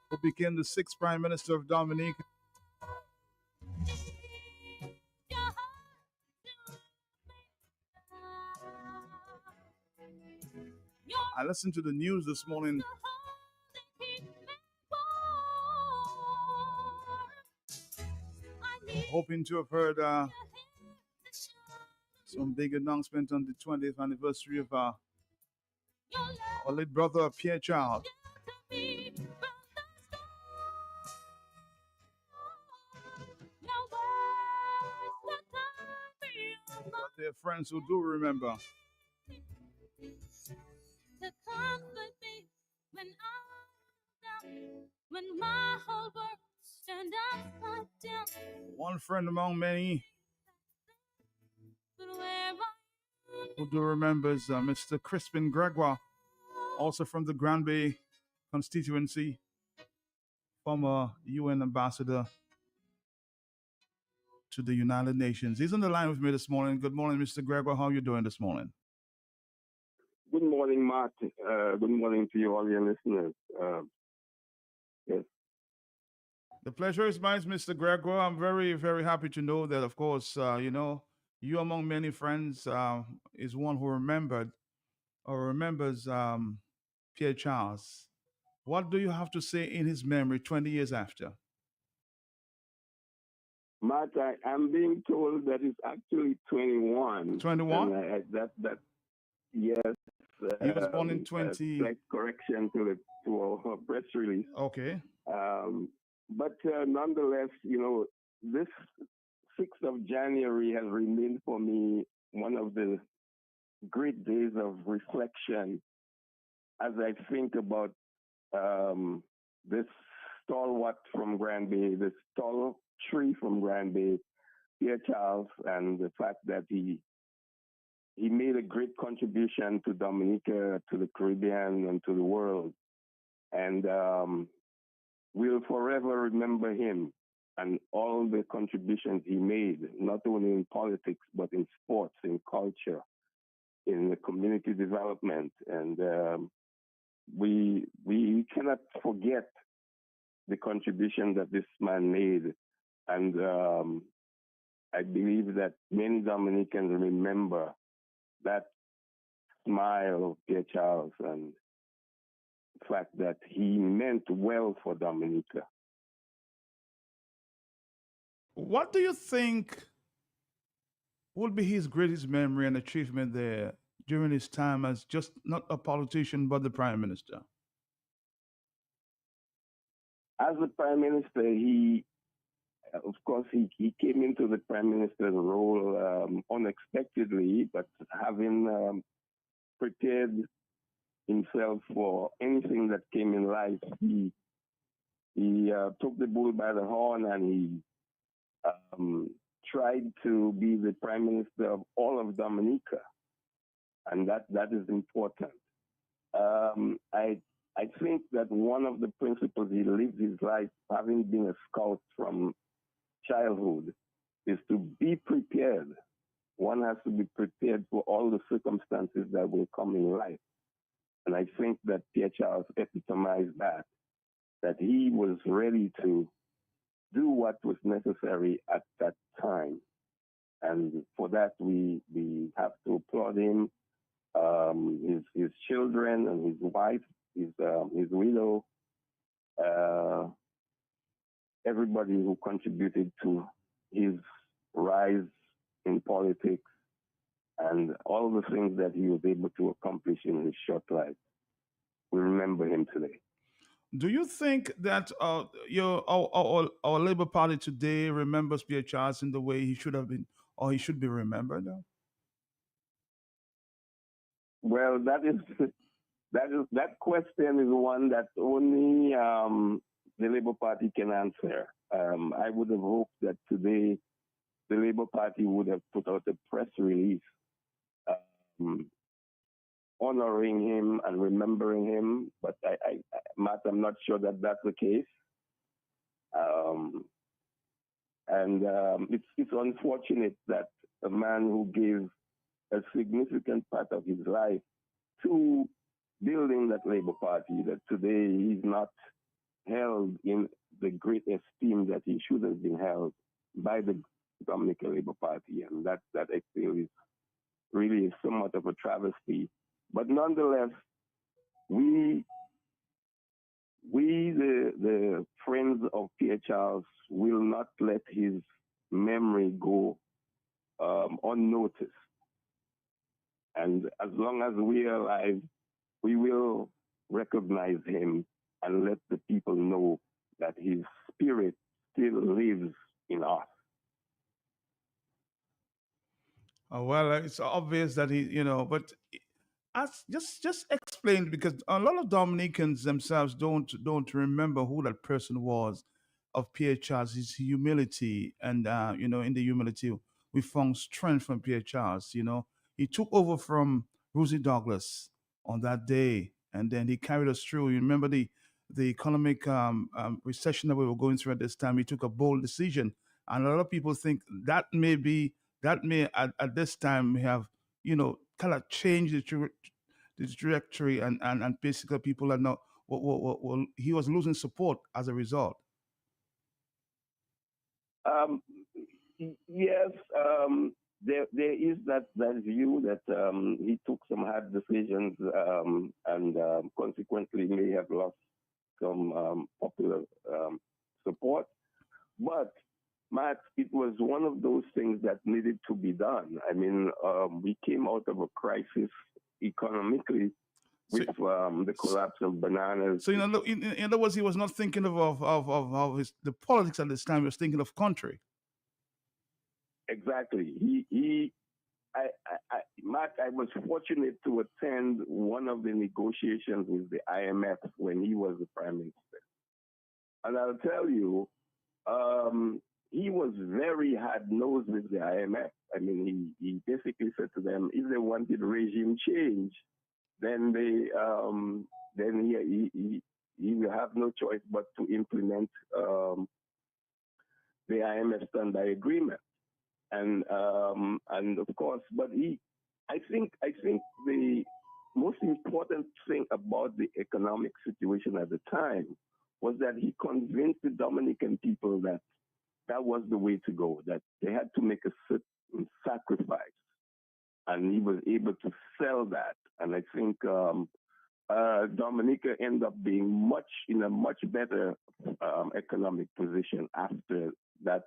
who became the sixth Prime Minister of Dominica. I listened to the news this morning, hoping to have heard some big announcement on the 20th anniversary of our late brother Pierre Charles. But there are friends who do remember. When my whole world turned upside down. One friend among many who do remember is Mr. Crispin Gregoire, also from the Grand Bay constituency, former UN ambassador to the United Nations. He's on the line with me this morning. Good morning, Mr. Gregoire. How are you doing this morning? Good morning, Mark. Good morning to you, all your listeners. Yes. The pleasure is mine, Mr. Gregoire. I'm very, very happy to know that, of course, you among many friends is one who remembered or remembers Pierre Charles. What do you have to say in his memory 20 years after? Mark, I'm being told that it's actually 21. 21? Yes. He was born in 20. Slight correction to our press release. Okay. But nonetheless, this 6th of January has remained for me one of the great days of reflection as I think about this stalwart from Grand Bay, this tall tree from Grand Bay, Pierre Charles, and the fact that he made a great contribution to Dominica, to the Caribbean, and to the world. And we'll forever remember him and all the contributions he made, not only in politics, but in sports, in culture, in the community development. And we cannot forget the contribution that this man made. And I believe that many Dominicans remember that smile of Pierre Charles and the fact that he meant well for Dominica. What do you think would be his greatest memory and achievement there during his time as just not a politician, but the Prime Minister? As the Prime Minister, he came into the Prime Minister's role unexpectedly, but having prepared himself for anything that came in life, he took the bull by the horn and he tried to be the Prime Minister of all of Dominica, and that is important. I think that one of the principles he lived his life, having been a scout from childhood, is to be prepared. One has to be prepared for all the circumstances that will come in life. And I think that Pierre Charles epitomized that he was ready to do what was necessary at that time. And for that, we have to applaud him, his children and his wife, his widow, everybody who contributed to his rise in politics and all the things that he was able to accomplish in his short life. We remember him today. Do you think that our Labour Party today remembers Pierre Charles in the way he should have been, or he should be remembered? Well, that question is one that only the Labour Party can answer. I would have hoped that today the Labour Party would have put out a press release honoring him and remembering him, but Matt, I'm not sure that that's the case. It's unfortunate that a man who gave a significant part of his life to building that Labour Party, that today he's not held in the great esteem that he should have been held by the Dominican Labour Party, and that I feel is really somewhat of a travesty. But nonetheless, we the friends of Pierre Charles will not let his memory go unnoticed. And as long as we are alive, we will recognize him and let the people know that his spirit still lives in us. Well, it's obvious that but just explain, because a lot of Dominicans themselves don't remember who that person was of Pierre Charles, his humility, and in the humility we found strength from Pierre Charles. He took over from Rosie Douglas on that day, and then he carried us through. You remember the economic recession that we were going through at this time. He took a bold decision, and a lot of people think that may at this time have kind of changed the trajectory, and basically people are not he was losing support as a result. Um, yes, there is that view that he took some hard decisions and consequently may have lost some popular support. But Matt, it was one of those things that needed to be done. I mean, we came out of a crisis economically So, with the collapse of bananas. so in other words, he was not thinking of the politics at this time. He was thinking of country. Exactly. Matt, I was fortunate to attend one of the negotiations with the IMF when he was the prime minister. And I'll tell you, he was very hard nosed with the IMF. I mean, he basically said to them, if they wanted regime change, then he will have no choice but to implement the IMF standby agreement. And of course, but I think the most important thing about the economic situation at the time was that he convinced the Dominican people that that was the way to go, that they had to make a certain sacrifice. And he was able to sell that. And I think Dominica ended up being in a much better economic position after that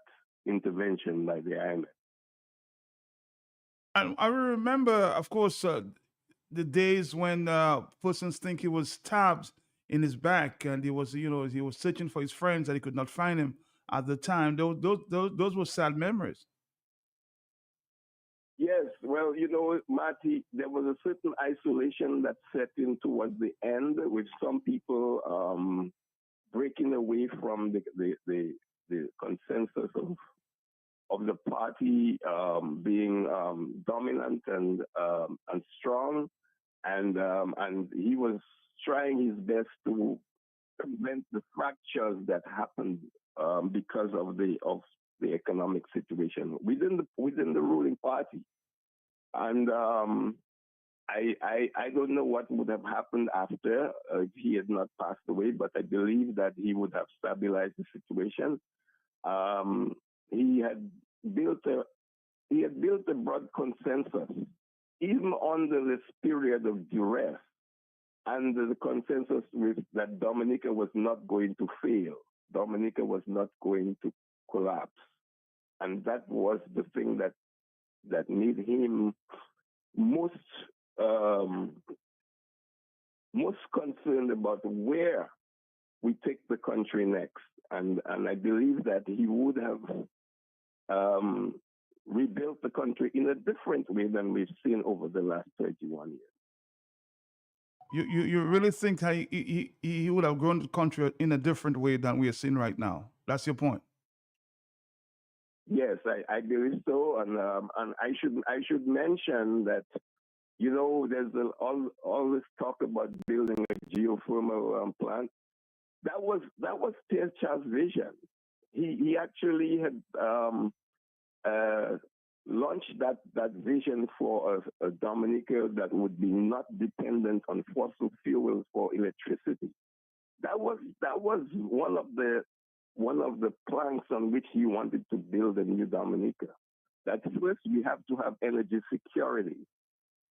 intervention by the IMF. And I remember, of course, the days when persons think he was stabbed in his back, and he was searching for his friends and he could not find him at the time. Those were sad memories. Yes, well, Marty, there was a certain isolation that set in towards the end, with some people breaking away from the consensus of the party being dominant and strong, and he was trying his best to prevent the fractures that happened because of the economic situation within the ruling party. And I don't know what would have happened after if he had not passed away, but I believe that he would have stabilized the situation. Um, he had built a he had built a broad consensus, even under this period of duress, and the consensus with that Dominica was not going to fail. Dominica was not going to collapse, and that was the thing that made him most um, most concerned about where we take the country next. And I believe that he would have um, rebuilt the country in a different way than we've seen over the last 31 years. You really think that he would have grown the country in a different way than we are seeing right now? That's your point. Yes, I believe so, and I should mention that there's all this talk about building a geothermal plant. That was Pierre Charles' vision. He actually had uh, launched that vision for a Dominica that would be not dependent on fossil fuels for electricity. that was one of the planks on which he wanted to build a new Dominica. That first we have to have energy security,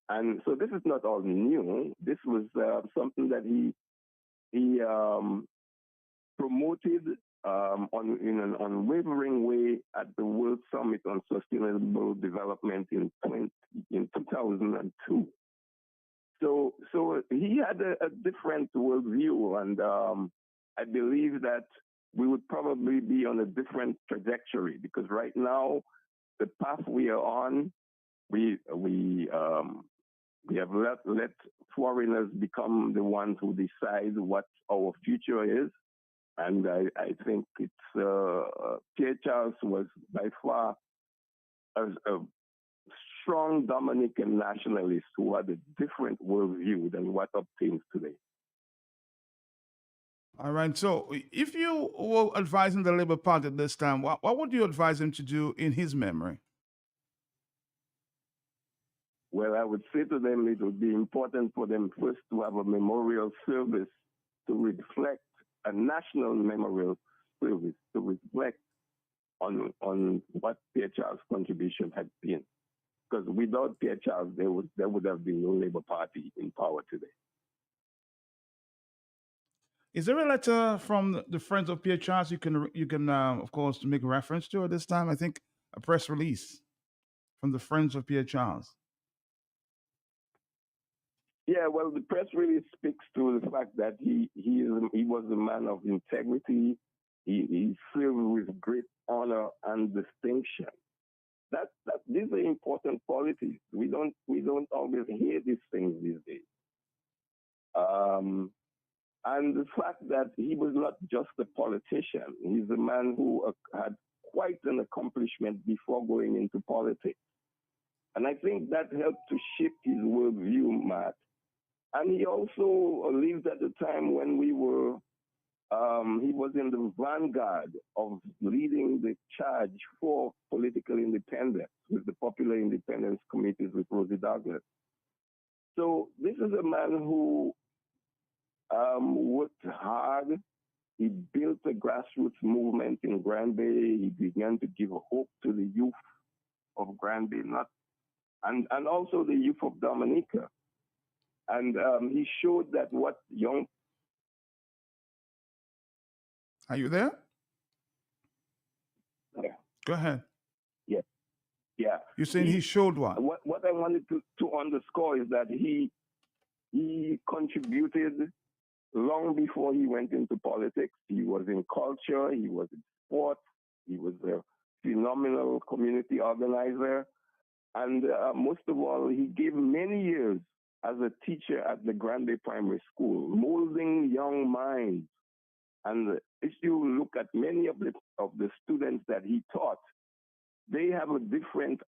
and so this is not all new. This was something that he promoted in an unwavering way at the World Summit on Sustainable Development in 2002. So he had a different worldview, and I believe that we would probably be on a different trajectory because right now the path we are on, we have let foreigners become the ones who decide what our future is, and I think it's Pierre Charles was by far a strong Dominican nationalist who had a different worldview than what obtains today. All right. So, if you were advising the Labour Party at this time, what would you advise him to do in his memory? Well, I would say to them it would be important for them first to have a memorial service to reflect a national memorial service to reflect on what Pierre Charles' contribution had been. Because without Pierre Charles, there would have been no Labour Party in power today. Is there a letter from the Friends of Pierre Charles you can of course make reference to at this time? I think a press release from the Friends of Pierre Charles. Yeah, well, the press really speaks to the fact that he was a man of integrity. He served with great honor and distinction. That these are important qualities. We don't always hear these things these days. Um, and the fact that he was not just a politician. He's a man who had quite an accomplishment before going into politics. And I think that helped to shape his worldview, Matt. And he also lived at a time when he was in the vanguard of leading the charge for political independence with the Popular Independence Committees with Rosie Douglas. So this is a man who worked hard. He built a grassroots movement in Grand Bay. He began to give hope to the youth of Grand Bay, not and also the youth of Dominica. And he showed that what young Are you there? yeah, Go ahead. yeah, yeah. You're saying he He showed what? what I wanted to underscore is that he contributed long before he went into politics. He was in culture, he was in sports, he was a phenomenal community organizer, and most of all, he gave many years as a teacher at the Grande Primary School, molding young minds. And if you look at many of the students that he taught, they have a different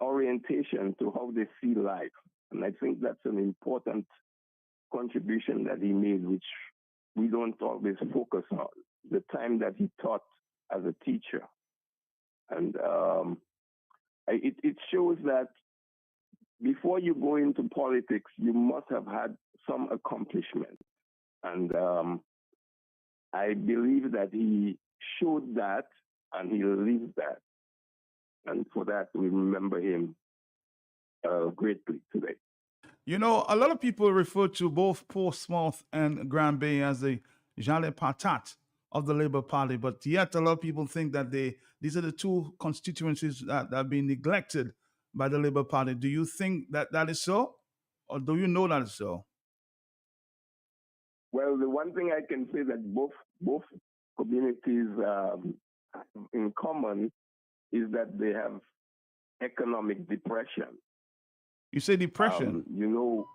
orientation to how they see life. And I think that's an important contribution that he made, which we don't always focus on. The time that he taught as a teacher. And it shows that before you go into politics, you must have had some accomplishment. And I believe that he showed that and he lived that. And for that, we remember him greatly today. You know, a lot of people refer to both Portsmouth and Grand Bay as the Jale Patat of the Labour Party, but yet a lot of people think that these are the two constituencies that have been neglected by the Labour Party. Do you think that that is so, or do you know that is so? Well, the one thing I can say that both communities in common is that they have economic depression. You say depression. You know,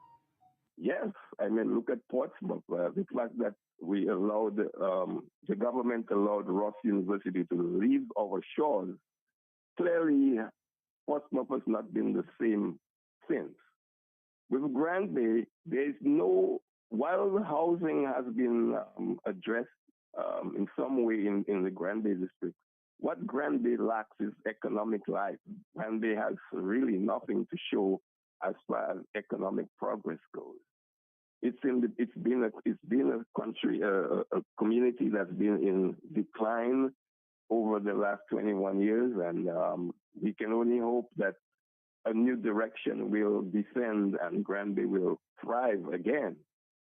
yes, I mean, look at Portsmouth. The fact that we allowed, the government allowed Ross University to leave our shores, clearly Portsmouth has not been the same since. With Grand Bay, there is no, while the housing has been addressed in some way in the Grand Bay district, what Grand Bay lacks is economic life. Grand Bay has really nothing to show as far as economic progress goes. it's been a country, a community that's been in decline over the last 21 years, and we can only hope that a new direction will descend and Granby will thrive again.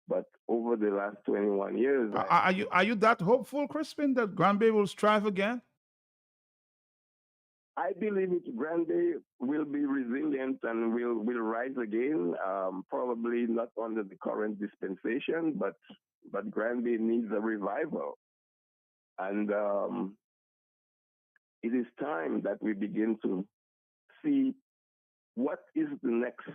But over the last 21 years, Are you that hopeful, Crispin, that Granby will strive again? I believe it. Granby will be resilient and will rise again. Probably not under the current dispensation, but Granby needs a revival, and it is time that we begin to see what is the next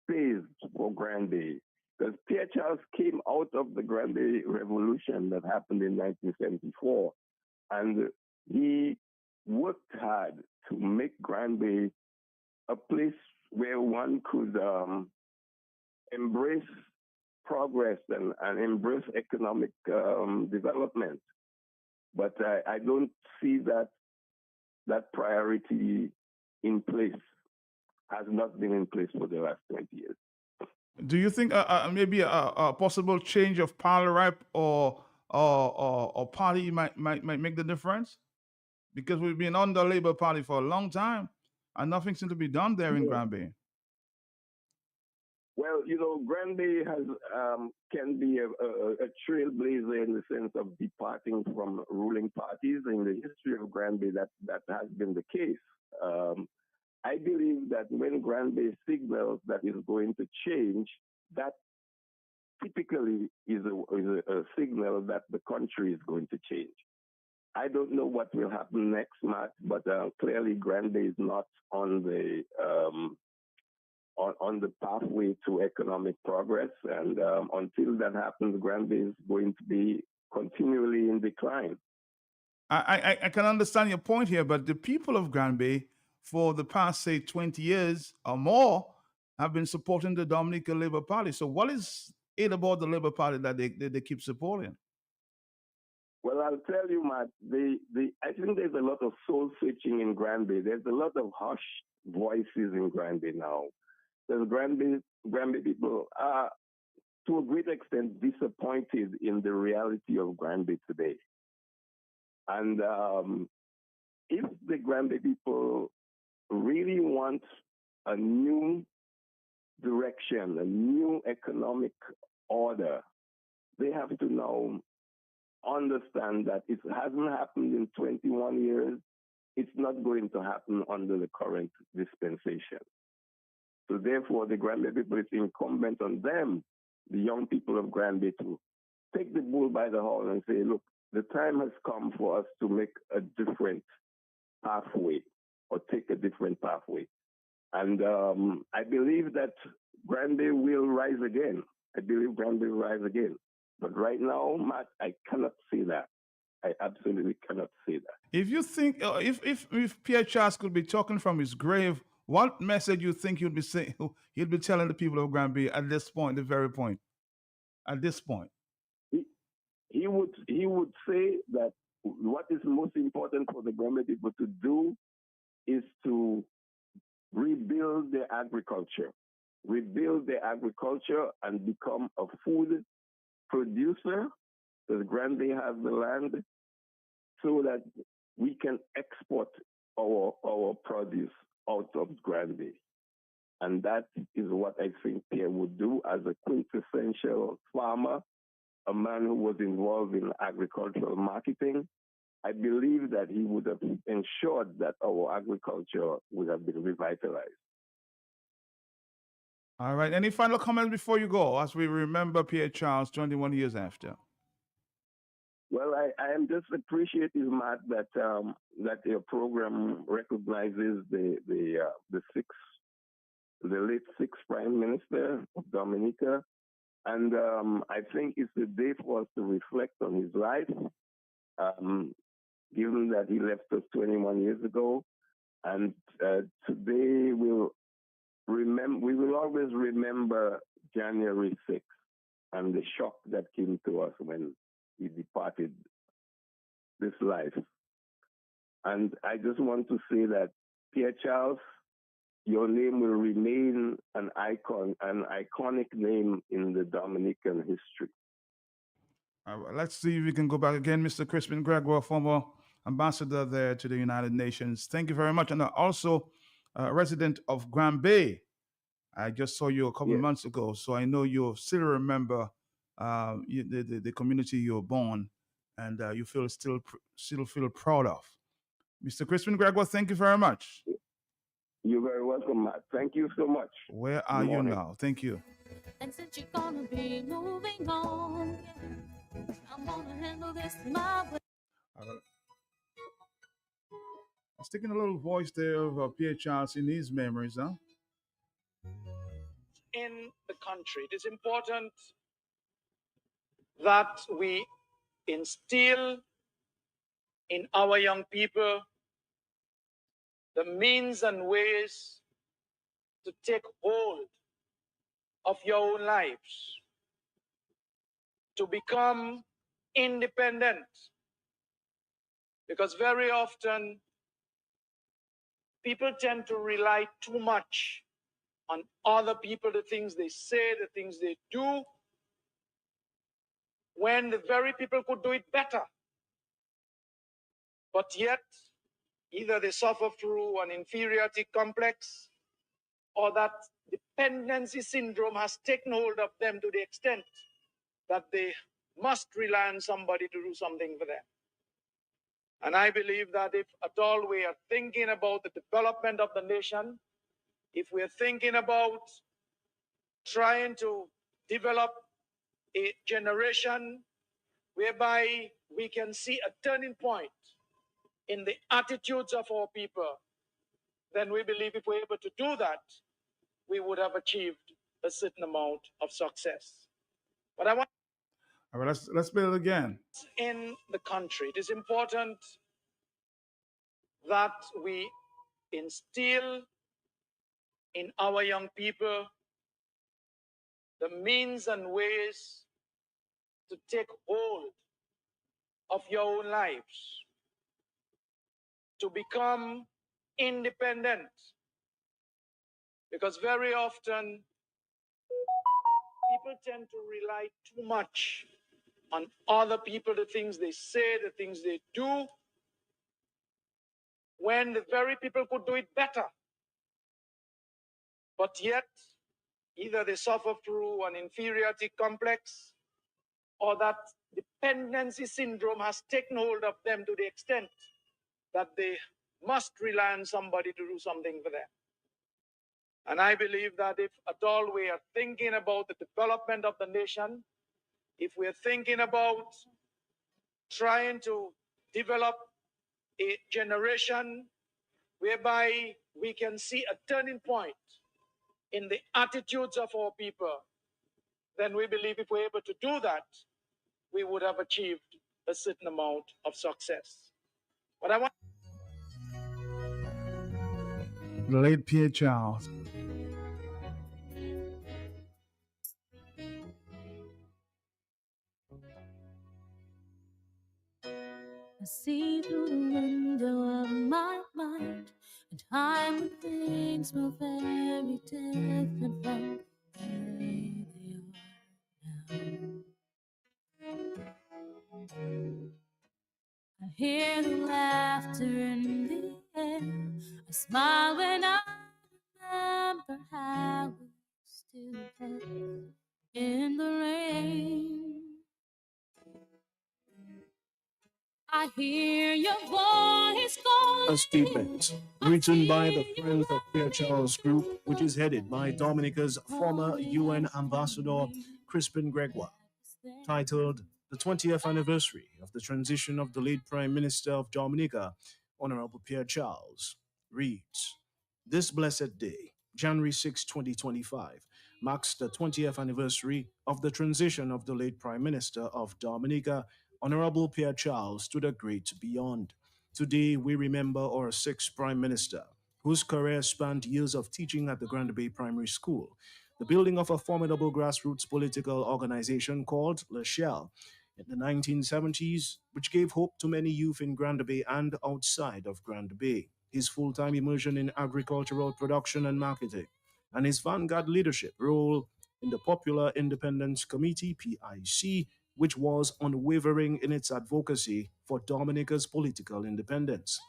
phase for Granby. Because Pierre Charles came out of the Granby Revolution that happened in 1974, and he worked hard to make Granby a place where one could embrace progress and embrace economic development. But I don't see that priority in place, has not been in place for the last 20 years. Do you think maybe a possible change of power rep or party might make the difference? Because we've been on the Labour Party for a long time, and nothing seems to be done there in Yeah. Granby. Well, Granby has can be a trailblazer in the sense of departing from ruling parties. In the history of Granby, that has been the case. Um, I believe that when Granby signals that is going to change, that typically is a signal that the country is going to change. I don't know what will happen next, Matt, but clearly Granby is not on the pathway to economic progress, and until that happens, Granby is going to be continually in decline. I can understand your point here, but the people of Granby, for the past, say, 20 years or more, have been supporting the Dominica Labour Party. So, what is it about the Labour Party that they keep supporting? Well, I'll tell you, Matt, I think there's a lot of soul switching in Granby. There's a lot of hushed voices in Granby now. There's Granby people are, to a great extent, disappointed in the reality of Granby today. And if the Granby people really want a new direction, a new economic order, they have to now understand that it hasn't happened in 21 years. It's not going to happen under the current dispensation. So therefore, the Granby people, it's incumbent on them, the young people of Granby, to take the bull by the horn and say, look, the time has come for us to make a different pathway or take a different pathway. And I believe that Granby will rise again. I believe Granby will rise again. But right now, Matt, I cannot see that. I absolutely cannot see that. If you think, if Pierre Charles could be talking from his grave, what message you think he'd be saying? He'd be telling the people of Granby at this point, the very point, at this point. He, he would say that what is most important for the Granby people to do is to rebuild their agriculture and become a food producer, because Granby has the land, so that we can export our produce out of Granby. And that is what I think Pierre would do as a quintessential farmer, a man who was involved in agricultural marketing. I believe that he would have ensured that our agriculture would have been revitalized. All right. Any final comments before you go, as we remember Pierre Charles 21 years after? Well, I am just appreciative, Matt, that your program recognizes the late sixth Prime Minister of Dominica, and I think it's a day for us to reflect on his life, um, given that he left us 21 years ago, and today we will always remember January 6th and the shock that came to us when he departed this life. And I just want to say that Pierre Charles your name will remain an icon, an iconic name in the Dominican history. Let's see if we can go back again, Mr. Crispin Gregoire, former ambassador there to the United Nations. Thank you very much. And also a resident of Grand Bay. I just saw you a couple of Yes. months ago, so I know you still remember the community you were born, and you still feel proud of. Mr. Crispin Gregoire, thank you very much. You're very welcome, Matt. Thank you so much. Where Good are you morning. now? Thank you. And since you're gonna be moving on, yeah, I'm gonna handle this my way. Uh, I was taking a little voice there of Pierre Charles in his memories, huh? In the country, it is important that we instill in our young people the means and ways to take hold of your own lives, to become independent. Because very often people tend to rely too much on other people, the things they say, the things they do, when the very people could do it better. But yet, either they suffer through an inferiority complex or that dependency syndrome has taken hold of them to the extent that they must rely on somebody to do something for them. And I believe that if at all we are thinking about the development of the nation, if we're thinking about trying to develop a generation whereby we can see a turning point in the attitudes of our people, then we believe if we're able to do that, we would have achieved a certain amount of success. But I want All right, let's build again. in the country, it is important that we instill in our young people the means and ways to take hold of your own lives, to become independent. Because very often people tend to rely too much on other people, the things they say, the things they do, when the very people could do it better. But yet, either they suffer through an inferiority complex or that dependency syndrome has taken hold of them to the extent that they must rely on somebody to do something for them. And I believe that if at all we are thinking about the development of the nation, if we're thinking about trying to develop a generation whereby we can see a turning point in the attitudes of our people, then we believe if we're able to do that, we would have achieved a certain amount of success. But I want The late Pierre Charles. I see through the window of my mind, and time when things were very different from the way they are now. I hear the laughter in the air. I smile when I remember how we still play in the rain. I hear your voice calling. A statement written by the Friends of Pierre Charles Group, which is headed by Dominica's former UN Ambassador Crispin Gregoire, titled The 20th Anniversary of the Transition of the Late Prime Minister of Dominica, Honorable Pierre Charles, reads, This blessed day, January 6, 2025, marks the 20th anniversary of the transition of the late Prime Minister of Dominica, Honorable Pierre Charles, to the great beyond. Today, we remember our sixth Prime Minister, whose career spanned years of teaching at the Grand Bay Primary School, the building of a formidable grassroots political organization called La Shell in the 1970s, which gave hope to many youth in Grand Bay and outside of Grand Bay. his full-time immersion in agricultural production and marketing, and his vanguard leadership role in the Popular Independence Committee, PIC, which was unwavering in its advocacy for Dominica's political independence.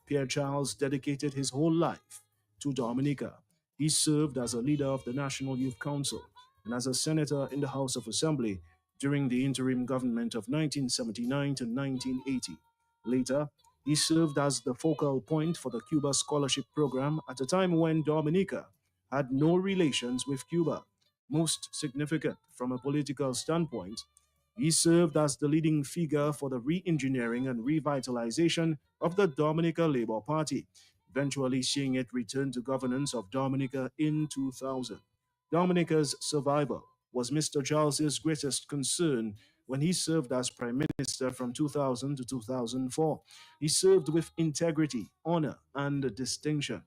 Pierre Charles dedicated his whole life to Dominica. He served as a leader of the National Youth Council and as a senator in the House of Assembly during the interim government of 1979 to 1980. Later, he served as the focal point for the Cuba Scholarship Program at a time when Dominica had no relations with Cuba. Most significant from a political standpoint, he served as the leading figure for the re-engineering and revitalization of the Dominica Labour Party, eventually seeing it return to governance of Dominica in 2000. Dominica's survival was Mr. Charles's greatest concern when he served as Prime Minister from 2000 to 2004. He served with integrity, honor, and distinction.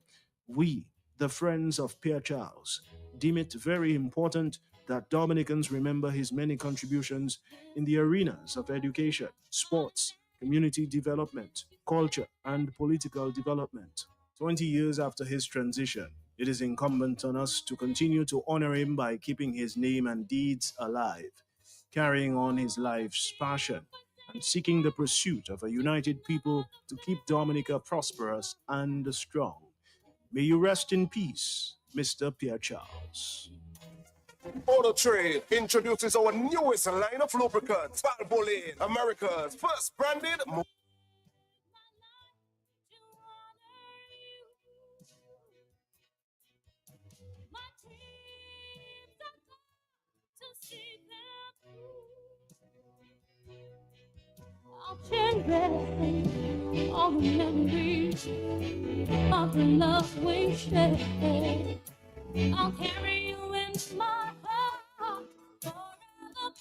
We, the friends of Pierre Charles, deem it very important that Dominicans remember his many contributions in the arenas of education, sports, community development, culture, and political development. 20 years after his transition, it is incumbent on us to continue to honor him by keeping his name and deeds alive, carrying on his life's passion, and seeking the pursuit of a united people to keep Dominica prosperous and strong. May you rest in peace, Mr. Pierre Charles. Auto Trade introduces our newest line of lubricants, Valvoline, America's first branded. I'll cherish all the memories of the love we shared. I'll carry you in my heart forever.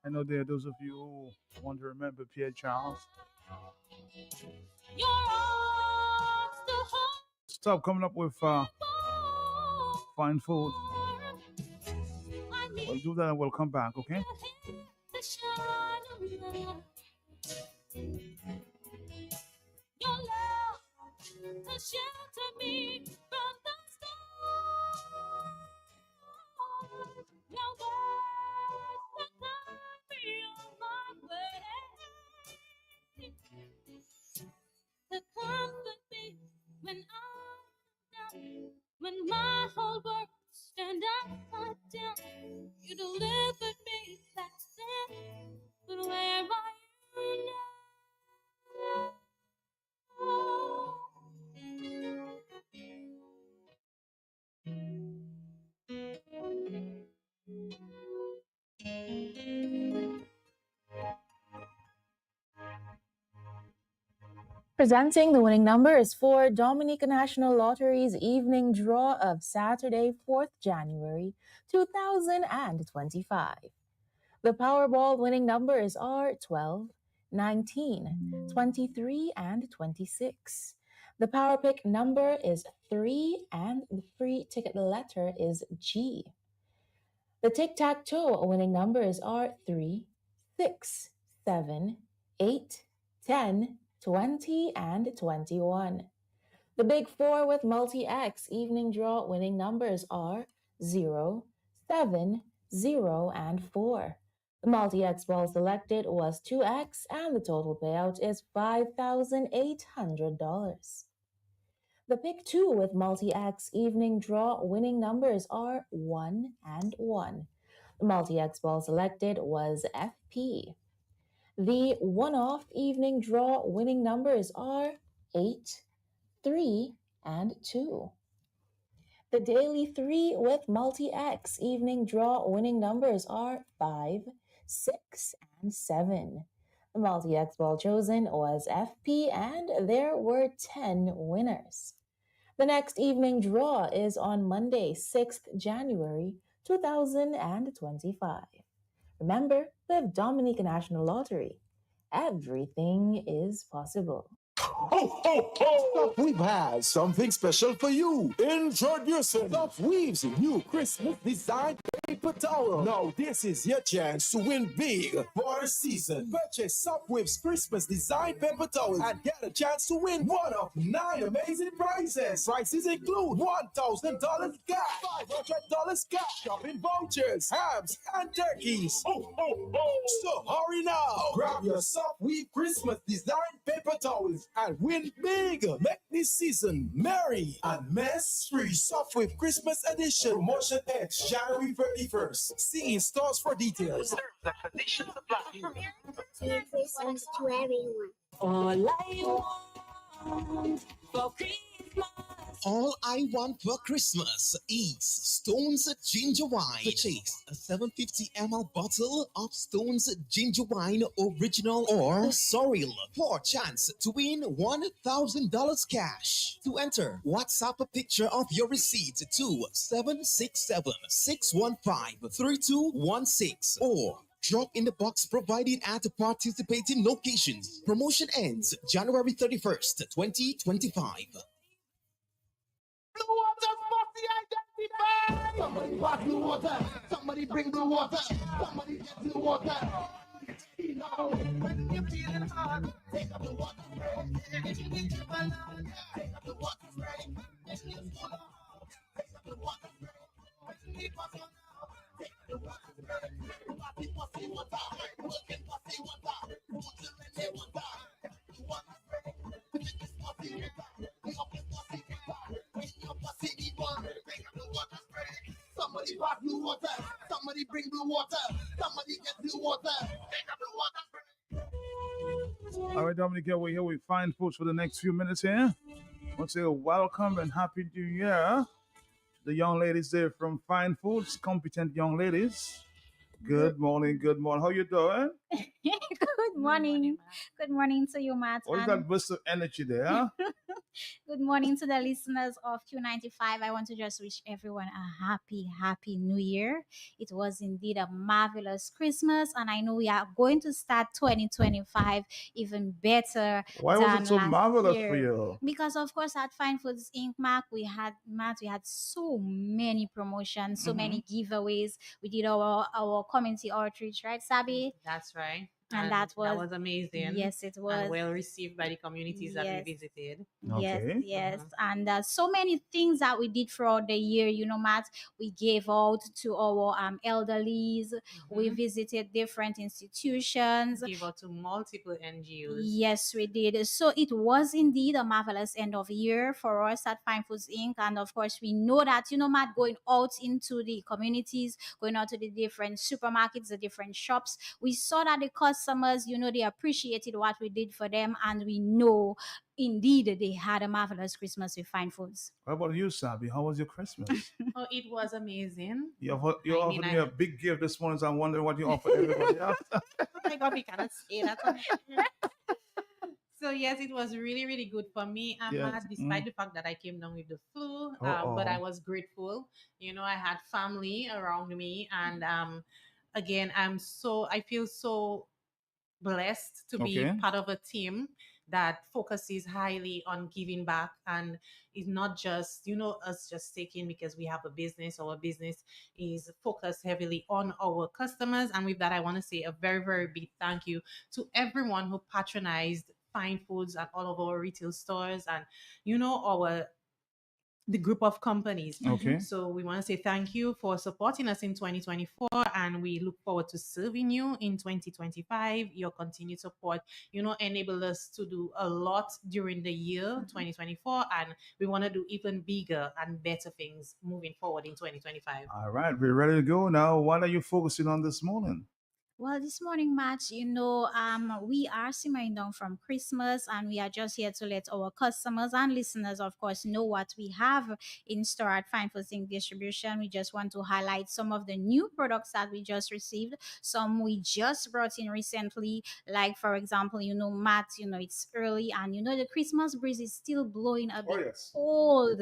I know there are those of you who want to remember Pierre Charles. Stop coming up with fine food. We'll do that and we'll come back, okay? Your love has sheltered me from the storm. Your words that carry on my way, to comfort me when I'm down, when my whole world stand upside down. You delivered me back then, but where are you now? Presenting the winning numbers for Dominica National Lottery's evening draw of Saturday, 4th January 2025. The Powerball winning numbers are 12, 19, 23, and 26. The Power Pick number is 3, and the free ticket letter is G. The Tic-Tac-Toe winning numbers are 3, 6, 7, 8, 10, 20, and 21. The Big Four with Multi-X evening draw winning numbers are 0, 7, 0, and 4. The Multi-X ball selected was 2X, and the total payout is $5,800. The Pick 2 with Multi-X evening draw winning numbers are 1 and 1. The Multi-X ball selected was FP. The one-off evening draw winning numbers are 8, 3, and 2. The Daily 3 with Multi-X evening draw winning numbers are 5, 6, and 7. The Multi-X ball chosen was FP, and there were 10 winners. The next evening draw is on Monday, 6th January 2025. Remember, with Dominica National Lottery, everything is possible. Ho, ho, ho! We've had something special for you. Introducing Love Weave's new Christmas design paper towel. Now this is your chance to win big for the season. Purchase Sopwith's Christmas design paper towels and get a chance to win one of 9 amazing prizes. Prices include $1,000 cash, $500 cash, shopping vouchers, hams, and turkeys. So hurry now. Grab your Sopwith Christmas design paper towels and win big. Make this season merry and mess-free. Sopwith Christmas edition. Promotion ends January 31st. See in stores for details. The conditions apply. Merry Christmas to everyone. All I want for Christmas. All I want for Christmas is Stone's Ginger Wine. Purchase a 750 ml bottle of Stone's Ginger Wine Original or Sorrel for a chance to win $1,000 cash. To enter, WhatsApp a picture of your receipt to 767-615-3216 or drop in the box provided at participating locations. Promotion ends January 31st, 2025. Blue water, Foxy identified. Somebody pass the water. Somebody bring the water. Somebody get the water. When you're feeling hard, take up the water spray. Take up the water spray. Take up the water spray. When you need water now, take up the water spray. Pussy water. Working pussy water. Water and they water. The water spray. This pussy water. The open pussy water. Somebody pass blue water. Somebody bring blue water. Somebody get blue water. Take up the water spray. All right, Dominic, we're here with Fine Foods for the next few minutes here. I want to say welcome and happy New Year. The young ladies there from Fine Foods, competent young ladies. Good morning, good morning. How you doing? Good morning. Good morning to you, Matt. What is that burst of energy there? Huh? Good morning to the listeners of Q95. I want to just wish everyone a happy New Year. It was indeed a marvelous Christmas, and I know we are going to start 2025 even better. Why was it so marvelous year. for you? Because of course at Fine Foods Inc. Matt, we had so many promotions, so many giveaways. We did our community outreach, right, Sabi? That's right. And that was amazing. Yes, it was. And well received by the communities that we visited. Okay. Yes. And so many things that we did throughout the year, Matt. We gave out to our elderlies. We visited different institutions. Gave out to multiple NGOs. Yes, we did. So it was indeed a marvelous end of year for us at Fine Foods Inc. And of course, we know that, Matt, going out into the communities, going out to the different supermarkets, the different shops, we saw that the customers, they appreciated what we did for them, and we know indeed they had a marvelous Christmas with Fine Foods. What about you, Sabi? How was your Christmas? Oh, it was amazing. You offered me a big gift this morning, so I'm wondering what you offered everybody else. Oh my God, we cannot say that. So yes, it was really, really good for me, Matt, despite the fact that I came down with the flu. But I was grateful. I had family around me, and again, I feel so blessed to be part of a team that focuses highly on giving back, and is not just us just taking because we have a business. Our business is focused heavily on our customers, and with that I want to say a very, very big thank you to everyone who patronized Fine Foods at all of our retail stores, and the group of companies. Okay. So we want to say thank you for supporting us in 2024, and we look forward to serving you in 2025. Your continued support, enabled us to do a lot during the year 2024, and we want to do even bigger and better things moving forward in 2025. All right, we're ready to go now. What are you focusing on this morning? Well, this morning, Matt, we are simmering down from Christmas, and we are just here to let our customers and listeners, of course, know what we have in store at Fine Foods Inc. Distribution. We just want to highlight some of the new products that we just received. Some we just brought in recently, like, for example, Matt, it's early, and, the Christmas breeze is still blowing a bit cold.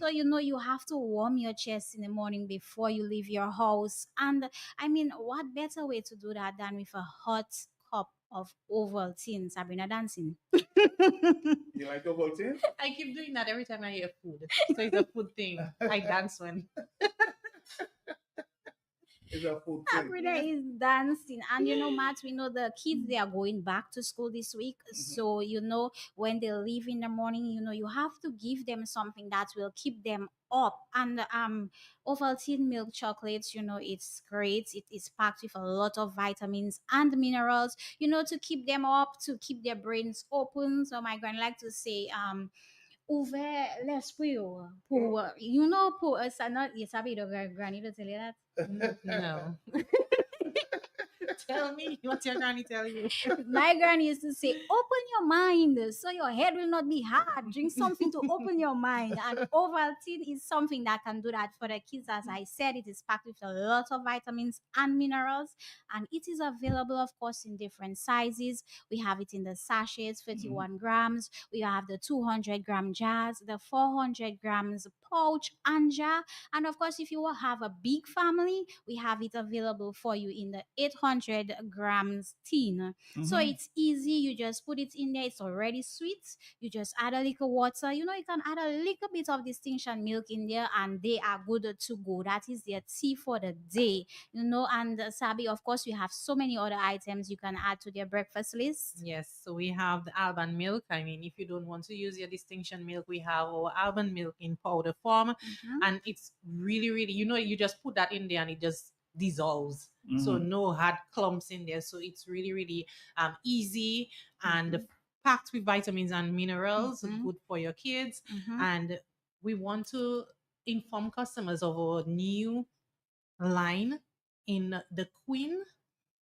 So, you have to warm your chest in the morning before you leave your house. And, I mean, what better way to do that than with a hot cup of Ovaltine? Sabrina dancing. You like Ovaltine? I keep doing that every time I hear food. So it's a food thing. I dance when. It's a food thing. Sabrina is dancing. And Matt, we know the kids, they are going back to school this week. So, when they leave in the morning, you have to give them something that will keep them up. And Ovaltine milk chocolates, it's great. It is packed with a lot of vitamins and minerals, to keep them up, to keep their brains open. So my grand like to say, ouvert l'esprit pour, pour ça not, you sabi the granny to tell you that. No. Tell me what your granny tell you. My granny used to say, open your mind so your head will not be hard. Drink something to open your mind. And Ovaltine is something that can do that for the kids. As I said, it is packed with a lot of vitamins and minerals. And it is available, of course, in different sizes. We have it in the sachets, 31 grams. We have the 200-gram jars, the 400 grams pouch and jar. And of course, if you will have a big family, we have it available for you in the 800 grams tin. So it's easy. You just put it in there. It's already sweet. You just add a little water. You can add a little bit of distinction milk in there, and they are good to go. That is their tea for the day. And Sabi, of course, we have so many other items you can add to their breakfast list. Yes, so we have the almond milk. I mean, if you don't want to use your distinction milk, we have our almond milk in powder form. And it's really, really, you just put that in there and it just dissolves. So no hard clumps in there. So it's really, really easy and packed with vitamins and minerals, good for your kids. And we want to inform customers of our new line in the Queen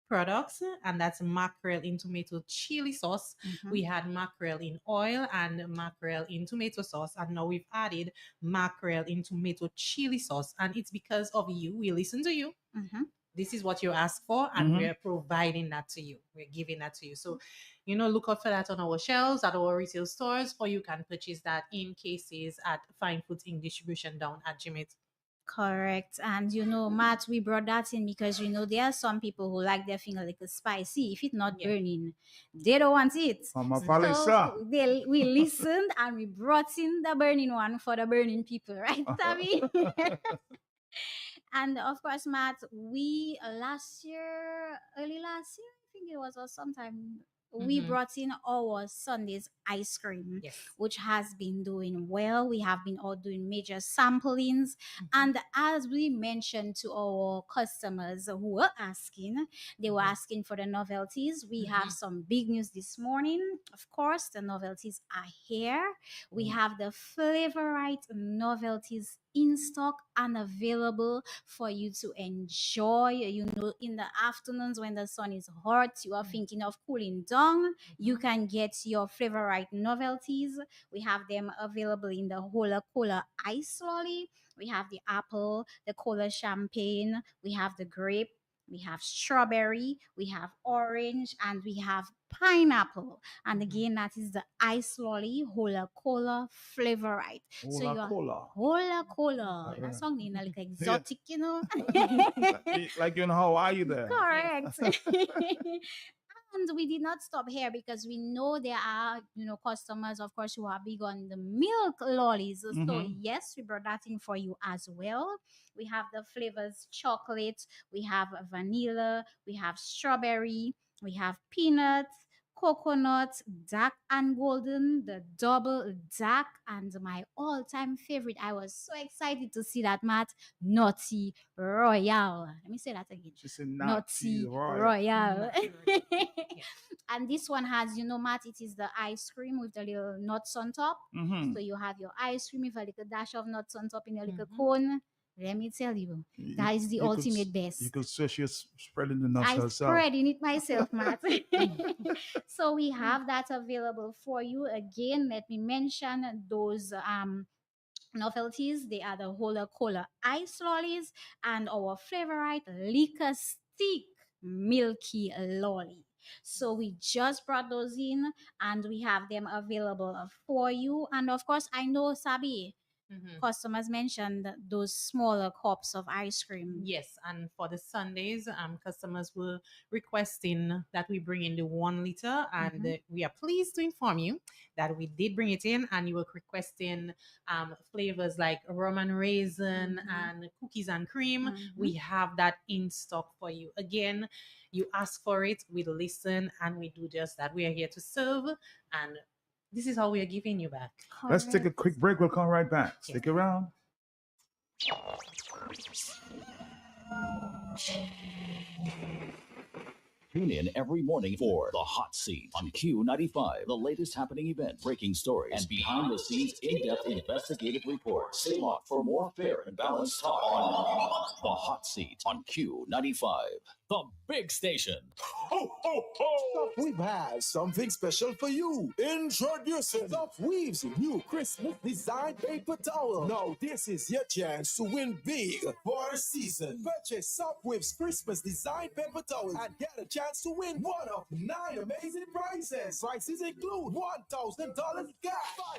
products, and that's mackerel in tomato chili sauce. We had mackerel in oil and mackerel in tomato sauce, and now we've added mackerel in tomato chili sauce. And it's because of you. We listen to you. This is what you asked for, and we're providing that to you. We're giving that to you. So, look out for that on our shelves at our retail stores, or you can purchase that in cases at Fine Foods Inc. Distribution down at Jimmy. Correct. And Matt, we brought that in because there are some people who like their finger like a spicy. If it's not burning, they don't want it. So we listened and we brought in the burning one for the burning people, right, Tabby? And of course, Matt, we early last year, I think it was, or sometime, we brought in our Sunday's ice cream, which has been doing well. We have been all doing major samplings. And as we mentioned to our customers who were asking, they were asking for the novelties. We have some big news this morning. Of course, the novelties are here. We have the Flavorite novelties in stock and available for you to enjoy. In the afternoons when the sun is hot, you are thinking of cooling down, you can get your favorite novelties. We have them available in the Hola Cola Ice Lolly. We have the apple, the cola champagne, we have the grape, we have strawberry, we have orange, and we have pineapple. And again, that is the ice lolly Hola Cola Flavorite. Hola Cola. That song is like exotic, Like in Hawaii there. Correct. And we did not stop here because we know there are, customers, of course, who are big on the milk lollies. So yes, we brought that in for you as well. We have the flavors chocolate, we have vanilla, we have strawberry, we have peanuts, coconut, dark and golden, the double dark, and my all-time favorite. I was so excited to see that, Matt, Naughty Royal. Let me say that again. Naughty Royal. And this one has, Matt, it is the ice cream with the little nuts on top. So you have your ice cream with a little dash of nuts on top in a little cone. Let me tell you, that is the ultimate best. You could say she's spreading the nuts herself. I'm spreading it myself, Matt. So we have that available for you. Again, let me mention those novelties. They are the Hola Cola Ice Lollies and our favorite liquor stick milky lolly. So we just brought those in and we have them available for you. And of course, I know, Sabi, customers mentioned those smaller cups of ice cream. Yes, and for the Sundays, customers were requesting that we bring in the 1 liter, and we are pleased to inform you that we did bring it in, and you were requesting flavors like rum and raisin and cookies and cream. We have that in stock for you. Again, you ask for it, we listen, and we do just that. We are here to serve, and this is how we are giving you back. Let's take a quick break. We'll come right back. Stick around. Tune in every morning for The Hot Seat on Q95, the latest happening event, breaking stories, and behind the scenes in-depth investigative reports. Stay locked for more fair and balanced talk on The Hot Seat on Q95, the big station. Ho, ho, ho! We've had something special for you. Introducing Soft Weave's new Christmas design paper towel. Now this is your chance to win big for the season. Purchase Soft Weave's Christmas design paper towel and get a chance to win one of 9 amazing prizes. Prices include $1,000 cash,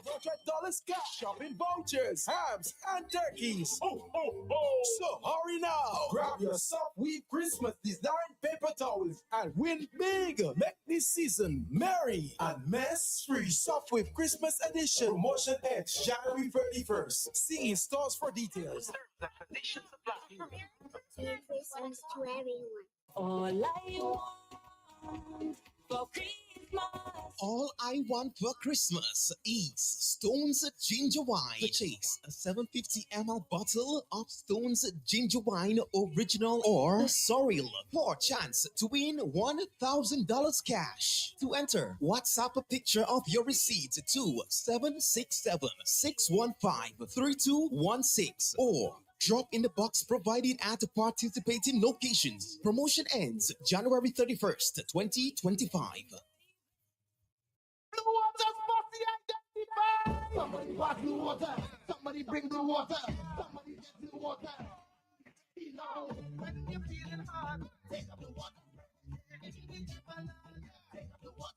$500 cash, shopping vouchers, hams, and turkeys. Ho, ho, ho! So hurry now. Grab your Soft Weave Christmas design paper towels and win big. Make this season merry and mess free. Soft Weave Christmas edition. Promotion ends January 31st. See in stores for details. Merry Christmas to everyone. All I want for Christmas. All I want for Christmas is Stone's Ginger Wine. Purchase a 750 ml bottle of Stone's Ginger Wine Original or Sorrel for a chance to win $1,000 cash. To enter, WhatsApp a picture of your receipt to 767-615-3216 or drop in the box provided at the participating locations. Promotion ends January 31st, 2025. Blue water must be identified. Somebody pass the water. Somebody bring the water. Somebody get the water. You know, when you're feeling hard, take up the water. Take up the water. Take up the water.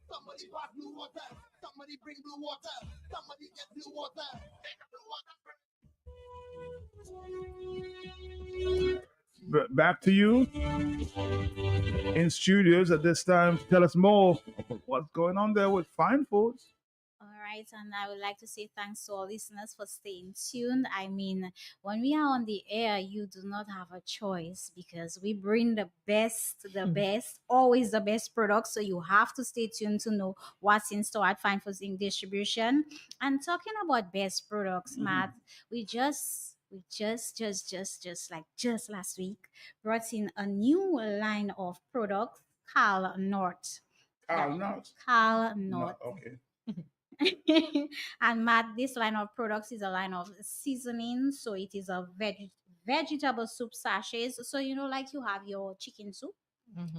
Somebody pass the water. Somebody bring the water. Somebody get the water. Take up the water. Back to you in studios at this time. Tell us more about what's going on there with Fine Foods. All right, and I would like to say thanks to all listeners for staying tuned. I mean, when we are on the air, you do not have a choice because we bring the best, always the best products. So you have to stay tuned to know what's in store at Fine Foods in distribution. And talking about best products, Matt, we just last week brought in a new line of products, Carl North. Carl North. Carl North. Okay. And Matt, this line of products is a line of seasoning. So it is a vegetable soup sachets. So like you have your chicken soup.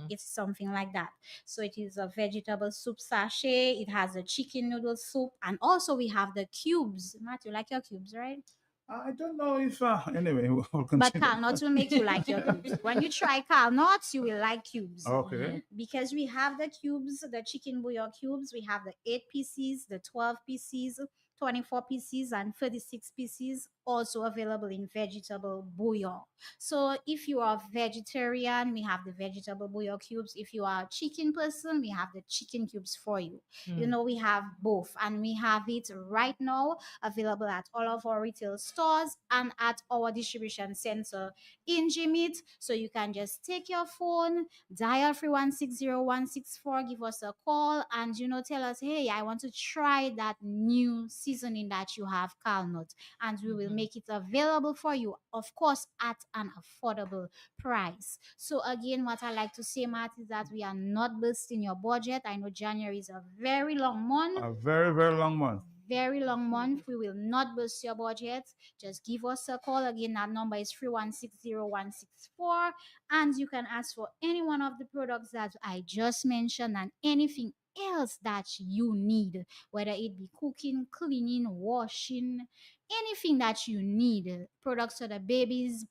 It's something like that. So it is a vegetable soup sachet. It has a chicken noodle soup, and also we have the cubes. Matt, you like your cubes, right? I don't know if anyway we'll continue. But Carl Nuts will make you like your cubes. When you try Carl Nuts, you will like cubes. Okay. Because we have the cubes, the chicken bouillon cubes. We have the 8 pieces, the 12 pieces, 24 pieces, and 36 pieces. Also available in vegetable bouillon. So if you are vegetarian, we have the vegetable bouillon cubes. If you are a chicken person, we have the chicken cubes for you. We have both, and we have it right now available at all of our retail stores and at our distribution center in Jimit. So you can just take your phone, dial 3160164, give us a call, and tell us, hey, I want to try that new seasoning that you have, Calnut, and we will make it available for you, of course, at an affordable price. So again, what I like to say, Matt, is that we are not bursting your budget. I know January is a very long month. A very, very long month. Very long month. We will not burst your budget. Just give us a call. Again, that number is 3160164. And you can ask for any one of the products that I just mentioned and anything else that you need, whether it be cooking, cleaning, washing, anything that you need. Products for the babies,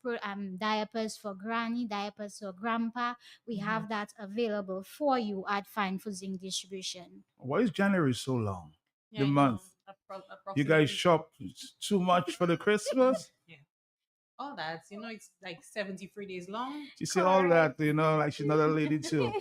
diapers for granny, diapers for grandpa. We have that available for you at Fine Foods Inc. Distribution. Why is January so long? Yeah, The I know. month. You guys shop too much for the Christmas? Yeah. All that, it's like 73 days long. You see all that, like she's another lady too.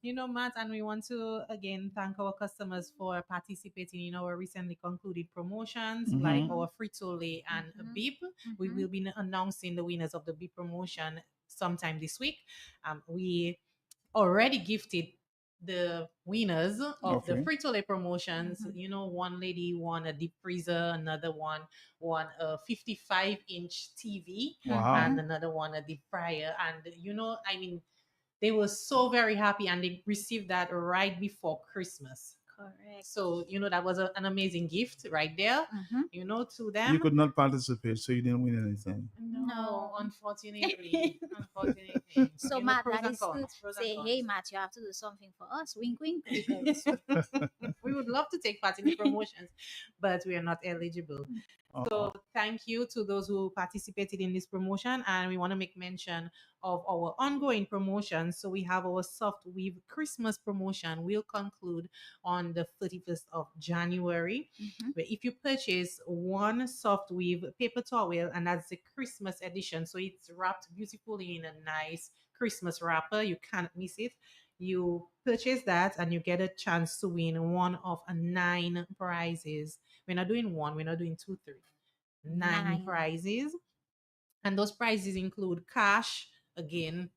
Matt, and we want to again thank our customers for participating in our recently concluded promotions, like our Frito-Lay and Beep. We will be announcing the winners of the Beep promotion sometime this week. We already gifted the winners of the Frito-Lay promotions. One lady won a deep freezer, another one won a 55-inch TV, and another one a deep fryer. And they were so very happy, and they received that right before Christmas. Correct. So, that was an amazing gift right there, to them. You could not participate, so you didn't win anything. No, unfortunately. So, Matt, that is to say, hey, Matt, you have to do something for us. Wink, wink. We would love to take part in the promotions, but we are not eligible. So thank you to those who participated in this promotion, and we want to make mention of our ongoing promotions. So we have our Soft Weave Christmas promotion will conclude on the 31st of January. Where if you purchase one Soft Weave paper towel, and that's the Christmas edition, so it's wrapped beautifully in a nice Christmas wrapper, you can't miss it. You purchase that and you get a chance to win one of 9 prizes. We're not doing 1, we're not doing 2, 3. 9 prizes. And those prizes include cash. Again,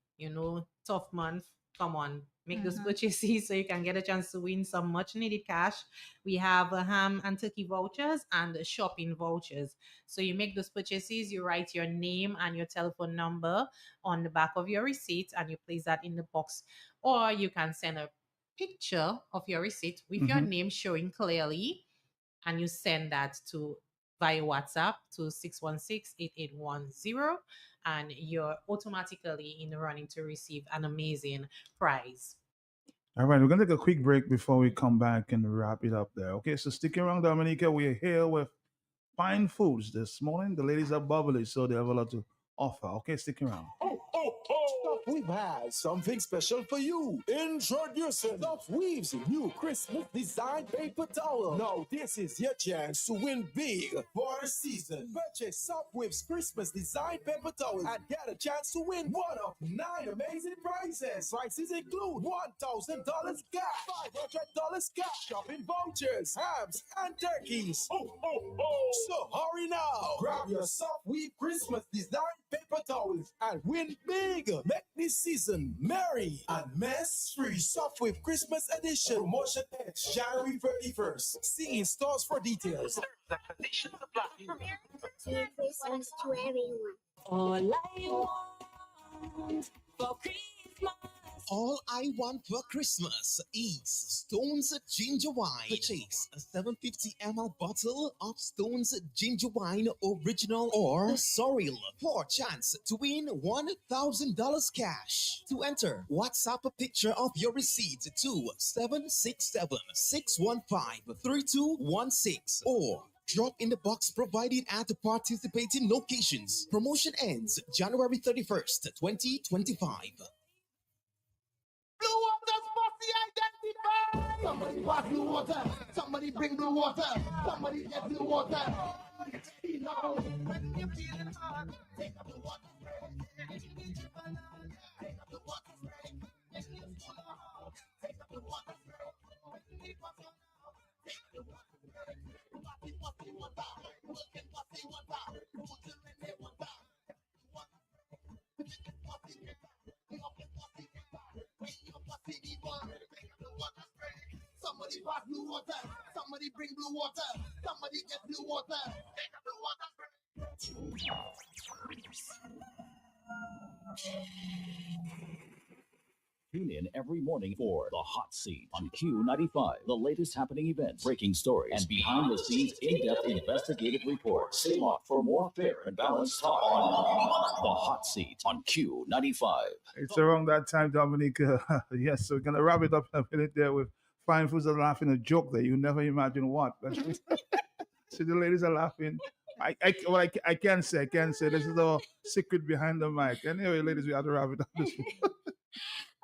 tough month. Come on, make those purchases so you can get a chance to win some much needed cash. We have ham and turkey vouchers and shopping vouchers. So you make those purchases, you write your name and your telephone number on the back of your receipt, and you place that in the box. Or you can send a picture of your receipt with your name showing clearly, and you send that via WhatsApp to 616-8810, and you're automatically in the running to receive an amazing prize. All right, we're going to take a quick break before we come back and wrap it up there. Okay, so stick around, Dominica. We're here with Fine Foods this morning. The ladies are bubbly, so they have a lot to offer. Okay, stick around. Soft Weave has something special for you. Introducing Soft Weave's new Christmas design paper towel. Now this is your chance to win big for the season. Purchase Soft Weave's Christmas design paper towel and get a chance to win one of 9 amazing prizes. Prices include $1,000 cash, $500 cash, shopping vouchers, hams, and turkeys. So hurry now. Grab your Soft Weave Christmas design paper towels and win big. Make this season merry and mess-free. Soft Weave Christmas edition. Promotion ends January 31st. See in stores for details. Merry Christmas to everyone. All I want for Christmas. All I want for Christmas is Stone's Ginger Wine. Purchase a 750 ml bottle of Stone's Ginger Wine Original or Sorrel for a chance to win $1,000 cash. To enter, WhatsApp a picture of your receipt to 767-615-3216 or drop in the box provided at the participating locations. Promotion ends January 31st, 2025. Blue water's bossy identified. Somebody pass blue water. Somebody bring blue water. Somebody get blue water. You know, when you're feeling hard, take up the water spray. Take up the water spray. When you're full of heart, take up the water spray. When you need water now, take up the water spray. Bossy water. Working bossy water. Who's the many water? Water spray. Bossy water. Somebody pass blue water. Somebody bring blue water. Somebody get blue water. Take up the water spray. Tune in every morning for The Hot Seat on Q95, the latest happening events, breaking stories, and behind the scenes in-depth investigative reports. Stay locked for more fair and balanced talk on The Hot Seat on Q95. It's around that time, Dominic. Yes, so we're going to wrap it up a minute there with Fine Foods are laughing a joke that you never imagine what. See, the ladies are laughing. I can't say. I can't say. This is the secret behind the mic. Anyway, ladies, we have to wrap it up this week.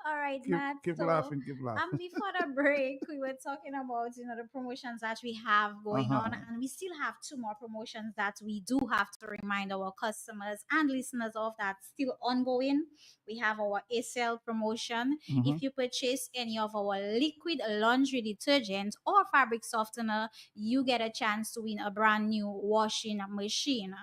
All right, Keep, Matt. keep So, laughing, keep laughing. before the break, we were talking about the promotions that we have going on, and we still have two more promotions that we do have to remind our customers and listeners of that's still ongoing. We have our ACL promotion. If you purchase any of our liquid laundry detergent or fabric softener, you get a chance to win a brand new washing machine.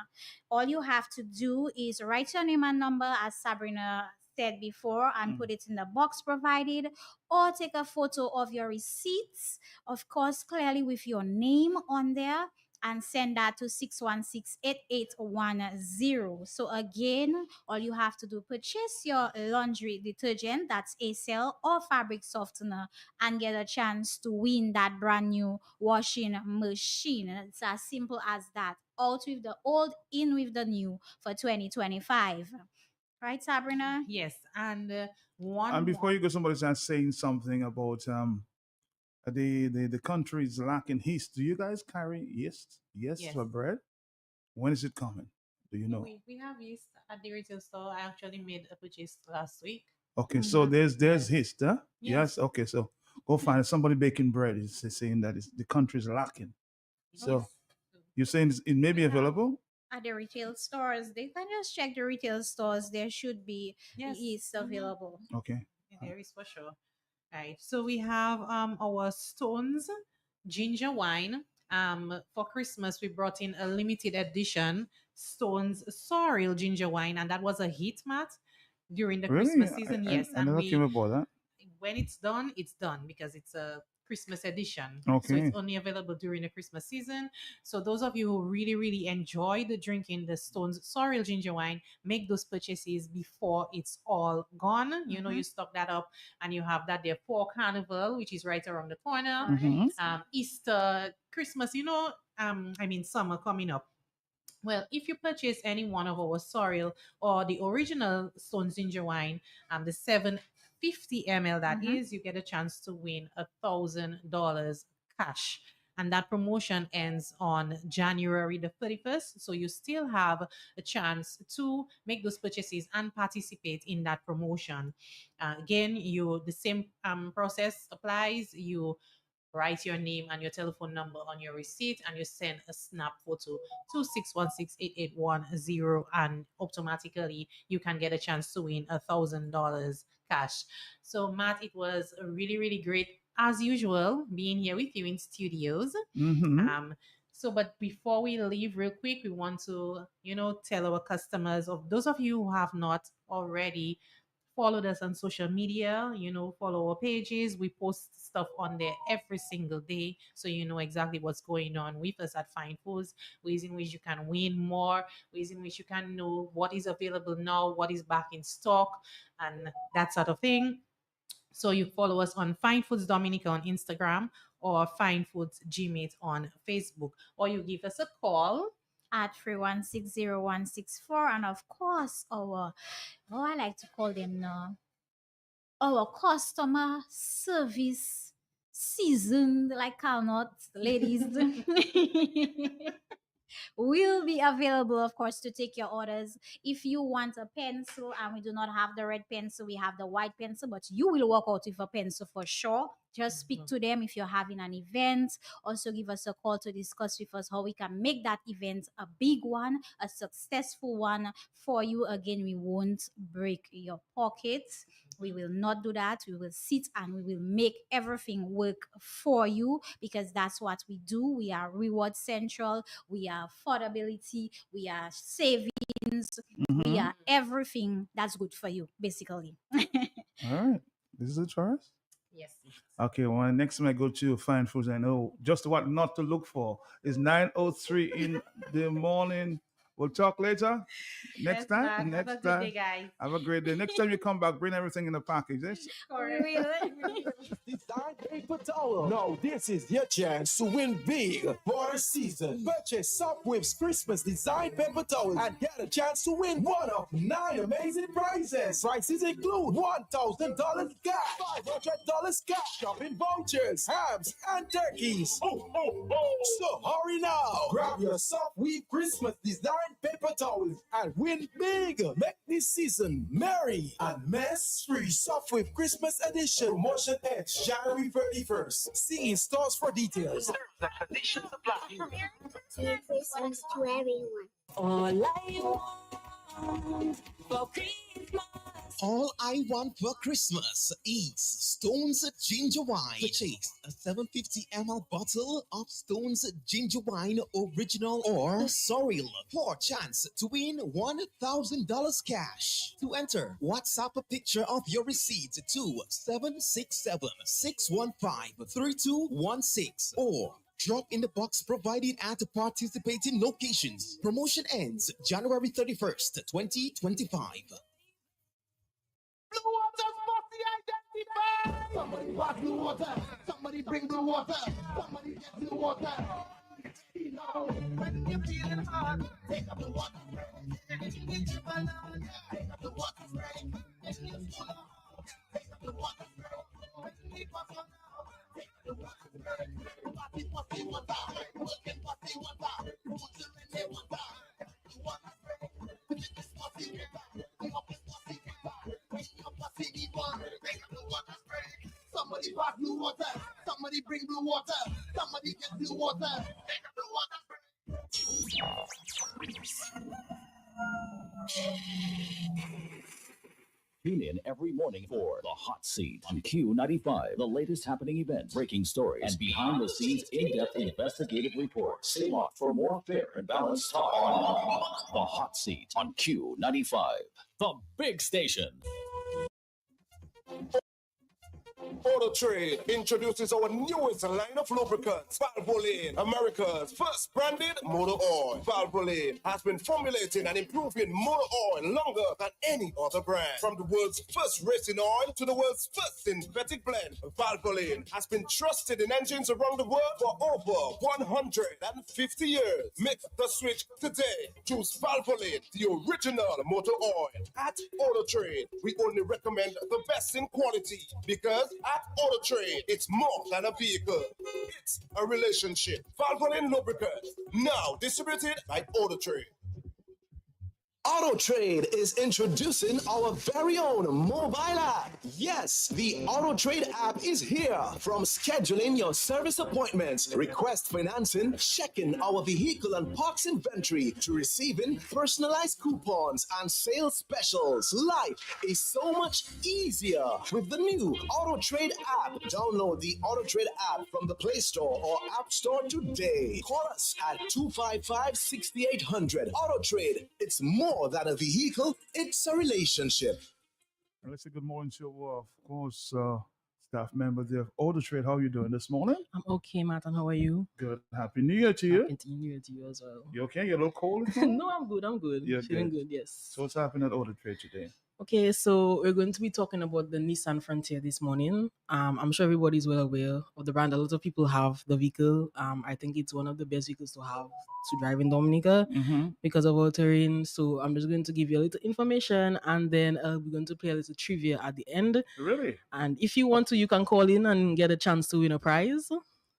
All you have to do is write your name and number, as Sabrina said before, and put it in the box provided, or take a photo of your receipts, of course clearly with your name on there, and send that to 616-8810. So again, all you have to do, purchase your laundry detergent, that's ACL or fabric softener, and get a chance to win that brand new washing machine. It's as simple as that. Out with the old, in with the new for 2025. Right, Sabrina? Yes, and one And before more. you go, somebody's saying something about the country is lacking yeast. Do you guys carry yeast? Yes, Yes. for bread. When is it coming? Do you know? We have yeast at the retail store. I actually made a purchase last week. Okay, so there's yeast, huh? Yes. Yes. Okay, so go find it. Somebody baking bread is saying that the country is lacking. So Yes. you're saying it may be available? At the retail stores, they can just check the retail stores. There should be Yes. yeast available. Okay. There is for sure. Right. So we have our Stones ginger wine. For Christmas we brought in a limited edition Stones sorrel ginger wine, and that was a hit, Matt, during the Really? Christmas season. Yes, I and never came we about that. when it's done because it's a Christmas edition. So Okay. it's only available during the Christmas season. So those of you who really, really enjoy the drinking the Stones sorrel ginger wine, make those purchases before it's all gone. You know, you stock that up and you have that there for Carnival, which is right around the corner. Easter, Christmas, summer coming up. Well, if you purchase any one of our sorrel or the original Stones ginger wine, the 750 ml that is, you get a chance to win $1,000 cash. And that promotion ends on January the 31st. So you still have a chance to make those purchases and participate in that promotion. Again, the same process applies. You write your name and your telephone number on your receipt and you send a snap photo to 616-8810, and automatically you can get a chance to win $1,000 cash. So Matt, it was really, really great as usual being here with you in studios. But before we leave real quick, we want to tell our customers, of those of you who have not already followed us on social media, follow our pages. We post stuff on there every single day. So you know exactly what's going on with us at Fine Foods, ways in which you can win more, ways in which you can know what is available now, what is back in stock, and that sort of thing. So you follow us on Fine Foods Dominica on Instagram or Fine Foods Gmate on Facebook, or you give us a call at 3160164, and of course I like to call them now, our customer service seasoned like Carnot ladies will be available, of course, to take your orders. If you want a pencil and we do not have the red pencil, we have the white pencil, but you will walk out with a pencil for sure. Just speak to them if you're having an event. Also give us a call to discuss with us how we can make that event a big one, a successful one for you. Again, we won't break your pockets. We will not do that. We will sit and we will make everything work for you, because that's what we do. We are reward central. We are affordability. We are savings. We are everything that's good for you, basically. All right. This is it for us? Yes. Okay, well, next time I go to Fine Foods, I know just what not to look for. It's 9:03 in the morning. We'll talk later. Yes, Next Matt. time. Have a Next good time. day, guys. Have a great day. Next time you come back, bring everything in the package. Yes? Design paper towel. Now this is your chance to win big for the season. Purchase Sopwith's Christmas design paper towels and get a chance to win one of 9 amazing prizes. Prices include $1,000 cash, $500 cash, shopping vouchers, hams, and turkeys. So hurry now. Grab your Sopwith Christmas design paper towels and win big. Make this season merry and mess free. Sopwith Christmas edition. Promotion ends January 31st. See in stores for details. Merry Christmas to everyone. All I want for Christmas. All I want for Christmas is Stone's Ginger Wine. Purchase a 750 ml bottle of Stone's Ginger Wine Original or Sorrel for a chance to win $1,000 cash. To enter, WhatsApp a picture of your receipt to 767-615-3216 or drop in the box provided at the participating locations. Promotion ends January 31st, 2025. Blue water's must identified. Somebody pass the water. Somebody bring the water. Somebody get the water. You know, when you're feeling hard, take up the water spray. Take up the water spray. When you're full of heart, take up the water spray. When you need water now, take up the water spray. Party water. Working party water. Put them in the water. The water spray. This is party water. I hope it's party water. Somebody pass blue water. Somebody bring blue water. Somebody get blue water. Take up the water spray. Tune in every morning for The Hot Seat on Q95. The latest happening events, breaking stories, and behind-the-scenes in-depth investigative reports. Stay locked for more fair and balanced talk on The Hot Seat on Q95. The big station. Auto Trade introduces our newest line of lubricants, Valvoline, America's first branded motor oil. Valvoline has been formulating and improving motor oil longer than any other brand. From the world's first racing oil to the world's first synthetic blend, Valvoline has been trusted in engines around the world for over 150 years. Make the switch today. Choose Valvoline, the original motor oil. At Auto Trade, we only recommend the best in quality because at Auto Trade, it's more than a vehicle. It's a relationship. Valvoline Lubricant, now distributed by Auto Trade. Auto Trade is introducing our very own mobile app. Yes, the Auto Trade app is here. From scheduling your service appointments, request financing, checking our vehicle and parts inventory, to receiving personalized coupons and sales specials. Life is so much easier with the new Auto Trade app. Download the Auto Trade app from the Play Store or App Store today. Call us at 255-6800. Auto Trade, it's more than a vehicle, it's a relationship. Let's say good morning to, of course, staff member there of Auto Trade. How are you doing this morning? I'm okay, Matt, and how are you? Good. Happy New Year to you. Happy New Year to you as well. You okay? You're a little cold? No, I'm good. You're Feeling good, yes. So what's happening at Auto Trade today? Okay, so we're going to be talking about the Nissan Frontier this morning. I'm sure everybody's well aware of the brand. A lot of people have the vehicle. I think it's one of the best vehicles to have to drive in Dominica because of our terrain. So I'm just going to give you a little information, and then we're going to play a little trivia at the end. Really? And if you want to, you can call in and get a chance to win a prize.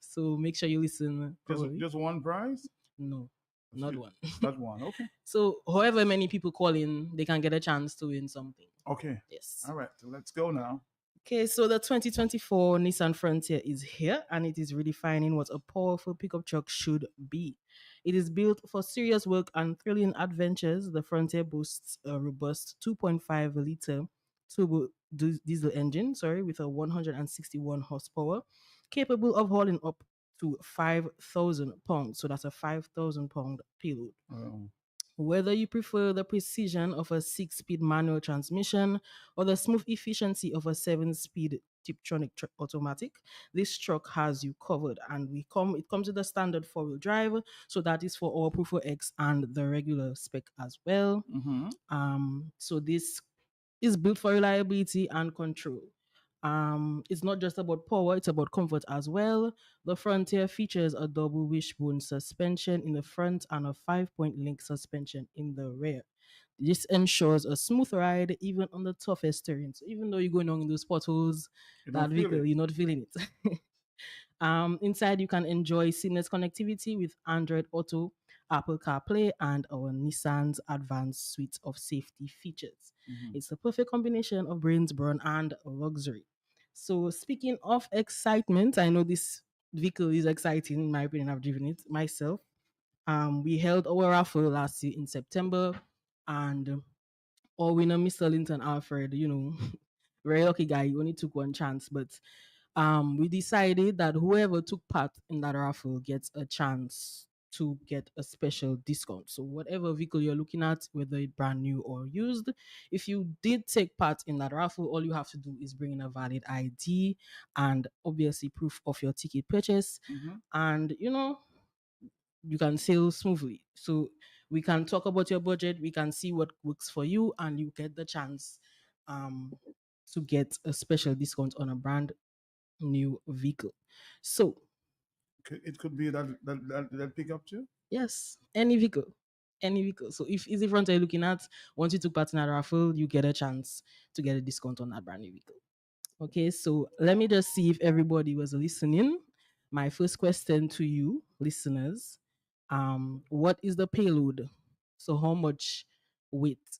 So make sure you listen. Just one prize? No. Not one. Not one, okay. So however many people call in, they can get a chance to win something. Okay. Yes. All right, so let's go now. Okay, so the 2024 Nissan Frontier is here, and it is redefining what a powerful pickup truck should be. It is built for serious work and thrilling adventures. The Frontier boasts a robust 2.5-liter turbo diesel engine, with a 161 horsepower, capable of hauling up to 5,000 pounds. So that's a 5,000 pound payload. Whether you prefer the precision of a 6-speed manual transmission or the smooth efficiency of a 7-speed Tiptronic automatic, this truck has you covered. And it comes with a standard 4-wheel drive, so that is for our Proof X and the regular spec as well. So this is built for reliability and control. It's not just about power, it's about comfort as well. The Frontier features a double wishbone suspension in the front and a 5-point link suspension in the rear. This ensures a smooth ride even on the toughest terrain. So even though you're going on in those potholes, that vehicle, you're not feeling it. Inside, you can enjoy seamless connectivity with Android Auto, Apple CarPlay, and our Nissan's advanced suite of safety features. It's a perfect combination of brains, brawn, and luxury. So, speaking of excitement, I know this vehicle is exciting. In my opinion, I've driven it myself. We held our raffle last year in September, and our winner, Mr. Linton Alfred, very lucky guy. He only took one chance, but we decided that whoever took part in that raffle gets a chance to get a special discount. So whatever vehicle you're looking at, whether it's brand new or used, if you did take part in that raffle, all you have to do is bring in a valid ID and obviously proof of your ticket purchase. And you can sail smoothly. So we can talk about your budget, we can see what works for you, and you get the chance to get a special discount on a brand new vehicle. So it could be that pickup too. Yes, any vehicle, any vehicle. So if Easy Front are you looking at, once you took part in a raffle, you get a chance to get a discount on that brand new vehicle. Okay, so let me just see if everybody was listening. My first question to you, listeners, what is the payload? So how much weight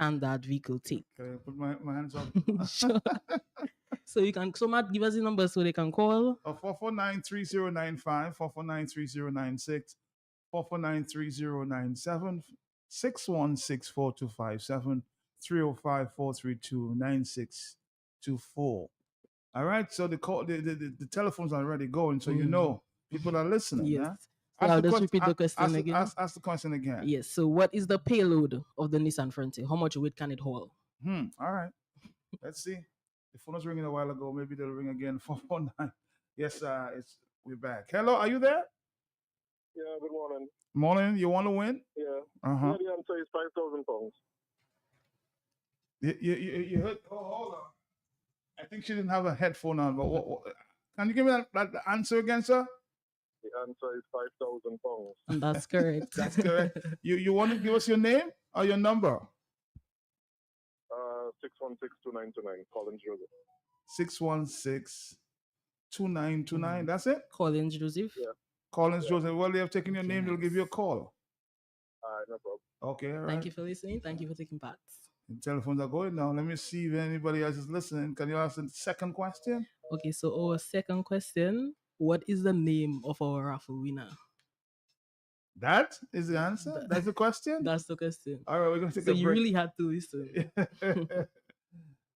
can that vehicle take? Okay, put my hands up. Sure. So you can, so Matt, give us the number so they can call. 449-3095, 449-3096, 449-3097, 616-4257, 305-432-9624. All right, so the call, the telephones are already going, so people are listening. Yes. Yeah? So I'll just repeat the question again. Ask the question again. Yes. So what is the payload of the Nissan Frontier? How much weight can it hold? All right. Let's see. The phone was ringing a while ago. Maybe they'll ring again. 449. Yes, we're back. Hello, are you there? Yeah, good morning. Morning. You want to win? Yeah. Uh-huh. Yeah, the answer is £5,000. You heard? Oh, hold on. I think she didn't have a headphone on, but can you give me that answer again, sir? The answer is £5,000. That's correct. That's correct. You want to give us your name or your number? 616-2929, Collins Joseph. 616-2929. That's it? Collins Joseph? Yeah. Collins Joseph. Well, they have taken your name. They'll give you a call. All right, no problem. Okay, all right. Thank you for listening. Thank you for taking part. The telephones are going now. Let me see if anybody else is listening. Can you ask the second question? Okay, so our second question, what is the name of our raffle winner? That is the answer? That's the question? That's the question. All right, we're going to take a break. So you really had to listen.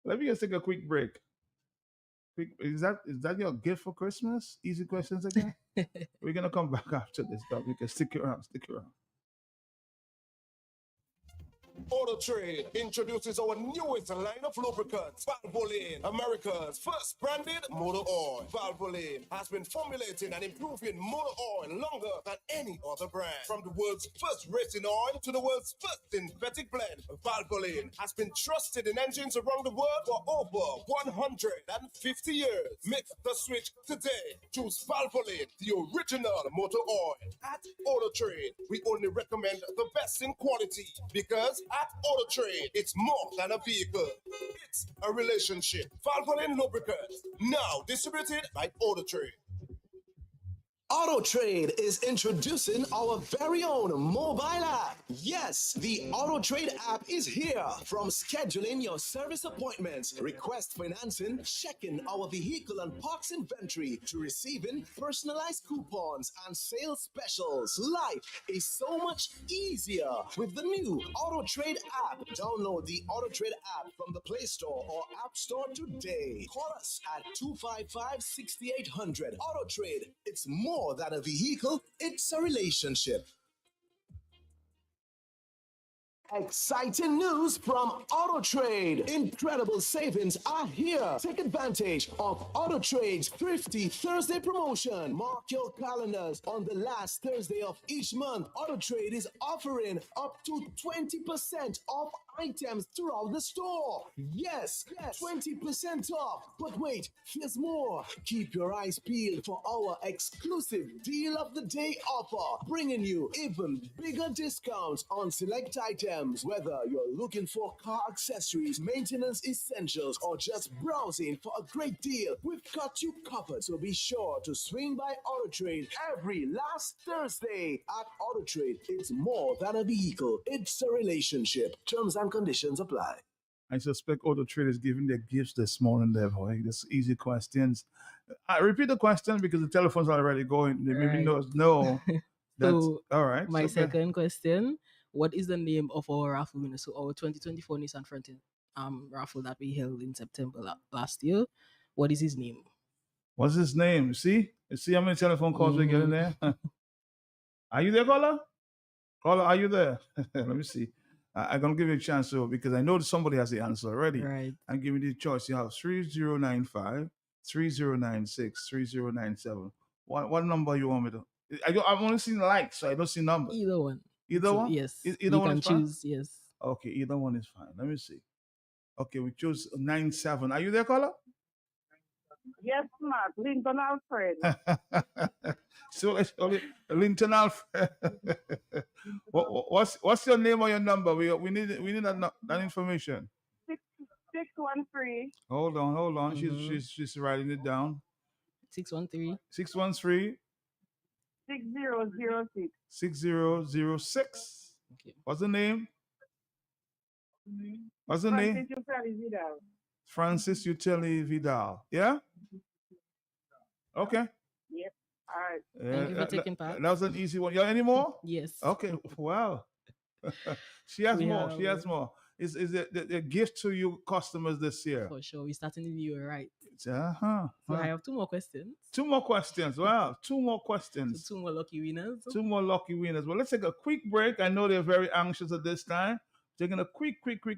Let me just take a quick break. Is that your gift for Christmas? Easy questions again? We're going to come back after this, but we can stick around. Auto Trade introduces our newest line of lubricants, Valvoline, America's first branded motor oil. Valvoline has been formulating and improving motor oil longer than any other brand. From the world's first racing oil to the world's first synthetic blend, Valvoline has been trusted in engines around the world for over 150 years. Make the switch today. Choose Valvoline, the original motor oil. At Auto Trade, we only recommend the best in quality because at Auto Trade, it's more than a vehicle. It's a relationship. Valvoline Lubricants, now distributed by Auto Trade. Auto Trade is introducing our very own mobile app. Yes, the Auto Trade app is here. From scheduling your service appointments, request financing, checking our vehicle and parts inventory, to receiving personalized coupons and sales specials. Life is so much easier with the new Auto Trade app. Download the Auto Trade app from the Play Store or App Store today. Call us at 255-6800. Auto Trade, it's more than a vehicle, it's a relationship. Exciting news from AutoTrade. Incredible savings are here. Take advantage of AutoTrade's Thrifty Thursday promotion. Mark your calendars. On the last Thursday of each month, AutoTrade is offering up to 20% off items throughout the store. Yes, 20% off. But wait, there's more. Keep your eyes peeled for our exclusive Deal of the Day offer, bringing you even bigger discounts on select items. Whether you're looking for car accessories, maintenance essentials, or just browsing for a great deal, we've got you covered. So be sure to swing by AutoTrade every last Thursday. At AutoTrade, it's more than a vehicle, it's a relationship. Terms and conditions apply. I suspect auto traders giving their gifts this morning, there, boy. Just easy questions. I repeat the question because the telephone's already going. They maybe know. That's So all right. my So, second question: what is the name of our raffle winner? So our 2024 Nissan Frontier raffle that we held in September last year. What is his name? what's his name? See? You see how many telephone calls we're getting there? Are you there, caller? Caller, are you there? Let me see. I'm going to give you a chance to, because I know that somebody has the answer already. Right. I'm giving you the choice. You have 3095, 3096, 3097. What number you want me to? I've only seen likes, so I don't see numbers. Either one. Either So, one? yes. Either you one can is fine? choose. Yes. Okay, either one is fine. Let me see. Okay, we chose 97. Are you there, caller? Yes, Mark. Lincoln Alfred. So it's only Linton Alfred. What's your name or your number? We need that information. 613. Hold on. She's writing it down. 613. 613. 6006. 6006. Okay. What's the name? What's the name? Francis Utali Vidal. Francis Uteli Vidal. Yeah? Okay. Yep. All right. Thank you for taking part. That was an easy one. Yeah, any more? Yes. Okay. Wow. She has We more. have- She has more. Is it the gift to you customers this year? For sure. We're starting the new year, right? Uh-huh. So I have two more questions. Two more questions. Wow. Two more questions. So two more lucky winners. Two more lucky winners. Well, let's take a quick break. I know they're very anxious at this time. Taking a quick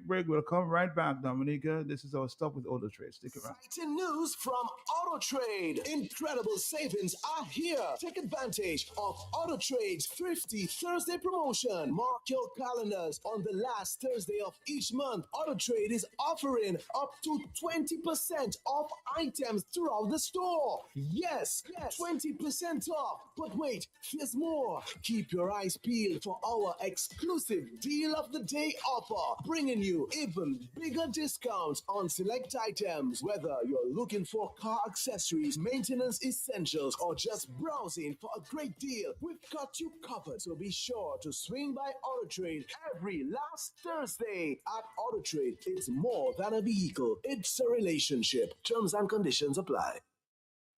break. We'll come right back, Dominica. This is our stop with Auto Trade. Stick around. Exciting news from AutoTrade. Incredible savings are here. Take advantage of AutoTrade's Thrifty Thursday promotion. Mark your calendars. On the last Thursday of each month, AutoTrade is offering up to 20% off items throughout the store. Yes, 20% off. But wait, there's more. Keep your eyes peeled for our exclusive Deal of the Day offer, bringing you even bigger discounts on select items. Whether you're looking for car accessories, maintenance essentials, or just browsing for a great deal, we've got you covered. So be sure to swing by AutoTrade every last Thursday. At AutoTrade, it's more than a vehicle, it's a relationship. Terms and conditions apply.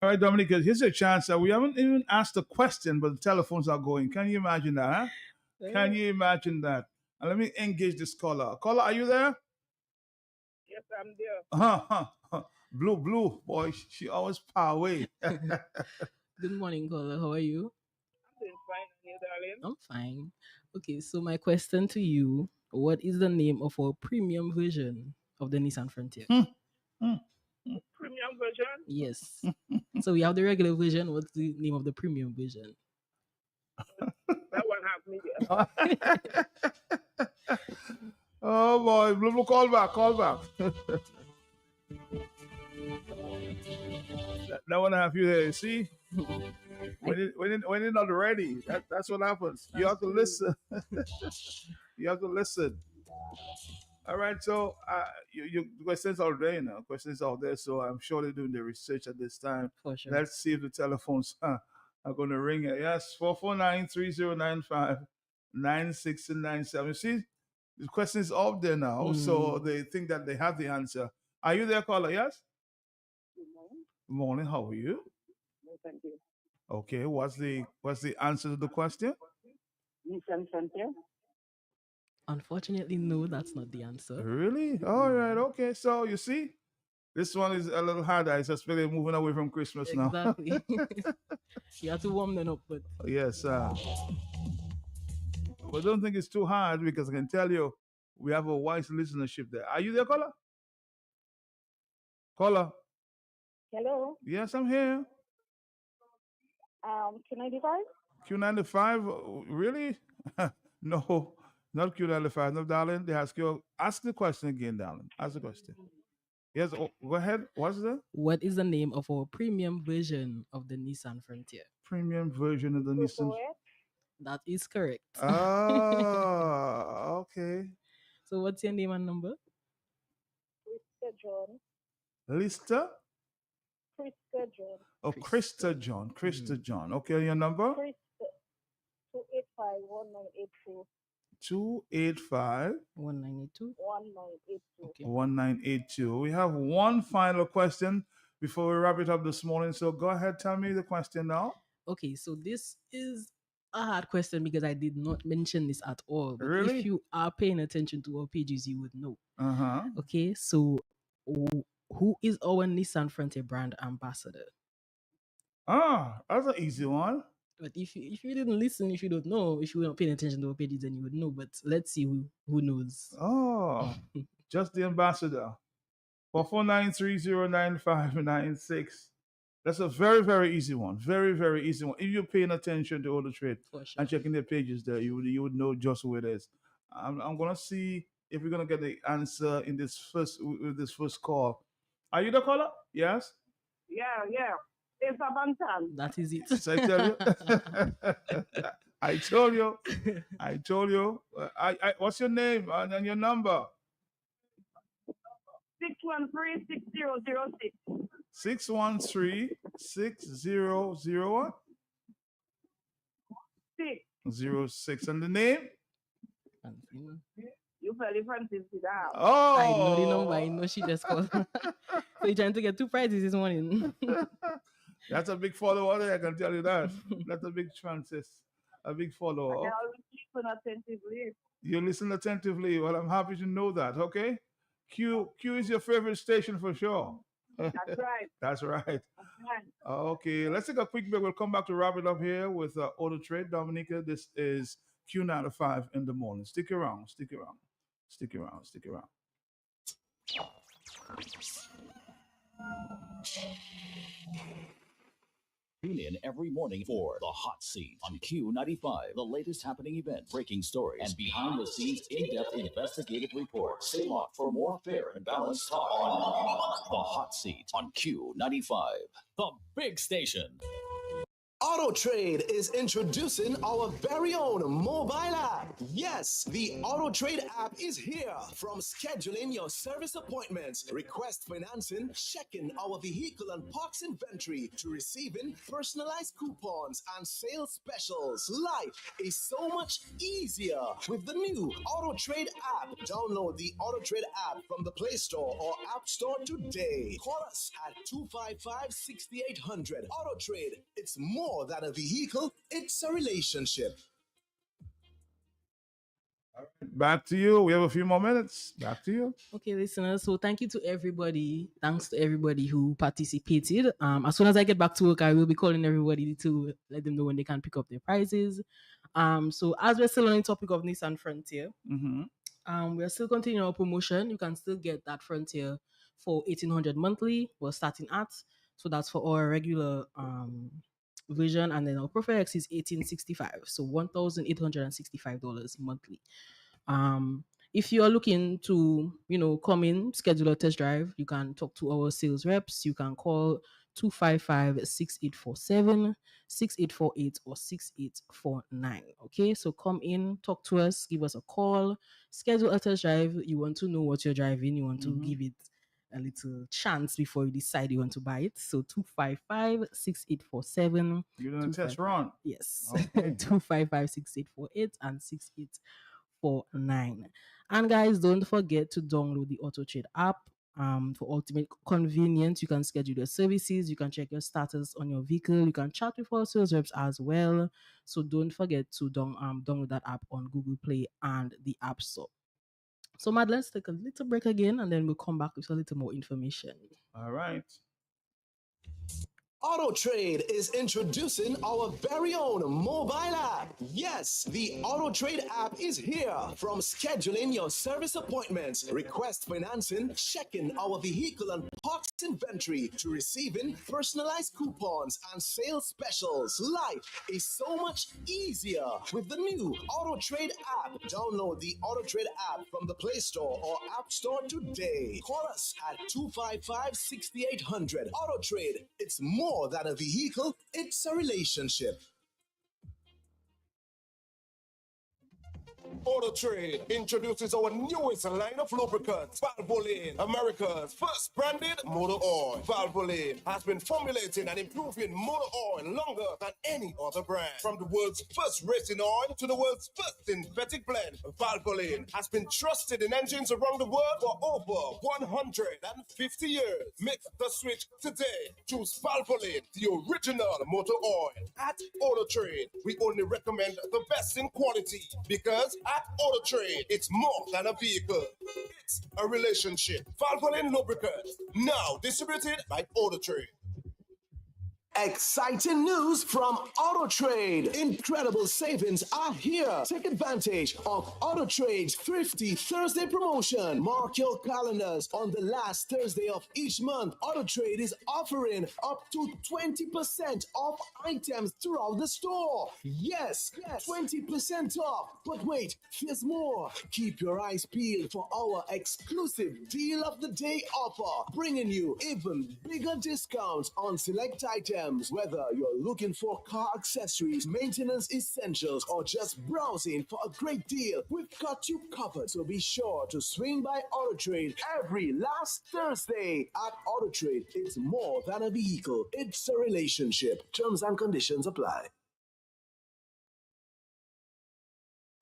All right, Dominica, here's a chance that we haven't even asked a question, but the telephones are going. Can you imagine that, huh? Can you imagine that? And let me engage this caller. Caller, are you there? Yes, I'm there. Blue, boy, she always far away. Good morning, caller. How are you? I'm doing fine, and you, darling? I'm fine. Okay, so my question to you: what is the name of our premium version of the Nissan Frontier? Premium version? Yes. So we have the regular version. What's the name of the premium version? That one have me there. Oh boy, Blue, call back. that one have you there, you see? When you're not ready, that's what happens. You have to listen. You have to listen. All right, so your questions are there, questions out there. So I'm sure they're doing the research at this time. For sure. Let's see if the telephones are going to ring. Yes, 449-3095-9697. You see, the question is out there now, so they think that they have the answer. Are you there, caller? Yes? Good morning. Good morning. How are you? No, thank you. Okay, what's the answer to the question? Nissan Frontier? Unfortunately, no, that's not the answer. Really? All right, okay. So you see, this one is a little harder. I suspect they're moving away from Christmas now. Exactly. You have to warm them up, but yes, but don't think it's too hard because I can tell you We have a wise listenership there. Are you there, caller? Caller? Hello. Yes, I'm here. Q95. Q95? Really? No, not Q95. No, darling. They ask you. Ask the question again, darling. Ask the question. Yes, go ahead. What's the What is the name of our premium version of the Nissan Frontier? premium version of the Nissan? That is correct. Ah, okay. So what's your name and number? Krista John. Lista? Krista John. Oh, Krista John. Krista John. Okay, your number? Krista 285-1982. 285 1982. 1982. Okay. 1982. We have one final question before we wrap it up this morning. So go ahead, tell me the question now. Okay, so this is a hard question because I did not mention this at all. But Really? if you are paying attention to our pages, you would know. Uh-huh. Okay, so who is our Nissan Frontier brand ambassador? Ah, that's an easy one. But if you didn't listen, if you don't know, if you were not paying attention to our pages, then you would know. But let's see who knows. Oh, just the ambassador. For 493099596. That's a very, very easy one. Very, very easy one. If you're paying attention to Auto Trade and checking their pages there, you would know just who it is. I'm gonna see if we're gonna get the answer in this first call. Are you the caller? Yes. Yeah. It's a Bantan. That is it. So I tell you. I told you. I told you. What's your name and your number? 613-6006. 613-6001? 06. And the name? You fairly Francis Vidal. Oh! I know the number. I know she just called. So you're trying to get 2 prizes this morning. That's a big follower there, I can tell you that. That's a big Francis. A big follower. I always listen attentively. You listen attentively. Well, I'm happy to know that, okay? Q is your favorite station for sure. That's right. That's right. That's right. Okay, let's take a quick break. We'll come back to wrap it up here with Auto Trade. Dominica, this is Q95 in the morning. Stick around. Stick around. Stick around. Stick around. Tune in every morning for The Hot Seat on Q95, the latest happening event, breaking stories, and behind the scenes in-depth investigative reports. Stay locked for more fair and balanced talk on The Hot Seat on Q95, the big station. Auto Trade is introducing our very own mobile app. Yes, the Auto Trade app is here. From scheduling your service appointments, request financing, checking our vehicle and parts inventory, to receiving personalized coupons and sales specials. Life is so much easier with the new Auto Trade app. Download the Auto Trade app from the Play Store or App Store today. Call us at 255-6800. Auto Trade, it's more than a vehicle, it's a relationship. Back to you. We have a few more minutes. Back to you. Okay, listeners. So thank you to everybody. Thanks to everybody who participated. As soon as I get back to work, I will be calling everybody to let them know when they can pick up their prizes. So as we're still on the topic of Nissan Frontier, we're still continuing our promotion. You can still get that Frontier for $1,800 monthly. We're starting at. So that's for our regular version, and then our Profile X is $1,865, so $1,865 monthly. If you are looking to, come in, schedule a test drive, you can talk to our sales reps. You can call 255-6847, 6848, or 6849. Okay, so come in, talk to us, give us a call, schedule a test drive. You want to know what you're driving, you want to give it a little chance before you decide you want to buy it. So 255-6847. You're doing a test run? Yes. Okay. 255-6848 and 6849. And guys, don't forget to download the Auto Trade app. For ultimate convenience, you can schedule your services, you can check your status on your vehicle, you can chat with our sales reps as well. So don't forget to download that app on Google Play and the App Store. So, Mad, let's take a little break again, and then we'll come back with a little more information. All right. Auto Trade is introducing our very own mobile app. Yes, the Auto Trade app is here. From scheduling your service appointments, request financing, checking our vehicle and parts inventory, to receiving personalized coupons and sales specials. Life is so much easier with the new Auto Trade app. Download the Auto Trade app from the Play Store or App Store today. Call us at 255-6800. Auto Trade, it's more than a vehicle, it's a relationship. Auto Trade introduces our newest line of lubricants, Valvoline, America's first branded motor oil. Valvoline has been formulating and improving motor oil longer than any other brand. From the world's first racing oil to the world's first synthetic blend, Valvoline has been trusted in engines around the world for over 150 years. Make the switch today. Choose Valvoline, the original motor oil. At Auto Trade, we only recommend the best in quality because at Auto Trade, it's more than a vehicle. It's a relationship. Valvoline Lubricants, now distributed by Auto Trade. Exciting news from Auto Trade. Incredible savings are here. Take advantage of Auto Trade's Thrifty Thursday promotion. Mark your calendars. On the last Thursday of each month, Auto Trade is offering up to 20% off items throughout the store. Yes, 20% off. But wait, there's more. Keep your eyes peeled for our exclusive Deal of the Day offer, bringing you even bigger discounts on select items. Whether you're looking for car accessories, maintenance essentials, or just browsing for a great deal, we've got you covered. So be sure to swing by Auto Trade every last Thursday. At Auto Trade, it's more than a vehicle, it's a relationship. Terms and conditions apply.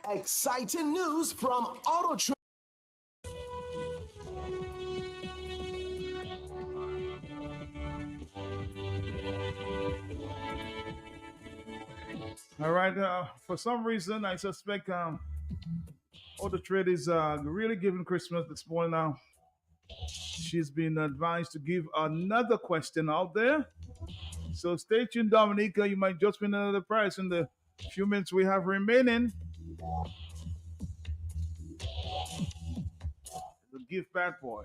Exciting news from Auto Trade. All right. For some reason, I suspect Auto Trade is really giving Christmas this morning now. She's been advised to give another question out there. So stay tuned, Dominica. You might just win another prize in the few minutes we have remaining. The gift bad boy.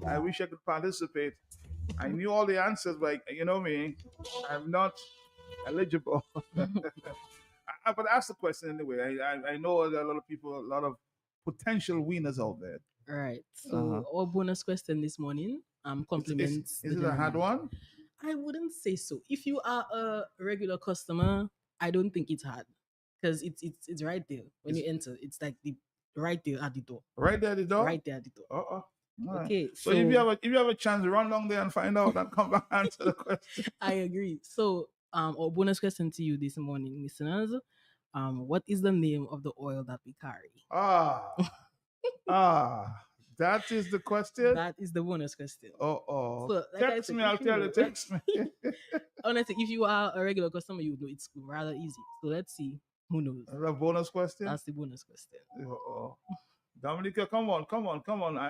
I wish I could participate. I knew all the answers, but you know me, I'm not eligible. But ask the question anyway. I know there are a lot of people, a lot of potential winners out there. Right. So our bonus question this morning compliments. Is it a hard one? I wouldn't say so. If you are a regular customer, I don't think it's hard because it's right there when you enter. It's like the right there at the door. Right there at the door. Right there at the door. Right. Okay. So if you have a chance to run down there and find out and come back and answer the question. I agree. So our bonus question to you this morning, listeners. What is the name of the oil that we carry? That is the question. That is the bonus question. So, like text me. I'll tell you. Text me. Honestly, if you are a regular customer, you know it's rather easy. So let's see who knows. The bonus question. That's the bonus question. Dominica, come on.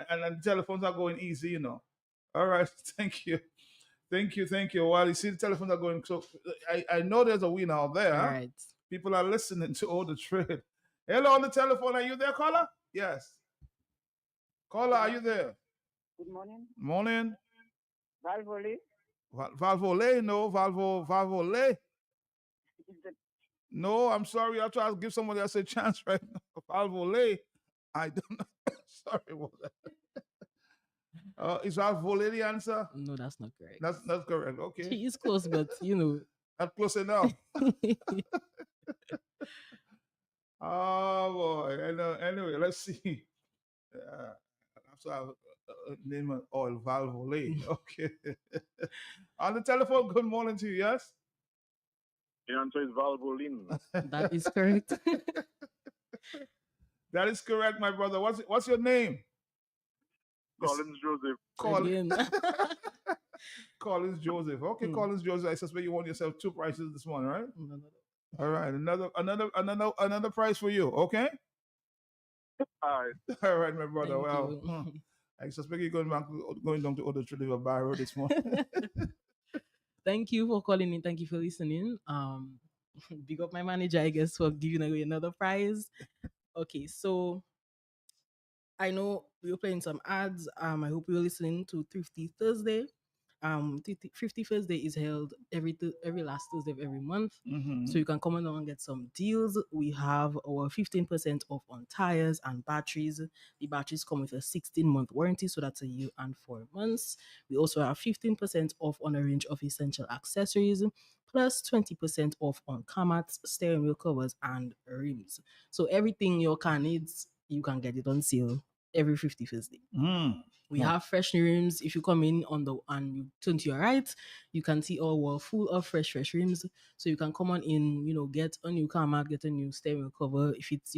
And the telephones are going easy, you know. All right. Thank you. While you see the telephones are going, so I know there's a winner out there. All right. People are listening to Auto Trade. Hello on the telephone. Are you there, caller? Yes. Caller, are you there? Good morning. Morning. Valvoline. Valvoline, no. Valvoline. No, I'm sorry. I'll try to give somebody else a chance right now. Valvoline. I don't know. Sorry about that. Is Valvoline the answer? No, that's not correct. That's correct. Okay. He is close, but you know. Not close enough. Oh boy. Anyway, let's see. So I'll name an oil Valvoline. Okay. On the telephone, good morning to you, yes? The answer is Valvoline. That is correct. That is correct, my brother. What's your name? Collins Joseph. Collins Joseph. Okay, Collins Joseph. I suspect you won yourself 2 prizes this morning, right? No. All right, another prize for you. Okay. All right. All right, my brother. Thank Well, you. I suspect you're going down to Auto Trade by road this morning. Thank you for calling in. Thank you for listening. Big up my manager, I guess, for giving away another prize. Okay, so I know we were playing some ads. I hope you were listening to Thrifty Thursday. Thrifty Thursday is held every last Thursday of every month. So you can come on and get some deals. We have our 15% off on tires and batteries. The batteries come with a 16-month warranty, so that's a year and 4 months. We also have 15% off on a range of essential accessories, plus 20% off on car mats, steering wheel covers, and rims. So everything your car needs, you can get it on sale every 51st day. We have fresh rims. If you come in and you turn to your right, you can see our wall full of fresh rims. So you can come on in, get a new car mat, get a new steering wheel cover. If it's,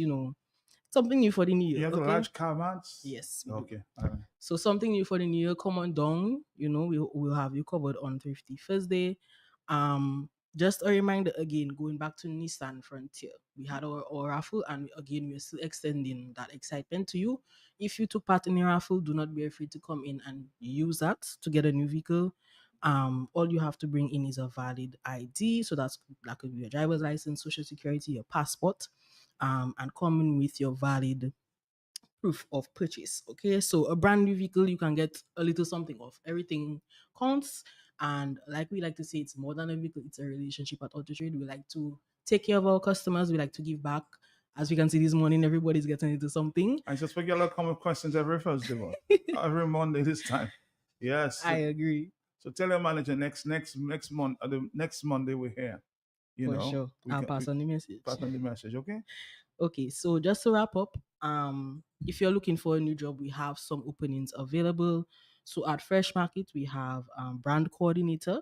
something new for the new year. You have the large car mats? Yes. Okay. All right. So something new for the new year, come on down. We'll have you covered on Thrifty Thursday. Just a reminder again, going back to Nissan Frontier, we had our raffle, and again, we're still extending that excitement to you. If you took part in the raffle, do not be afraid to come in and use that to get a new vehicle. All you have to bring in is a valid ID, so that could be your driver's license, social security, your passport, and come in with your valid proof of purchase. Okay, so a brand new vehicle, you can get a little something off. Everything counts, and like we like to say, it's more than a vehicle, it's a relationship at Auto Trade. We like to take care of our customers, we like to give back. As we can see this morning, everybody's getting into something. I suspect you'll come with questions every Thursday, every Monday this time. Yes, I agree. So tell your manager next month, the next Monday we're here. For sure, I'll pass on the message. Pass on the message, okay? Okay, so just to wrap up, if you're looking for a new job, we have some openings available. So at Fresh Market, we have brand coordinator.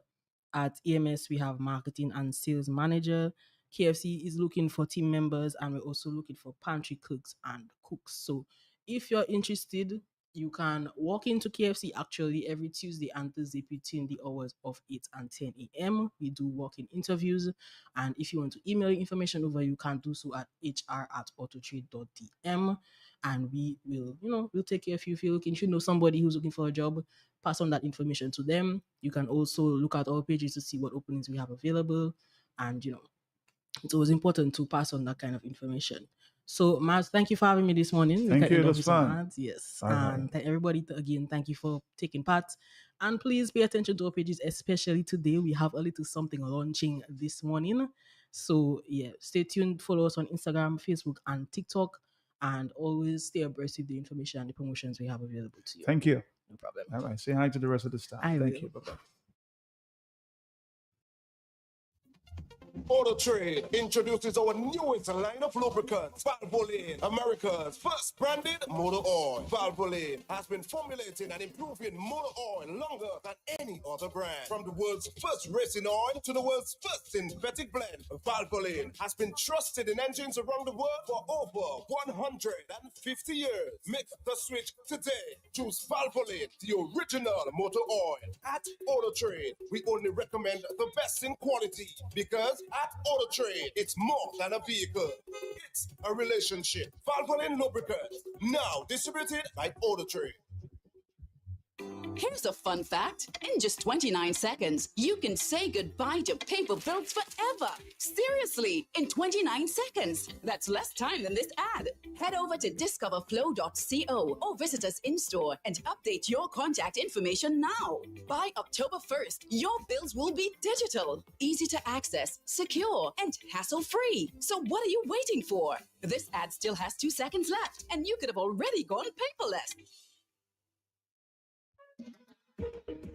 At EMS, we have marketing and sales manager. KFC is looking for team members, and we're also looking for pantry cooks and cooks. So if you're interested, you can walk into KFC actually every Tuesday and Thursday between the hours of 8 and 10 a.m. We do walk-in interviews. And if you want to email information over, you can do so at hr@autotrade.dm. And we will, we'll take care of you. If you're looking, if you know somebody who's looking for a job, pass on that information to them. You can also look at our pages to see what openings we have available. And, it's always important to pass on that kind of information. So, Maz, thank you for having me this morning. Thank you. That's fun. Yes. And everybody, again, thank you for taking part. And please pay attention to our pages, especially today. We have a little something launching this morning. So, yeah, stay tuned. Follow us on Instagram, Facebook, and TikTok. And always stay abreast with the information and the promotions we have available to you. Thank you. No problem. All right. Say hi to the rest of the staff. Thank you. Bye-bye. Auto Trade introduces our newest line of lubricants, Valvoline, America's first branded motor oil. Valvoline has been formulating and improving motor oil longer than any other brand. From the world's first racing oil to the world's first synthetic blend, Valvoline has been trusted in engines around the world for over 150 years. Make the switch today. Choose Valvoline, the original motor oil. At Auto Trade, we only recommend the best in quality because at Auto Trade, it's more than a vehicle. It's a relationship. Valvoline Lubricants, now distributed by Auto Trade. Here's a fun fact. In just 29 seconds, you can say goodbye to paper bills forever. Seriously, in 29 seconds. That's less time than this ad. Head over to discoverflow.co or visit us in-store and update your contact information now. By October 1st, your bills will be digital, easy to access, secure, and hassle-free. So what are you waiting for? This ad still has 2 seconds left, and you could have already gone paperless.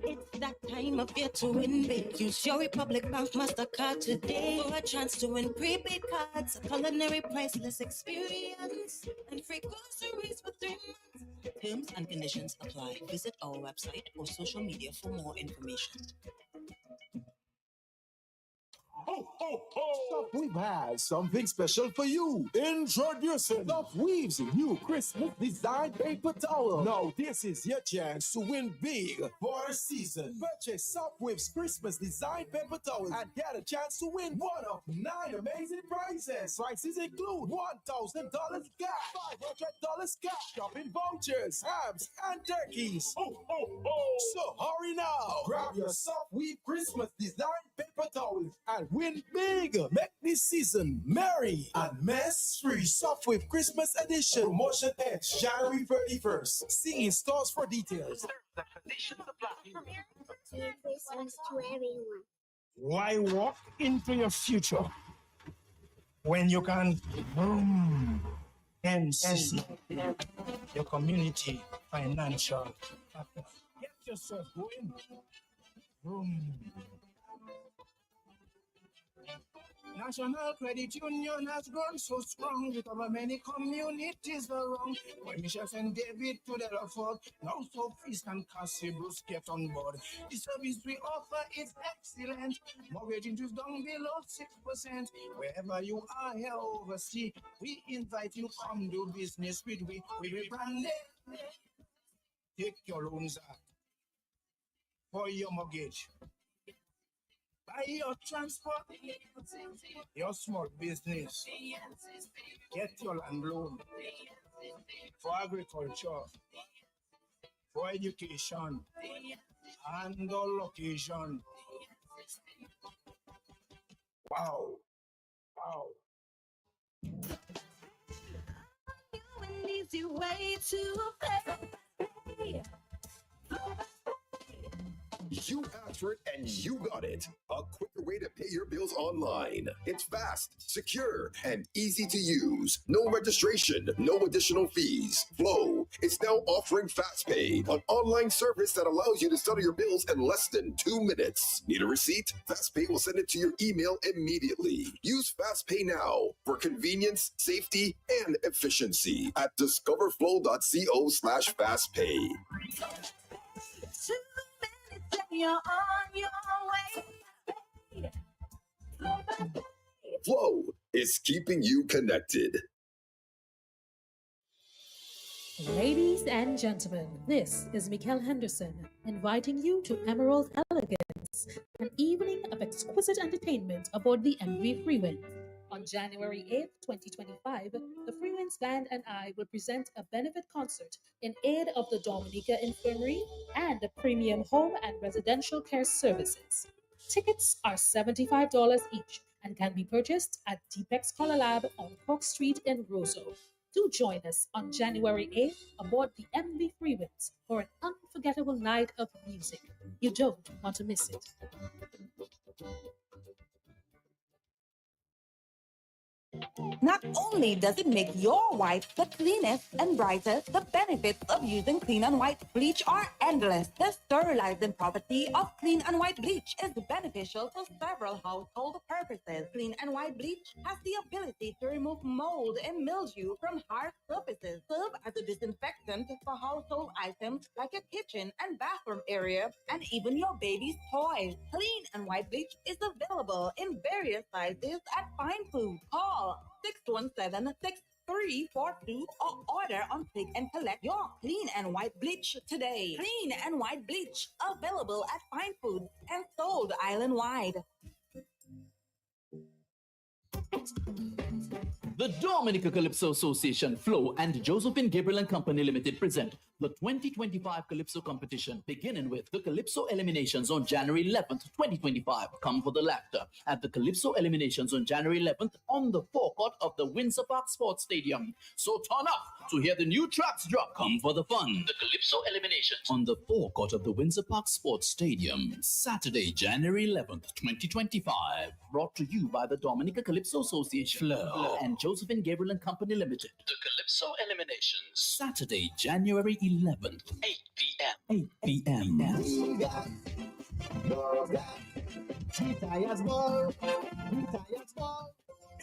It's that time of year to win big. Use your Republic Bank MasterCard today for a chance to win prepaid cards, a culinary priceless experience, and free groceries for 3 months. Terms and conditions apply. Visit our website or social media for more information. Ho, ho, ho! Shop Weave has something special for you. Introducing Shop Weave's new Christmas design paper towel. Now this is your chance to win big for the season. Purchase Shop Weave's Christmas design paper towel and get a chance to win one of 9 amazing prizes. Prices include $1,000 cash, $500 cash, shopping vouchers, hams, and turkeys. Ho, ho, ho! So hurry now. Grab your Soft Weave Christmas design paper towels and win big. Make this season merry and mess-free. Soft Weave Christmas edition. Promotion ends January 31st. See in stores for details. Merry Christmas to everyone. Why walk into your future when you can boom NCCU, your community financial partner? Get yourself going. Boom. National Credit Union has grown so strong with over many communities around. When Michelle and David to the afford, now so feast and Cassie Bruce get on board. The service we offer is excellent. Mortgage interest down below 6%. Wherever you are here overseas, we invite you come do business with we. We rebrand it. Take your loans out for your mortgage. Buy your transport, your small business, get your land loan for agriculture, for education, and all location. Wow, wow. An easy way to pay. You asked for it and you got it. A quicker way to pay your bills online. It's fast, secure, and easy to use. No registration, no additional fees. Flow is now offering FastPay, an online service that allows you to settle your bills in less than 2 minutes. Need a receipt? FastPay will send it to your email immediately. Use FastPay now for convenience, safety, and efficiency at discoverflow.co/fastpay. You're on your way. Flow is keeping you connected. Ladies and gentlemen, this is Mikkel Henderson inviting you to Emerald Elegance, an evening of exquisite entertainment aboard the MV Freewind. On January 8th, 2025, the Freewinds Band and I will present a benefit concert in aid of the Dominica Infirmary and the Premium Home and Residential Care Services. Tickets are $75 each and can be purchased at Deepex Color Lab on Cork Street in Roseau. Do join us on January 8th aboard the MV Freewinds for an unforgettable night of music. You don't want to miss it. Not only does it make your white the cleanest and brightest, the benefits of using Clean and White bleach are endless. The sterilizing property of Clean and White bleach is beneficial for several household purposes. Clean and White bleach has the ability to remove mold and mildew from hard surfaces, serve as a disinfectant for household items like your kitchen and bathroom area, and even your baby's toys. Clean and White bleach is available in various sizes at Fine Food. Call 617-6342 or order on Click and Collect your Clean and White bleach today. Clean and White bleach available at Fine Foods and sold island-wide. The Dominica Calypso Association, Flo, and Josephine Gabriel and Company Limited present the 2025 Calypso competition, beginning with the Calypso Eliminations on January 11th, 2025. Come for the laughter at the Calypso Eliminations on January 11th on the forecourt of the Windsor Park Sports Stadium. So turn up to hear the new tracks drop. Come for the fun. The Calypso Eliminations on the forecourt of the Windsor Park Sports Stadium, Saturday, January 11th, 2025. Brought to you by the Dominica Calypso Association, Flo, and Josephine Gabriel and Company Limited. The Calypso Eliminations, Saturday, January 11th, 8 p.m. 8 p.m. Three tires ball,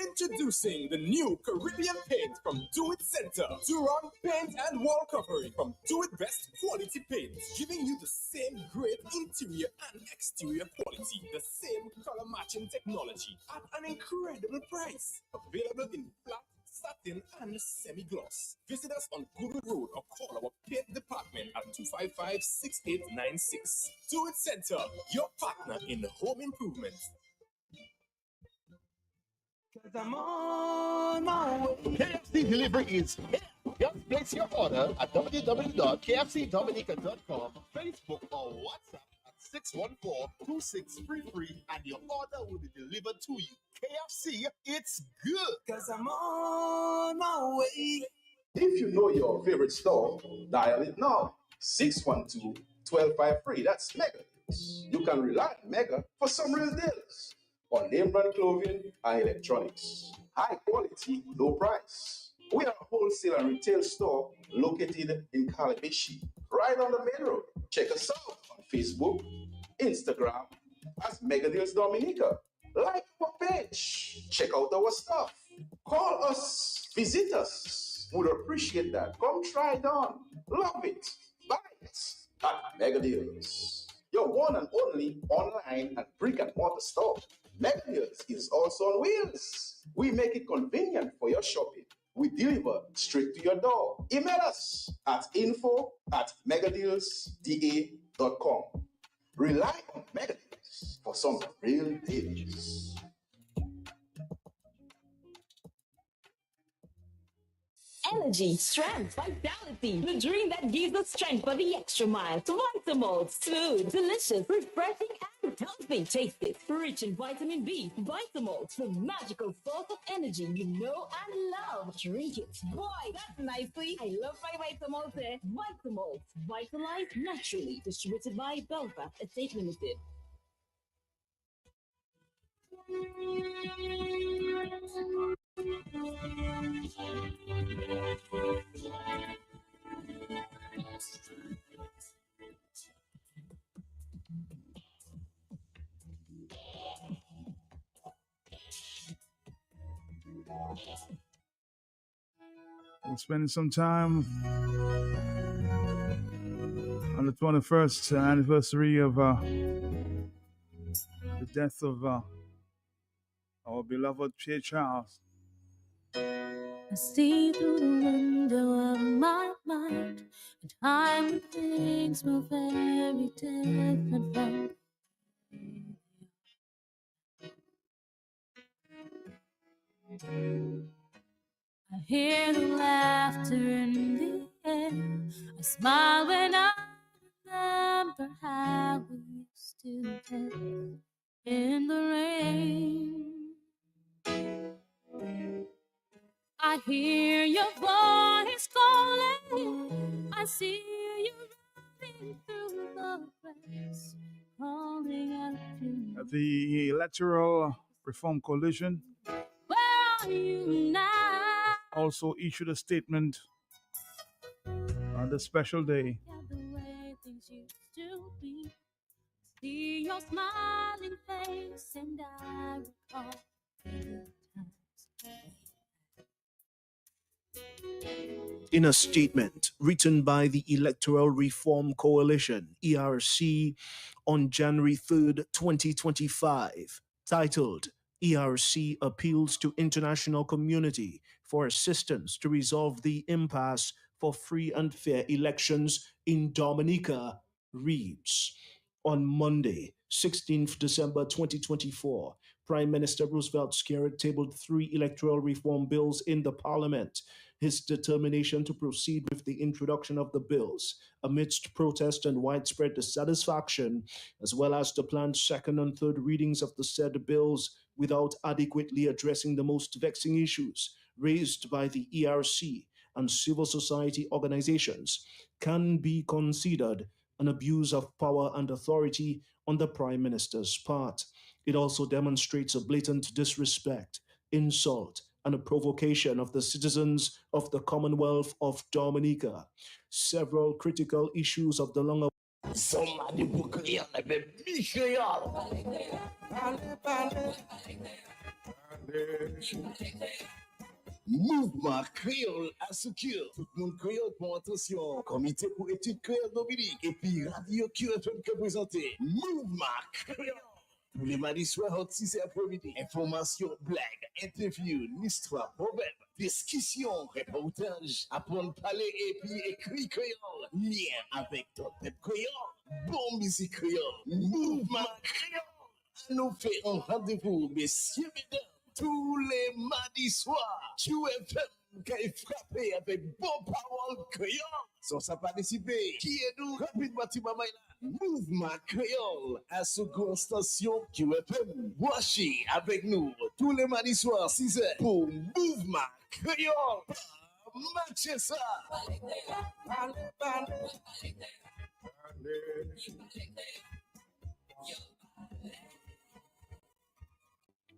Introducing the new Caribbean paint from Do It Center. Durant paint and wall covering from Do It Best quality paint, giving you the same great interior and exterior quality, the same color matching technology at an incredible price. Available in flat, satin, and semi-gloss. Visit us on Google Road or call our paint department at 255-6896. Do It Center, your partner in home improvement. I'm on my way. KFC delivery is here. Just place your order at www.kfcdominica.com, Facebook or WhatsApp at 614-2633 and your order will be delivered to you. KFC, it's good. Cause I'm on my way. If you know your favorite store, dial it now. 612-1253. That's Mega. You can rely on Mega for some real deals on name brand clothing and electronics. High quality, low price. We are a wholesale and retail store located in Calabishi, right on the main road. Check us out on Facebook, Instagram as Mega Deals Dominica. Like our page. Check out our stuff. Call us. Visit us. Would appreciate that. Come try it on. Love it. Buy it at Mega Deals. Your one and only online and brick and mortar store. Mega Deals is also on wheels. We make it convenient for your shopping. We deliver straight to your door. Email us at info@megadealsda.com. Rely on Mega Deals for some real deals. Energy, strength, vitality. The drink that gives us strength for the extra mile. Vitamalt, smooth, delicious, refreshing, and healthy. Taste it. Rich in vitamin B. Vitamalt, the magical source of energy you know and love. Drink it. Boy, that's nicely. I love my Vitamalt. Vitamalt, vitalized naturally. Distributed by Belfast Estate Limited. We're spending some time on the 21st anniversary of the death of our beloved Pierre Charles. I see through the window of my mind, and time when things move very different from I hear the laughter in the air. I smile when I remember how we used to dance in the rain. I hear your voice calling. I see you running through the grass, calling out to me. The Electoral Reform Coalition also issued a statement on the special day. The way things used to be. See your smiling face, and I recall the times. In a statement written by the Electoral Reform Coalition, ERC, on January 3rd, 2025, titled ERC Appeals to International Community for Assistance to Resolve the Impasse for Free and Fair Elections in Dominica, reads, on Monday, 16th December 2024, Prime Minister Roosevelt Skerrit tabled 3 electoral reform bills in the Parliament. His determination to proceed with the introduction of the bills, amidst protest and widespread dissatisfaction, as well as the planned second and third readings of the said bills without adequately addressing the most vexing issues raised by the ERC and civil society organizations, can be considered an abuse of power and authority on the Prime Minister's part. It also demonstrates a blatant disrespect, insult, and a provocation of the citizens of the Commonwealth of Dominica. Several critical issues of the long Somebody book here, let me meet you all. Mouvement créole à Secure. Tout le monde créole pour attention. Comité pour études créole Dominique. Et puis Radio QFM que présenté. Mouvement créole. Tous les mardis soirs, entre 6 et après-midi. Information, blagues, interviews, l'histoire, problème, discussion, reportage, apprendre parler et puis écrit créole. Lien avec ton tête créole. Bon musique créole. Mouvement créole. Nous fait un rendez-vous, messieurs, mesdames, tous les mardis soirs. QFM qui est frappé avec bon parole créole. Sans ça participer, qui est nous? Rapidement, Timama, Mouvement créole à seconde station QFM. Boissez avec nous tous les mardis soirs 6h pour Mouvement créole. Matchez ça.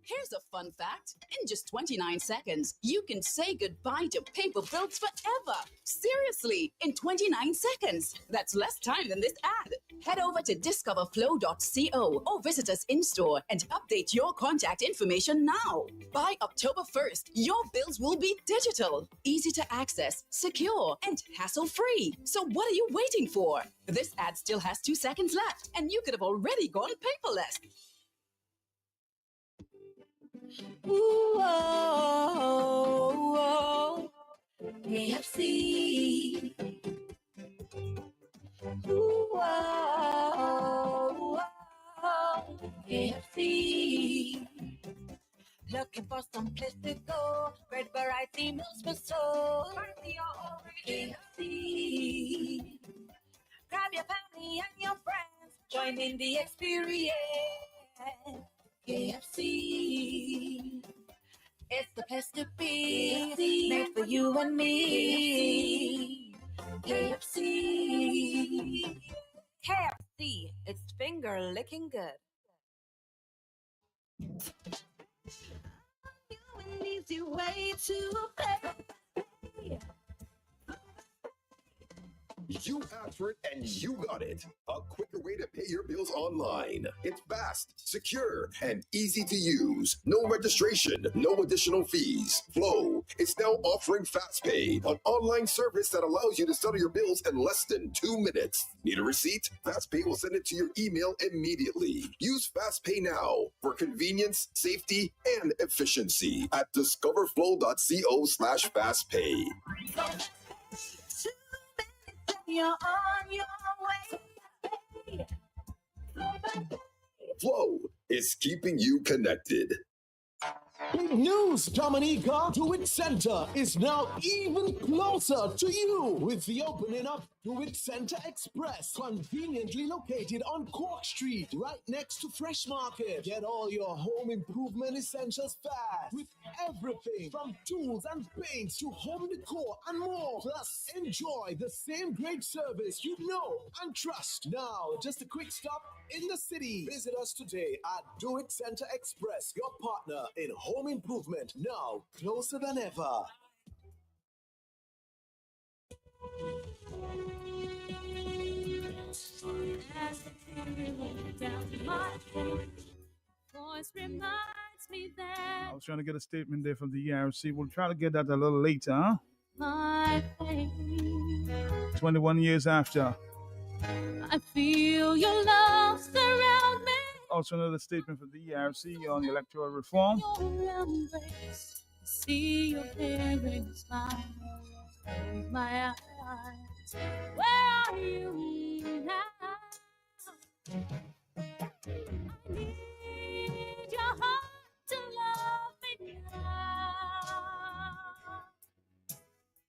Here's a fun fact. In just 29 seconds, you can say goodbye to paper bills forever. Seriously, in 29 seconds. That's less time than this ad. Head over to discoverflow.co or visit us in-store and update your contact information now. By October 1st, your bills will be digital, easy to access, secure, and hassle-free. So what are you waiting for? This ad still has 2 seconds left, and you could have already gone paperless. Ooh, oh, oh, KFC. Ooh, oh, oh, KFC. Looking for some place to go. Great variety meals for soul. KFC. Grab your family and your friends. Join in the experience. KFC. It's the place to be. KFC. Made for you and me. KFC. KFC. It's finger licking good. An easy way to pay. You asked for it and you got it. A quicker way to pay your bills online. It's fast, secure, and easy to use. No registration, no additional fees. Flow is now offering FastPay, an online service that allows you to settle your bills in less than 2 minutes. Need a receipt? FastPay will send it to your email immediately. Use FastPay now for convenience, safety, and efficiency at discoverflow.co/fastpay. You're on your way. Flow is keeping you connected. Big news, Dominica! Do It Center is now even closer to you with the opening of Do It Center Express, conveniently located on Cork Street, right next to Fresh Market. Get all your home improvement essentials fast with everything from tools and paints to home decor and more. Plus, enjoy the same great service you know and trust. Now, just a quick stop in the city. Visit us today at Do It Center Express, your partner in home improvement, now closer than ever. Voice reminds me that I was trying to get a statement there from the ERC. We'll try to get that a little later, huh? my pain. 21 years after. I feel your love surround me. Also another statement from the ERC on electoral reform. Your embrace. See your caring smile. Close my eyes. Where are you now? I need your heart to love me now.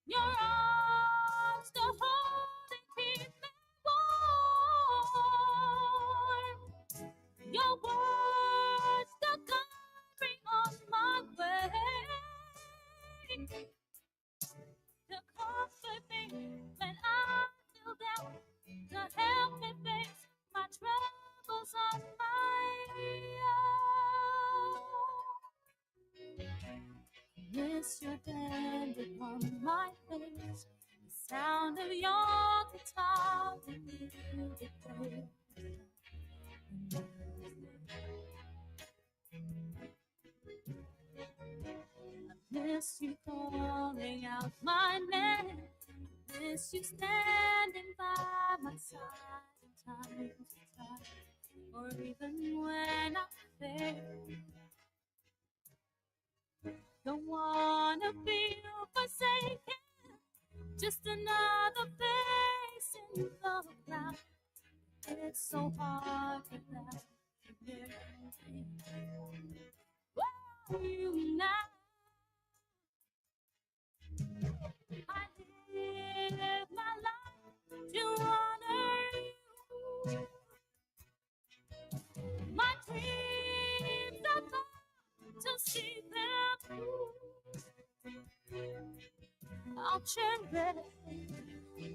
Your arms to hold and keep me warm. Your words to guide me on my way. To comfort me when I feel down. To help me face my troubles on my own. Miss your hand upon my face. The sound of your guitar when you play. miss you calling out my name. Miss you standing by my side time to time, or even when I fail. Don't wanna feel forsaken, just another face in the crowd. It's so hard without you now. I live my life to honor you. My dreams are gone to see them through. I'll cherish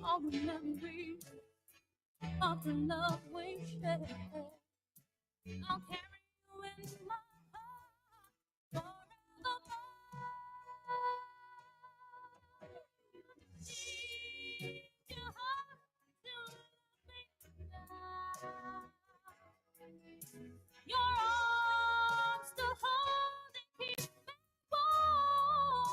all the memories of the love we shared. I'll carry you in my heart forevermore. Need your heart to love me now. Your arms to hold and keep me warm.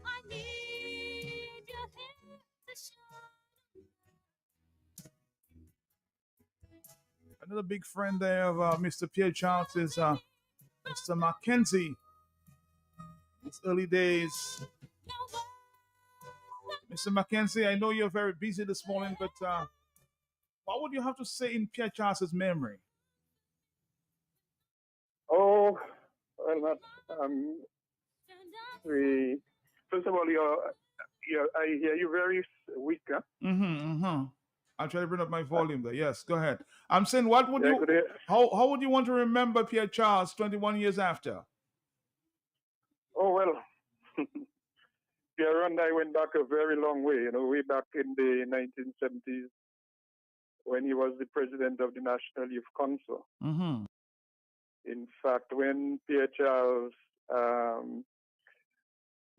I need your hand to shine. Another big friend there of Mr. Pierre Charles is Mr. Mackenzie. It's early days. Mr. Mackenzie, I know you're very busy this morning, but what would you have to say in Pierre Charles's memory? Oh, well, Matt, first of all, I hear you very weak, huh? I'll try to bring up my volume there. Yes, go ahead. I'm saying, what would Yeah, you, how would you want to remember Pierre Charles 21 years after? Oh, well, Pierre and I went back a very long way, way back in the 1970s when he was the president of the National Youth Council. In fact, when Pierre Charles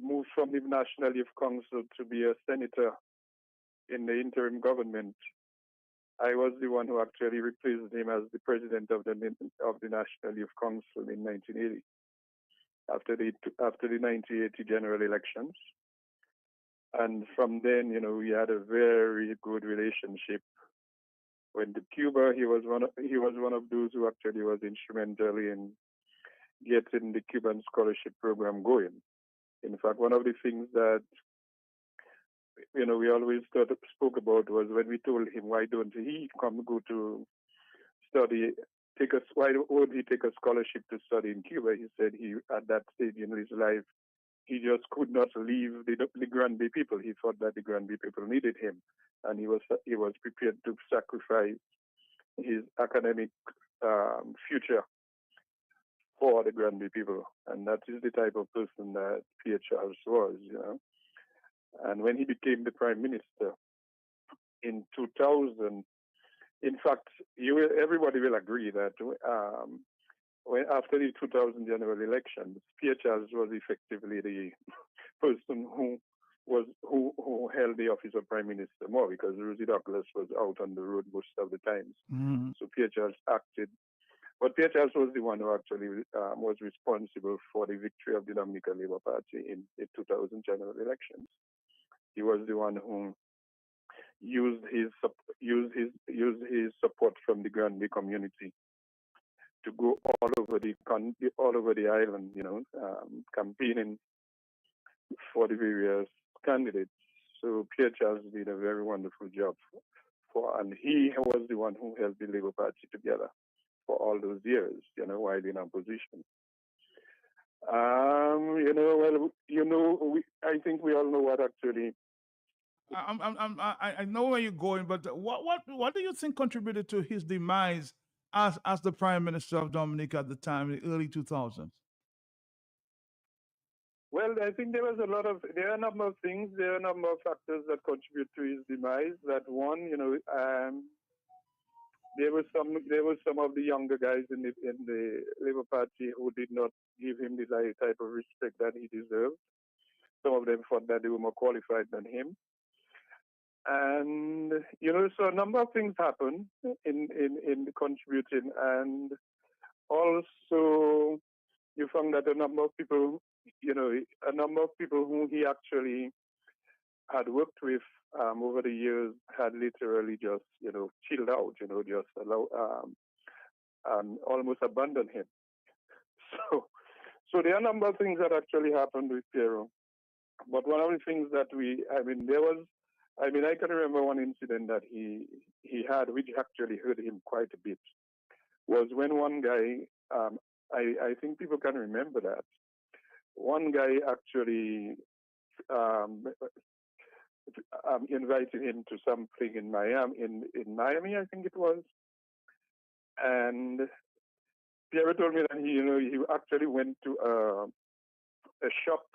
moved from the National Youth Council to be a senator in the interim government, I was the one who actually replaced him as the president of the National Youth Council in 1980, after the 1980 general elections. And from then, we had a very good relationship. When to Cuba, he was one of those who actually was instrumental in getting the Cuban scholarship program going. In fact, one of the things that we always spoke about was when we told him, why don't he go to study, why won't he take a scholarship to study in Cuba? He said at that stage in his life, he just could not leave the Granby people. He thought that the Granby people needed him, and he was prepared to sacrifice his academic future for the Granby people. And that is the type of person that Pierre Charles was, And when he became the prime minister in 2000, in fact, everybody will agree that after the 2000 general elections, Pierre Charles was effectively the person who held the office of prime minister more, because Rosie Douglas was out on the road most of the times. So Pierre Charles acted. But Pierre Charles was the one who actually was responsible for the victory of the Dominican Labour Party in the 2000 general elections. He was the one who used his support from the Granby community to go all over the island, campaigning for the various candidates. So Pierre Charles did a very wonderful job and he was the one who held the Labour Party together for all those years, while in opposition. I think we all know what actually. I know where you're going, but what do you think contributed to his demise as the Prime Minister of Dominica at the time, in the early 2000s? Well, I think there are a number of things, there are a number of factors that contribute to his demise. That one, there were some of the younger guys in the Labour Party who did not give him the type of respect that he deserved. Some of them thought that they were more qualified than him. And, so a number of things happened in contributing. And also, you found that a number of people, a number of people who he actually had worked with over the years had literally just, chilled out, just almost abandoned him. So there are a number of things that actually happened with Pierre. But one of the things that I can remember one incident that he had, which actually hurt him quite a bit, was when one guy, I think people can remember that, one guy actually invited him to something in Miami, I think it was, and Pierre told me that he actually went to a shop,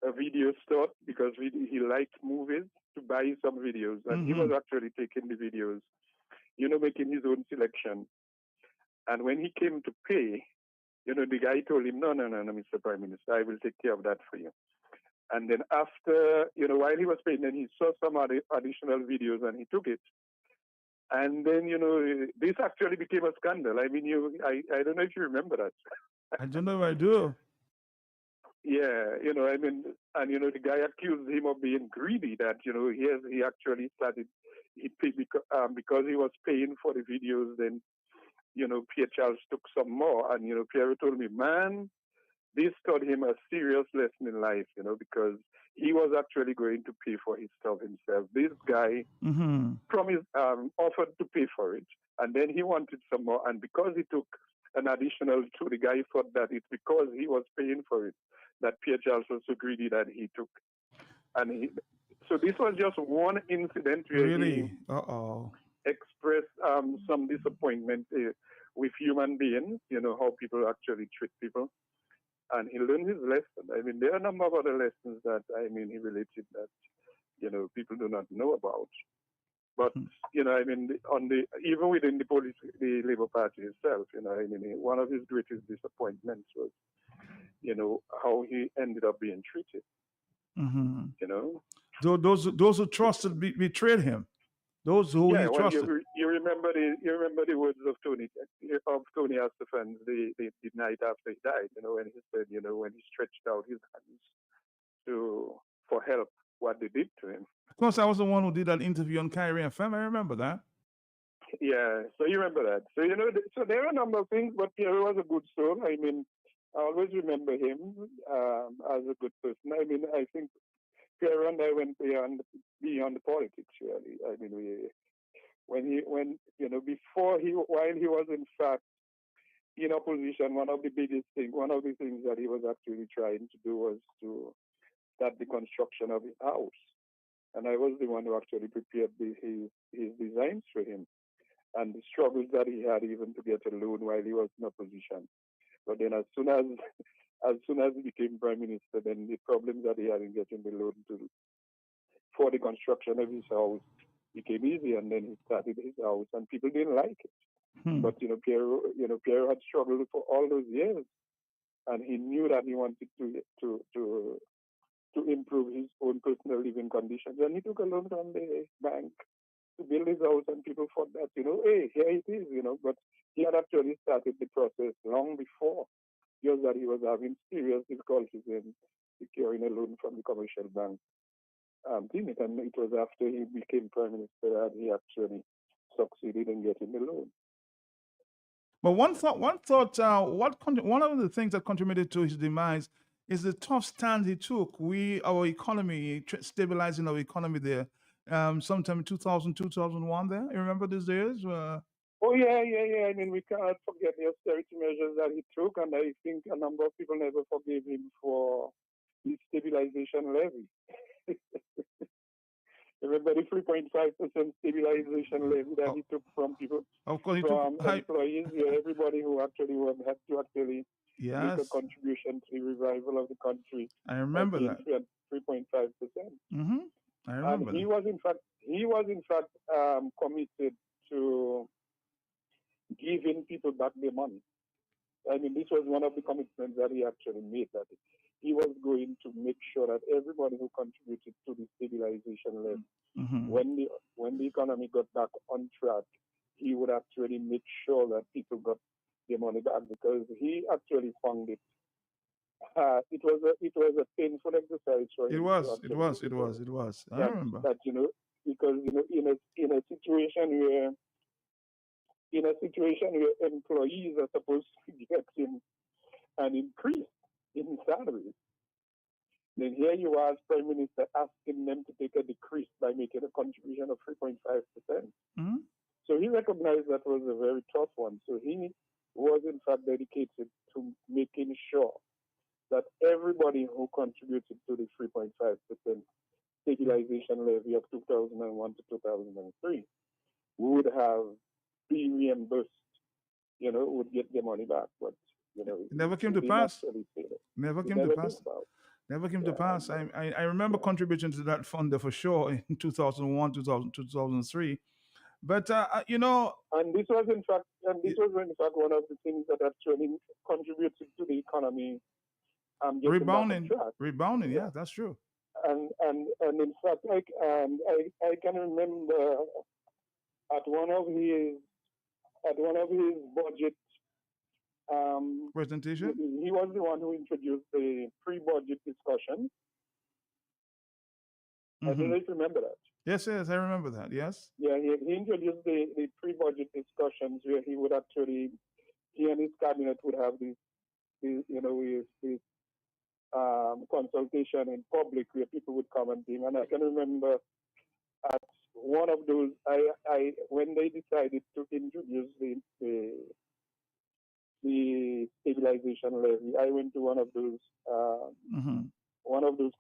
a video store, because he liked movies, to buy some videos, and he was actually taking the videos, making his own selection. And when he came to pay, the guy told him, no, Mr. Prime Minister, I will take care of that for you. And then after, while he was paying, then he saw some additional videos and he took it. And then, this actually became a scandal. I mean, I don't know if you remember that. I don't know if I do. Yeah, the guy accused him of being greedy, that, he actually started, he paid because he was paying for the videos, then, Pierre Charles took some more. And, Pierre told me, man, this taught him a serious lesson in life, because he was actually going to pay for his stuff himself. This guy promised, offered to pay for it, and then he wanted some more. And because he took an additional two, the guy thought that it's because he was paying for it that Pierre Charles was so greedy that he took. And so this was just one incident where he expressed some disappointment with human beings, how people actually treat people. And he learned his lesson. I mean, there are a number of other lessons that, he related that, people do not know about. But, even within the Labour Party itself, one of his greatest disappointments was, how he ended up being treated. Those who trusted betrayed him. Those who he trusted. You remember the words of Tony Astafan the night after he died. When he said, when he stretched out his hands for help, what they did to him. Of course, I was the one who did that interview on Kyrie FM. I remember that. Yeah, so you remember that. So so there are a number of things, but Pierre was a good soul. I mean, I always remember him as a good person. I mean, I think Pierre and I went beyond the politics, really. I mean, while he was in fact in opposition, one of the things that he was actually trying to do was to start the construction of his house. And I was the one who actually prepared his designs for him, and the struggles that he had even to get a loan while he was in opposition. But then as soon as he became prime minister, then the problems that he had in getting the loan for the construction of his house became easy, and then he started his house, and people didn't like it. But Pierre had struggled for all those years, and he knew that he wanted to improve his own personal living conditions, and he took a loan from the bank to build his house, and people thought that, hey, here it is, but he had actually started the process long before, just that he was having serious difficulties in securing a loan from the commercial bank. And it was after he became prime minister that he actually succeeded in getting the loan. But one of the things that contributed to his demise is the tough stand he took. Our economy, stabilizing our economy there, sometime in 2000, 2001 there. You remember these days? Oh, yeah. I mean, we cannot forget the austerity measures that he took, and I think a number of people never forgave him for the stabilization levy. Remember the 3.5% stabilization levy that he took from people, of course, from employees, everybody who actually had to actually make a contribution to the revival of the country. I remember that. 3.5%. I remember. And he was in fact committed to giving people back their money. I mean, this was one of the commitments that he actually made, that he was going to make sure that everybody who contributed to the stabilization levy, when the economy got back on track, he would actually make sure that people got their money back because he actually found it. It was a painful exercise for It him to was. It actually was. It was. discover It was. I that remember. because in a situation where employees are supposed to be getting an increase in salary, then here you are as Prime Minister asking them to take a decrease by making a contribution of 3.5%. Mm-hmm. So he recognized that was a very tough one. So he was in fact dedicated to making sure that everybody who contributed to the 3.5% stabilization levy of 2001 to 2003 would have been reimbursed, would get their money back. But, It never came to didn't pass. actually say that. Never He came to never did pass. about. Never came to pass. I remember contributing to that fund there for sure in 2001, 2000, 2003. But, And this was in fact one of the things that actually contributed to the economy getting back on track. Rebounding, yeah, that's true. And in fact, I can remember at one of his budget presentation. He was the one who introduced the pre-budget discussion. Mm-hmm. I don't know if you remember that. Yes, I remember that. Yes. Yeah, he introduced the pre-budget discussions where he and his cabinet would have this consultation in public where people would come and him. And I can remember at one of those, when they decided to introduce the stabilization levy, I went to one of those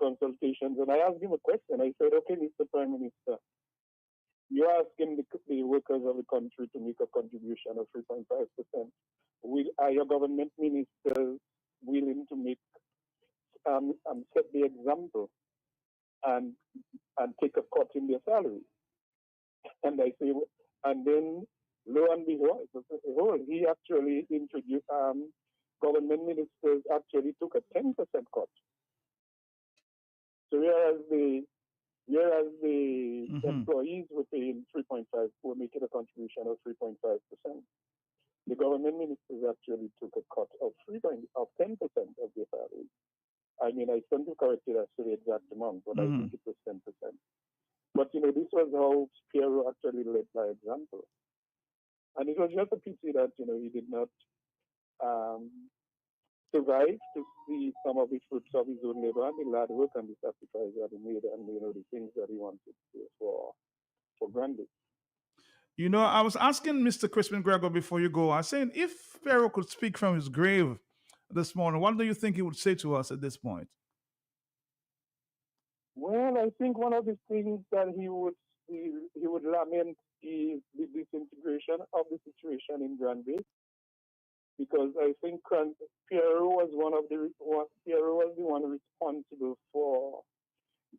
consultations, and I asked him a question. I said, "Okay, Mr. Prime Minister, you're asking the workers of the country to make a contribution of 3.5%. Are your government ministers willing to make set the example and take a cut in their salary?" And I say, and then lo and behold, he actually introduced government ministers actually took a 10% cut. So whereas the employees were paying 3.5, were making a contribution of 3.5%. The government ministers actually took a cut of 10% of their salary. I mean, I stand to correct it as to the exact amount, but I think it was 10%. But this was how Pierre actually led by example, and it was just a pity that he did not survive to see some of the fruits of his own labor and the hard work and the sacrifice that he made, and the things that he wanted to do for Granby. I was asking Mr. Crispin Gregor before you go. I was saying, if Pharaoh could speak from his grave this morning, what do you think he would say to us at this point? Well, I think one of the things that he would lament is the disintegration of the situation in Granby, because I think Pierre was the one responsible for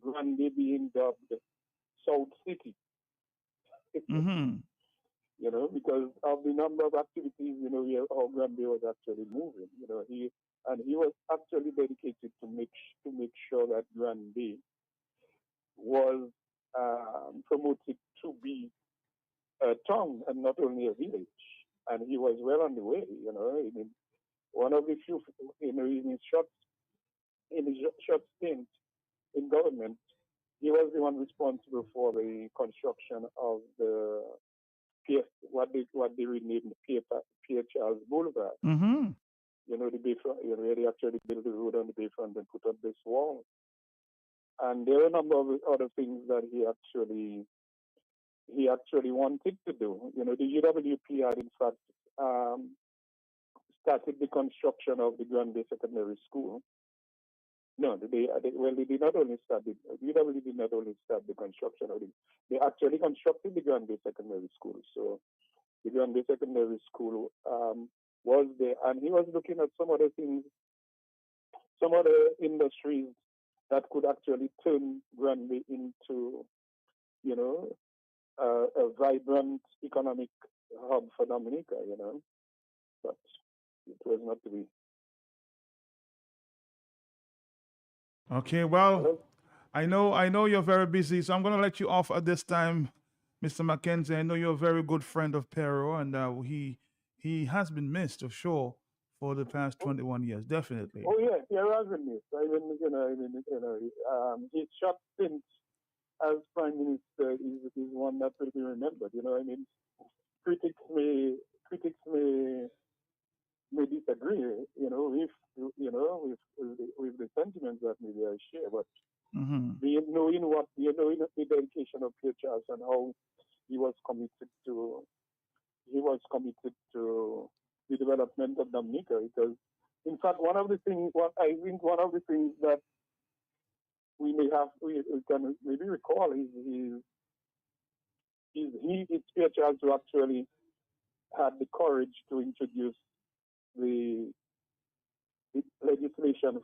Granby being dubbed South City. Mm-hmm. Because of the number of activities, how Granby was actually moving. He was actually dedicated to make sure that Granby was promoted to be a town and not only a village. And he was well on the way. One of the few, in his short stint in government, he was the one responsible for the construction of the Pierre, what they renamed Pierre Charles Boulevard. Mm-hmm. The bayfront, where they actually built the road on the bayfront and put up this wall. And there were a number of other things that he actually wanted to do. The UWP had in fact started the construction of the Granby Secondary School. No, they did not only start the UWP did not only start the construction of it. They actually constructed the Granby Secondary School. So the Granby Secondary School was there, and he was looking at some other things, some other industries that could actually turn Granby into, a vibrant economic hub for Dominica, but it was not to be. Okay, well, I know you're very busy, so I'm going to let you off at this time, Mr. Mackenzie. I know you're a very good friend of Pero, and he he has been missed for sure for the past 21 years, definitely. Oh yeah, Pierre has been missed. His short stint as prime minister is one that will be remembered. Critics may disagree, with the sentiments that maybe I share, but knowing the dedication of Pierre Charles and how he was committed to the development of Dominica, because in fact one of the things that we can maybe recall is it's Pierre Charles who actually had the courage to introduce the legislation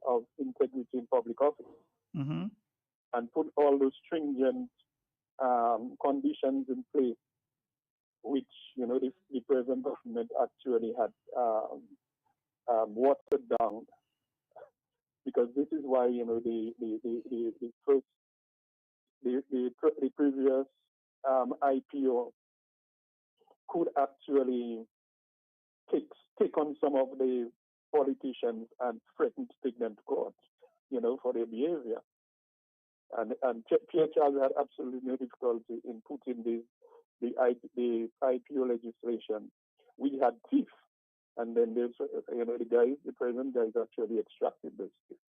of integrity in public office and put all those stringent conditions in place, which the present government actually had watered down. Because this is why the previous IPO could actually take on some of the politicians and threaten to take them to court, for their behavior. And Pierre Charles had absolutely no difficulty in putting the IPO legislation. We had teeth, and then there's the present guys actually extracted those teeth.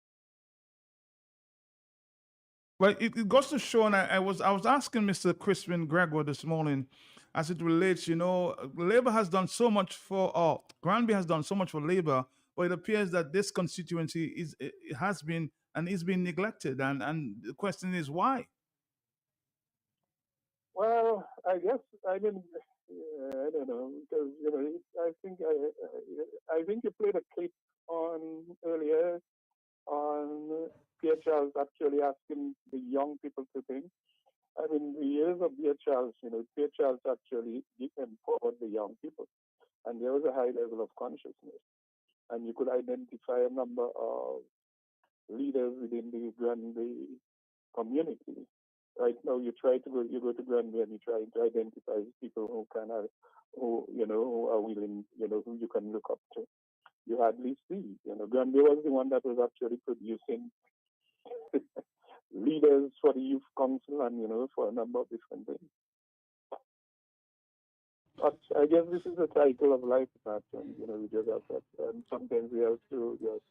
Well, it goes to show, and I was asking Mr. Crispin Gregoire this morning, as it relates, Labour has done so much Granby has done so much for Labour, but it appears that this constituency has been and is being neglected, and the question is why. Well, I guess I don't know, because I think you played a clip on earlier on Pierre Charles actually asking the young people to think. The years of Pierre Charles, Pierre Charles actually empowered the young people, and there was a high level of consciousness, and you could identify a number of leaders within the Granby community. Right now, you go to Granby and you try to identify people who are willing, who you can look up to. You hardly see. Granby was the one that was actually producing leaders for the youth council and for a number of different things. But I guess this is a cycle of life, Pat, and we just have that. And sometimes we have to just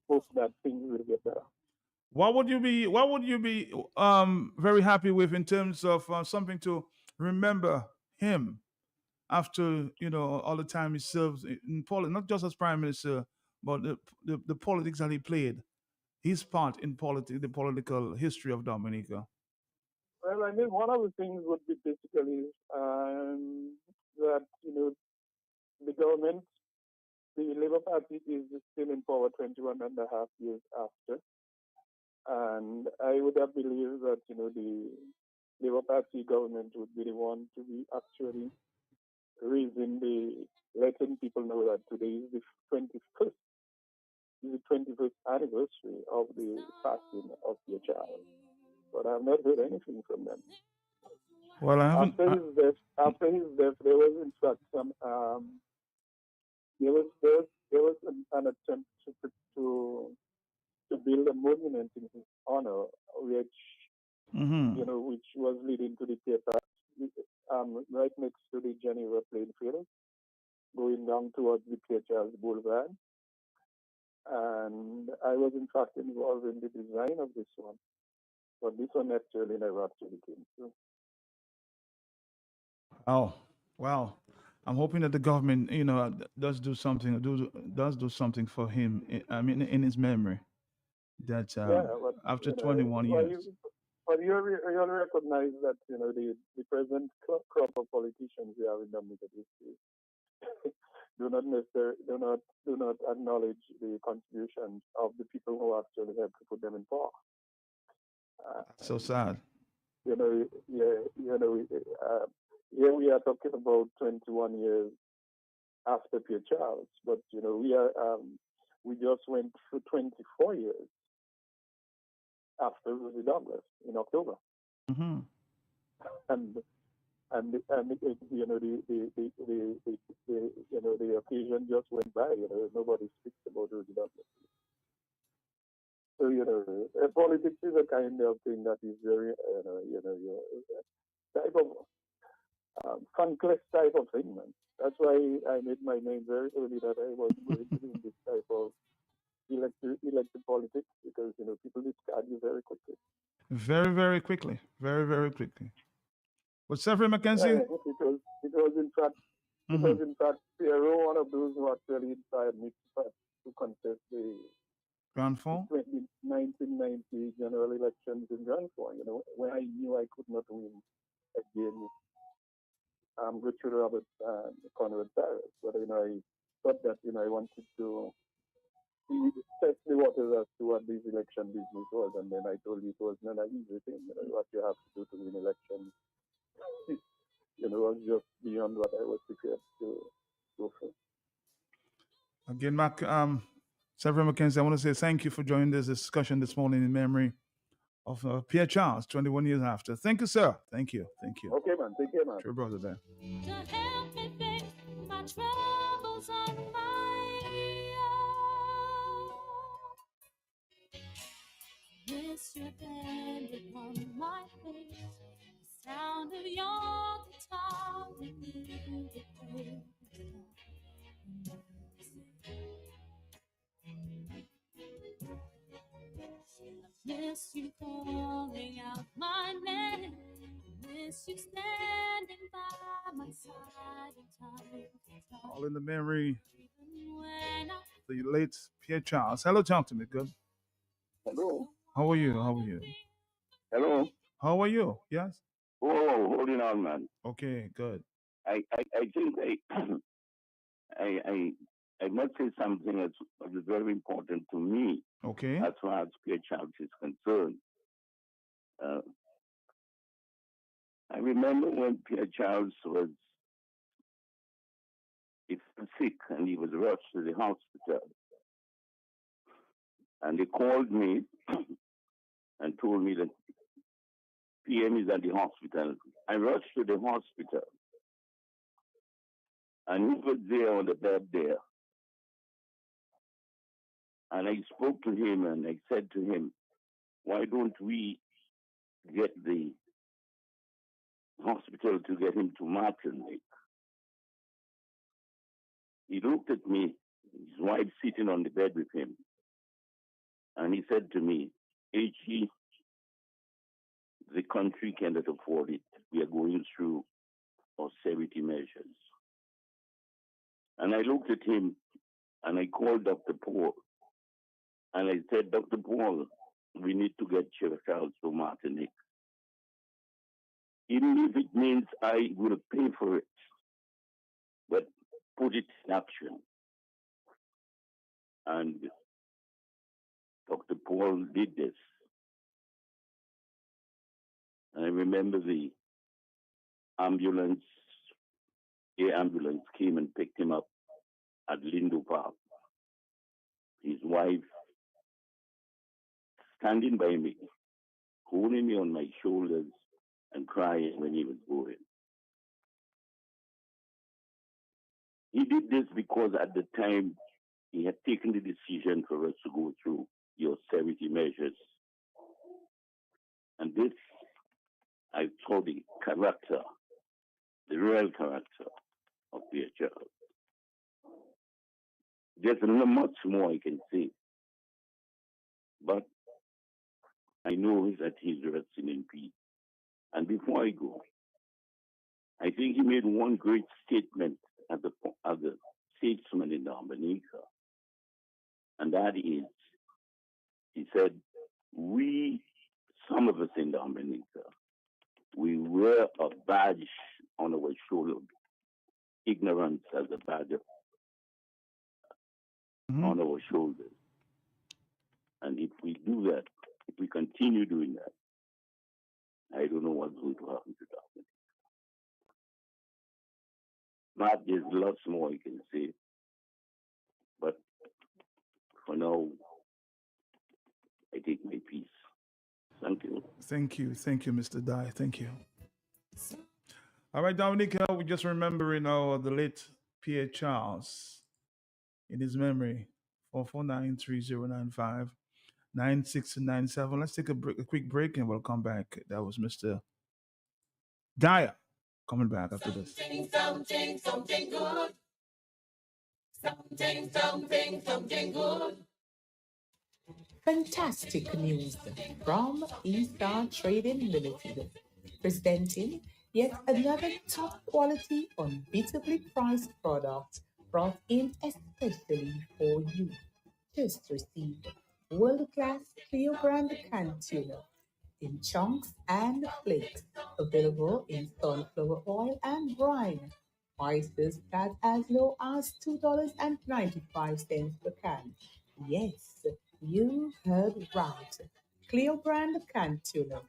hope that things will get better. What would you be very happy with in terms of something to remember him after all the time he serves in politics, not just as prime minister, but the politics that he played, his part in politics, the political history of Dominica? Well, one of the things would be basically that the government, the Labour Party, is still in power 21 and a half years after. And I would have believed that, the Labour Party government would be the one to be actually letting people know that today is the 21st anniversary of the passing of your child. But I've not heard anything from them. Well, I haven't. After his death, there was in fact some there was an attempt to build a monument in his honor, which which was leading to the paper, right next to the Geneva playing field, going down towards the Pierre Charles Boulevard. And I was in fact involved in the design of this one, but this one actually never actually came through. Oh, well, I'm hoping that the government, does do something for him. In his memory, that but, after 21 years. But you recognize that the present crop of politicians we have in Dominica do not necessarily do not acknowledge the contributions of the people who actually helped to put them in power. So sad. Here we are talking about 21 years after Pierre Charles, but we just went through 24 years after Rosie Douglas in October, and you know the occasion just went by. You know, nobody speaks about redundancy. So politics is a kind of thing that is very type of thankless type of thing, man. That's why I made my name very early that I was going to do this type of elected politics because people discard you very quickly. Very, very quickly. Very, very quickly. But Severin McKenzie? It was in fact Pierre, one of those who actually inspired me to contest the Grand Fond? 1990 general elections in Grand Fond, when I knew I could not win again Richard Roberts and Conrad Barrett. But I thought that I wanted to test the waters as to what this election business was, and then I told you it was not an easy thing. What you have to do to win elections, was just beyond what I was prepared to go for. Again, Severin McKenzie, I want to say thank you for joining this discussion this morning in memory of Pierre Charles, 21 years after. Thank you, sir. Thank you. Thank you. Okay, man. Take care, man. Your brother there. To help me face my troubles on my own. Miss your hand upon my face, the sound of your guitar when you play. I miss you calling out my name. I miss you standing by my side in time. All in the memory of the late Pierre Charles. Hello, talk to me, good. Hello. How are you? How are you? Hello. How are you? Yes. Oh, holding on, man. Okay, good. I think I must say something that is very important to me. Okay. As far as Pierre Charles is concerned. I remember when Pierre Charles was sick and he was rushed to the hospital. And they called me and told me that PM is at the hospital. I rushed to the hospital. And he was there on the bed there. And I spoke to him and I said to him, why don't we get the hospital to get him to Martinique? He looked at me, his wife sitting on the bed with him. And he said to me, H.E., the country cannot afford it. We are going through austerity measures. And I looked at him and I called Dr. Paul. And I said, Dr. Paul, we need to get Charles to Martinique. Even if it means I will pay for it, but put it in action. And Dr. Paul did this. And I remember the ambulance, air ambulance came and picked him up at Lindo Park. His wife standing by me, holding me on my shoulders and crying when he was going. He did this because at the time he had taken the decision for us to go through the austerity measures. And this, I saw the character, the real character of Pierre Charles. There's not much more I can say, but I know that he's resting in peace. And before I go, I think he made one great statement as a statesman in Dominica, and that is, he said, we, some of us in Dominica, we wear a badge on our shoulder, ignorance as a badge on our shoulders. And if we do that, if we continue doing that, I don't know what's going to happen to Dominica. Not there's lots more I can say, but for now, I take my peace. Thank you. Thank you. Thank you, Mr. Dye. Thank you. All right, Dominica, we just remembering the late Pierre Charles in his memory. 449-3095-9697. Let's take a quick break and we'll come back. That was Mr. Dyer coming back after this. Something good. Something good. Fantastic news from Eastern Trading Limited, presenting yet another top quality, unbeatably priced product brought in especially for you. Just received world-class clear brand canned tuna in chunks and flakes, available in sunflower oil and brine. Prices start as low as $2.95 per can. Yes, you heard right. Clear brand canned tuna,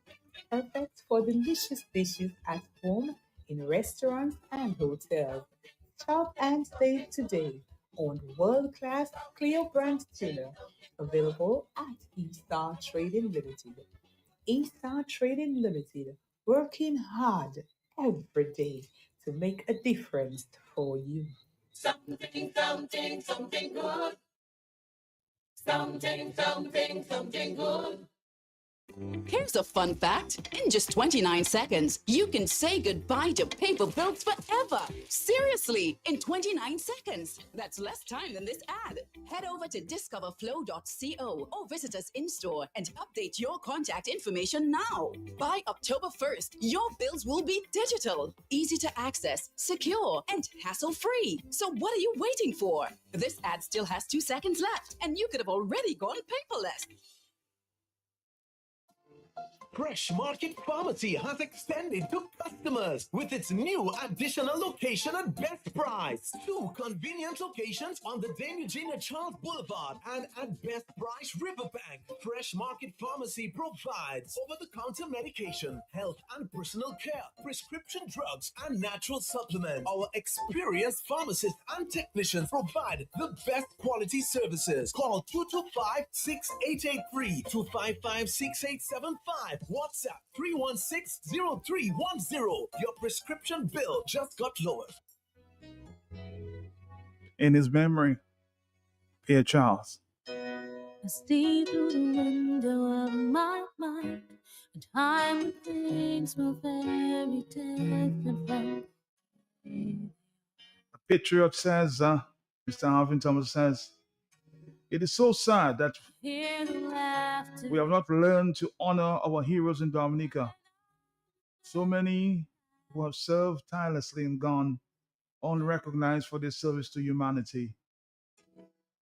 perfect for delicious dishes at home, in restaurants and hotels. Shop and save today on world-class Clear brand tuna, available at Eaststar Trading Limited. Eaststar Trading Limited, working hard every day to make a difference for you. Something good. Something good. Here's a fun fact. In just 29 seconds, you can say goodbye to paper bills forever. Seriously, in 29 seconds. That's less time than this ad. Head over to discoverflow.co or visit us in-store and update your contact information now. By October 1st, your bills will be digital, easy to access, secure, and hassle-free. So what are you waiting for? This ad still has 2 seconds left, and you could have already gone paperless. Fresh Market Pharmacy has extended to customers with its new additional location at best price. 2 convenient locations on the Dame Eugenia Charles Boulevard and at Best Price Riverbank. Fresh Market Pharmacy provides over-the-counter medication, health and personal care, prescription drugs, and natural supplements. Our experienced pharmacists and technicians provide the best quality services. Call 225-6883, 255-6875. WhatsApp 316-0310. Your prescription bill just got lowered. In his memory, Pierre Charles. I see through the window of my mind, a time when things were very different from A patriot says, Mr. Alvin Thomas says, it is so sad that hear the laughter. we have not learned to honor our heroes in Dominica. So many who have served tirelessly and gone unrecognized for their service to humanity.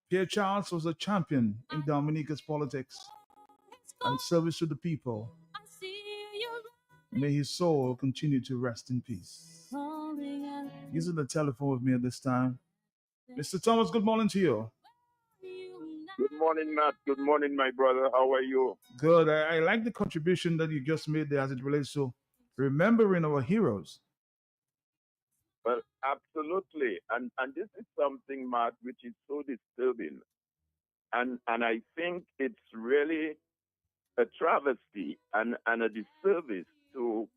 Pierre Charles was a champion in Dominica's politics and service to the people. May his soul continue to rest in peace. Using the telephone with me at this time. Mr. Thomas, good morning to you. Good morning, Matt. Good morning, my brother. How are you? Good. I like the contribution that you just made there as it relates to remembering our heroes. Well, absolutely. And this is something, Matt, which is so disturbing. And I think it's really a travesty and a disservice to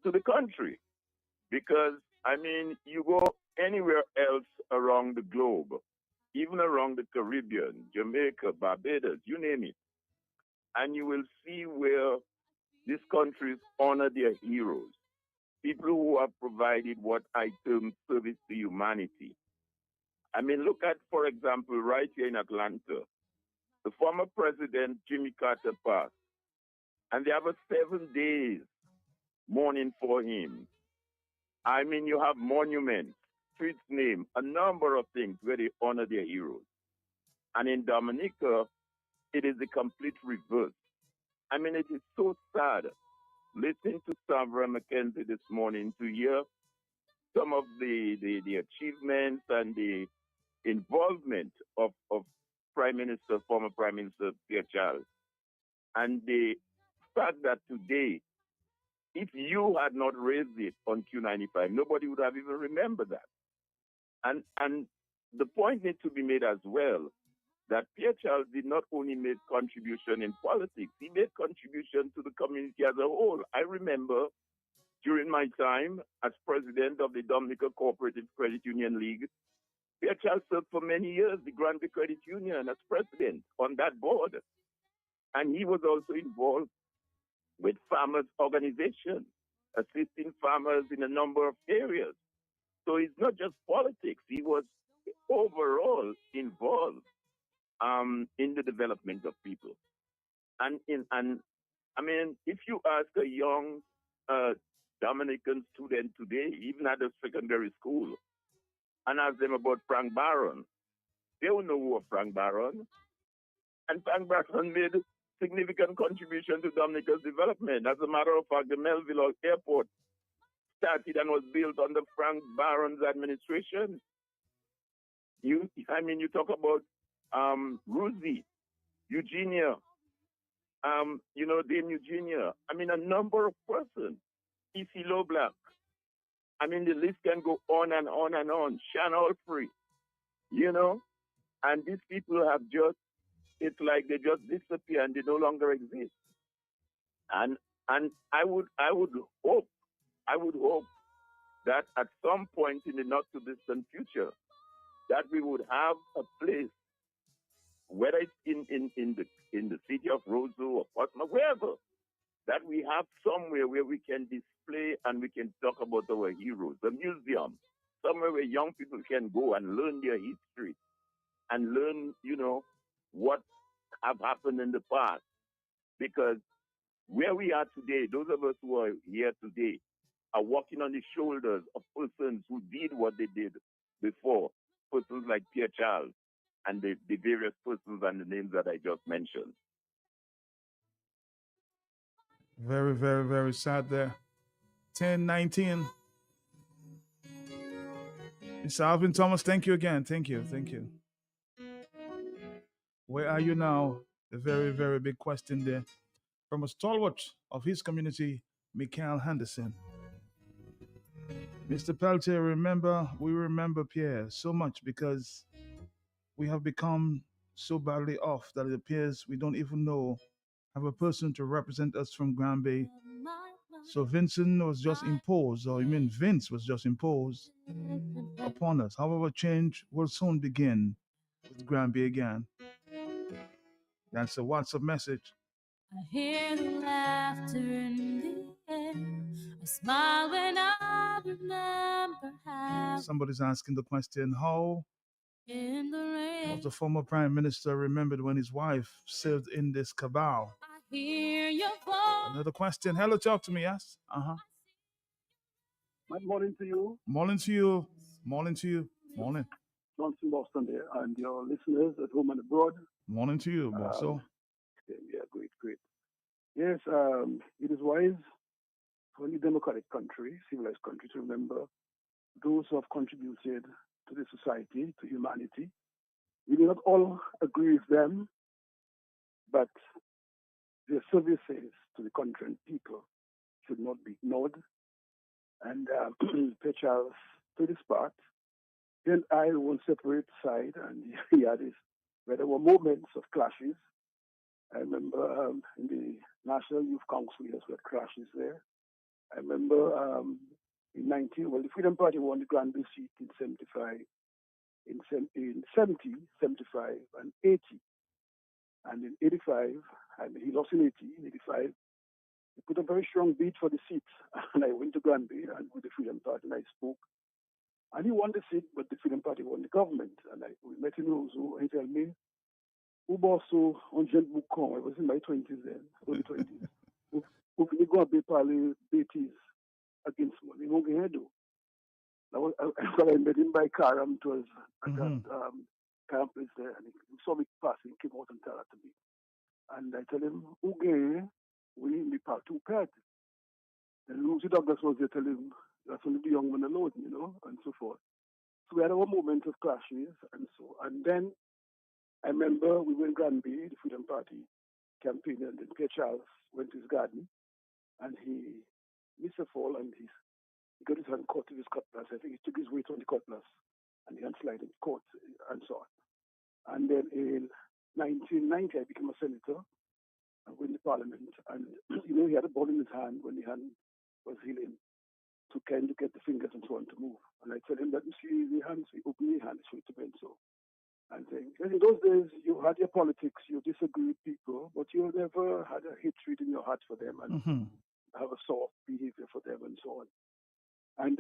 the country. Because, I mean, you go anywhere else around the globe, even around the Caribbean, Jamaica, Barbados, you name it, and you will see where these countries honor their heroes, people who have provided what I term service to humanity. I mean, look at, for example, right here in Atlanta, the former president, Jimmy Carter, passed, and they have a 7 days mourning for him. I mean, you have monuments, streets named, a number of things where they honor their heroes. And in Dominica, it is the complete reverse. I mean, it is so sad listening to Savra McKenzie this morning to hear some of the achievements and the involvement of former Prime Minister Pierre Charles. And the fact that today, if you had not raised it on Q95, nobody would have even remembered that. And the point needs to be made as well that Pierre Charles did not only make contribution in politics, he made contribution to the community as a whole. I remember During my time as president of the Dominica Cooperative Credit Union League, Pierre Charles served for many years the Granby Credit Union as president on that board. And he was also involved with farmers' organizations, assisting farmers in a number of areas. So it's not just politics. He was overall involved in the development of people. And I mean, if you ask a young Dominican student today, even at a secondary school, and ask them about Frank Barron, they will know who Frank Barron. And Frank Barron made significant contribution to Dominica's development. As a matter of fact, the Melville Airport started and was built under Frank Barron's administration. You talk about Rosie, Eugenia, Dame Eugenia. I mean, a number of persons. E.C. Loblack. I mean, the list can go on and on and on. Shan Alfrey, and these people have just, it's like they just disappear and they no longer exist. And I would hope that at some point in the not too distant future, that we would have a place, whether it's in the city of Roseau or Portsmouth, wherever, that we have somewhere where we can display and we can talk about our heroes, a museum, somewhere where young people can go and learn their history and learn, what have happened in the past. Because where we are today, those of us who are here today are walking on the shoulders of persons who did what they did before, persons like Pierre Charles and the various persons and the names that I just mentioned. Very, very, very sad there. 10:19. Mr. Alvin Thomas, thank you again. Thank you. Where are you now? A very, very big question there. From a stalwart of his community, Michael Henderson. Mr. Peltier, we remember Pierre so much because we have become so badly off that it appears we don't even have a person to represent us from Granby. So Vince was just imposed upon us. However, change will soon begin with Granby again. That's a WhatsApp message. I hear the laughter in the air. I smile when I remember how. Somebody's asking the question, how in the rain was the former prime minister remembered when his wife served in this cabal? I hear your voice. Another question. Hello, talk to me, yes? Good morning to you. Morning to you. Morning. Johnson Boston there, and your listeners at home and abroad. Morning to you, Bosso. Yeah, great. Yes, it is wise for any democratic country, civilized country, to remember those who have contributed to the society, to humanity. We may not all agree with them, but their services to the country and people should not be ignored. And Pierre Charles played his part. He and I won't separate side, and he had his, where there were moments of clashes. I remember in the National Youth Council, yes, we had clashes there. I remember the Freedom Party won the Granby seat in 75, in 70, 75, and 80. And in 85, he lost in 80, in 85, he put a very strong bid for the seat. And I went to Granby and with the Freedom Party and I spoke. And he won the seat, but the Freedom Party won the government. And we met in Roseau, and he told me, who was so on Jean Boucon? I was in my 20s then, early 20s. Who can go and be parley Beatties against me? He won't get do. I met him by car, it was at that camp place there, and he saw me passing, came out and told that to me. And I tell him, okay, we in the part 2 pad. And Lucy Douglas was there telling him, that's only the young man alone, and so forth. So we had our moments of clashes and so. And then I remember we were in Granby, the Freedom Party campaign, and then Pierre Charles went to his garden and he missed a fall and he got his hand caught in his cutlass. I think he took his weight on the cutlass and the hand slided caught and so on. And then in 1990, I became a senator and went to Parliament. And, he had a ball in his hand when the hand was healing. to kind of get the fingers and so on to move. And I tell him that, you see, the hands, we open the hands for it to bend so. And saying, in those days, you had your politics, you disagree with people, but you never had a hatred in your heart for them and have a soft behavior for them and so on. And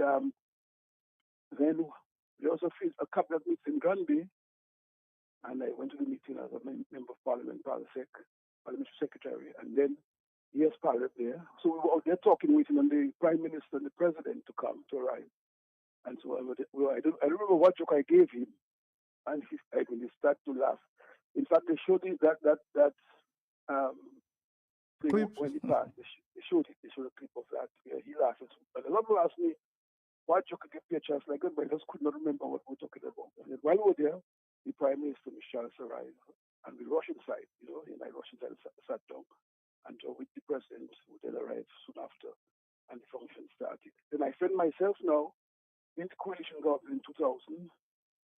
then there was a cabinet meeting in Granby, and I went to the meeting as a member of Parliament, Parliamentary Secretary, and then yes, Parliament there. So we were out there talking, waiting on the Prime Minister and the President to arrive. And so I remember what joke I gave him, and he started to laugh. In fact, they showed it that thing when he passed. They showed a clip of that. Yeah, he laughed. And a lot of people asked me, what joke I gave me a chance like that, but I just could not remember what we were talking about. And then while we were there, the Prime Minister, Michel, arrived, and the Russian side, and the Russian side sat down, and with the President, who then arrived soon after, and the function started. Then I found myself now in the coalition government in 2000,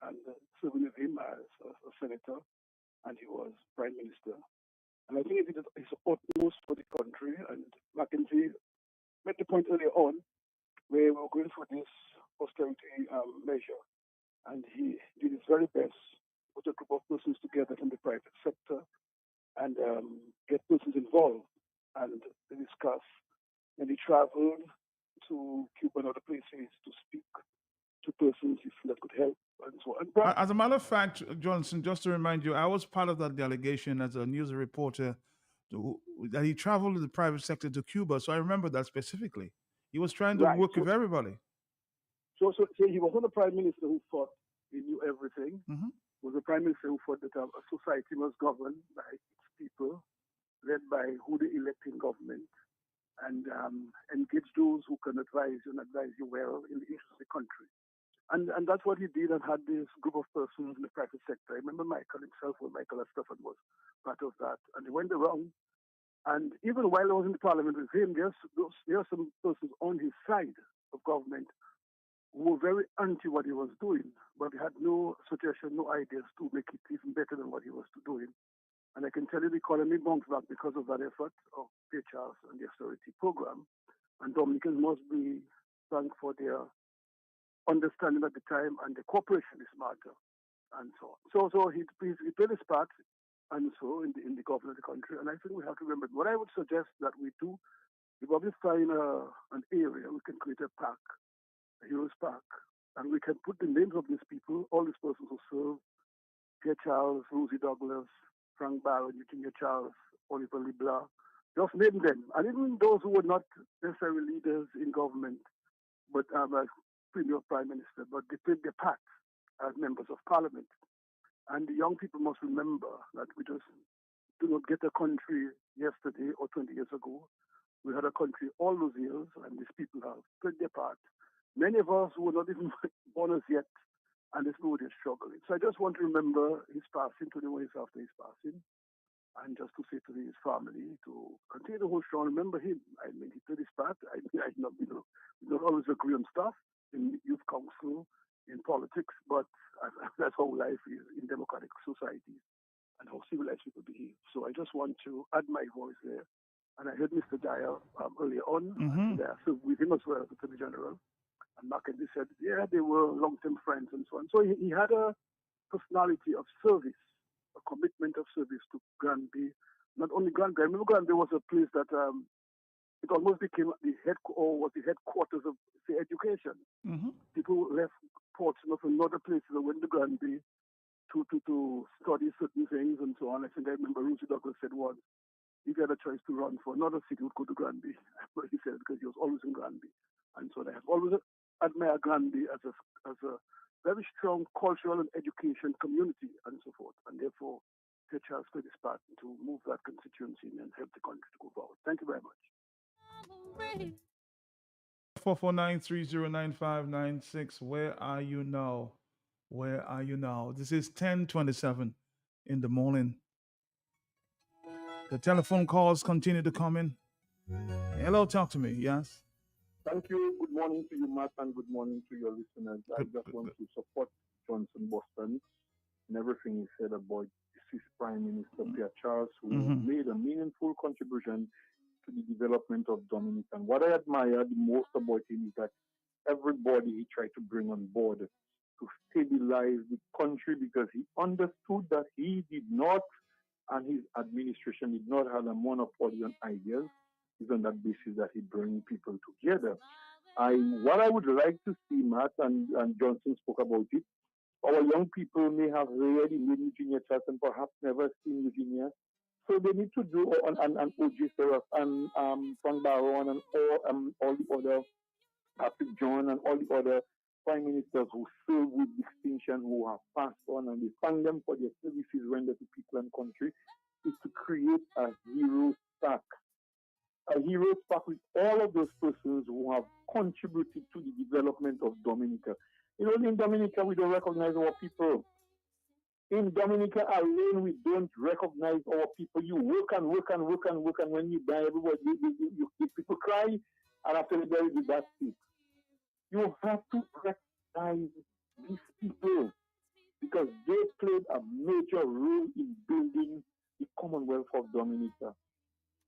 and serving with him as a senator, and he was Prime Minister. And I think he did his utmost for the country, and Mackenzie made the point earlier on where we were going for this austerity measure, and he did his very best to put a group of persons together from the private sector and get persons involved and discuss. And he traveled to Cuba and other places to speak to persons that could help and so on. As a matter of fact, Johnson, just to remind you, I was part of that delegation as a news reporter that he traveled to the private sector to Cuba, so I remember that specifically. He was trying to work with everybody. So he was not the Prime Minister who thought he knew everything. He was the Prime Minister who thought that a society was governed by its people, led by who they elect in government, and engage those who can advise you and advise you well in the interest of the country. And that's what he did, and had this group of persons in the private sector. I remember Michael himself, when Michael Estefan was part of that. And he went around, and even while I was in the parliament with him, there are some persons on his side of government who were very anti what he was doing, but he had no suggestion, no ideas to make it even better than what he was doing. And I can tell you the economy bounced back because of that effort of Pierre Charles and the austerity program. And Dominicans must be thanked for their understanding at the time and the cooperation in this matter, and so on. So he played his part, and so in the government of the country. And I think we have to remember what I would suggest that we do. We probably find an area we can create a park, a Heroes Park, and we can put the names of these people, all these persons who serve: Pierre Charles, Rosie Douglas, Frank Barron, Eugenia Charles, Oliver Leblanc. Just name them, and even those who were not necessarily leaders in government, but as Premier Prime Minister, but they played their part as members of Parliament. And the young people must remember that we just do not get a country yesterday or 20 years ago. We had a country all those years, and these people have played their part. Many of us who were not even born as yet, and this people are struggling. So I just want to remember his passing, 21 years after his passing, and just to say to his family to continue to hold strong. Remember him. I mean, he played his part. We don't always agree on stuff in youth council, in politics, but that's how life is in democratic societies and how civilized people behave. So I just want to add my voice there. And I heard Mr. Dyer earlier on, so with him as well as the Attorney General. And Mackenzie said, yeah, they were long-term friends and so on. So he had a personality of service, a commitment of service to Granby. Not only Granby. I remember Granby was a place that it almost became the headquarters of, say, education. People left Portsmouth and other places and went to Granby to study certain things and so on. I think I remember Rosie Douglas said once, if you had a choice to run for another city, would go to Granby. But he said because he was always in Granby. And so I have always admired Granby as a very strong cultural and education community and so forth. And therefore, Pierre Charles played his part to move that constituency and help the country to go forward. Thank you very much. 449-309596. Where are you now? Where are you now? This is 10:27 in the morning. The telephone calls continue to come in. Hello, talk to me. Yes. Thank you. Good morning to you, Matt, and good morning to your listeners. I just want to support Johnson Boston and everything he said about deceased Prime Minister Pierre Charles, who made a meaningful contribution to the development of Dominica. And what I admire the most about him is that everybody he tried to bring on board to stabilize the country, because he understood that he did not, and his administration did not have a monopoly on ideas. It's on that basis that he brings people together. What I would like to see, Matt, and Johnson spoke about it, our young people may have read in Virginia Church and perhaps never seen Virginia. So they need to do, and O.J. Seraph and Frank Barron and all the other, Patrick John and all the other prime ministers who serve with distinction, who have passed on, and we thank them for their services rendered to people and country, is to create a hero stack. A hero stack with all of those persons who have contributed to the development of Dominica. You know, in Dominica, we don't recognize our people. In Dominica alone, we don't recognize our people. You work and work and work and work, and when you die, everybody, people cry, and after they bury the bad sleep. You have to recognize these people because they played a major role in building the Commonwealth of Dominica.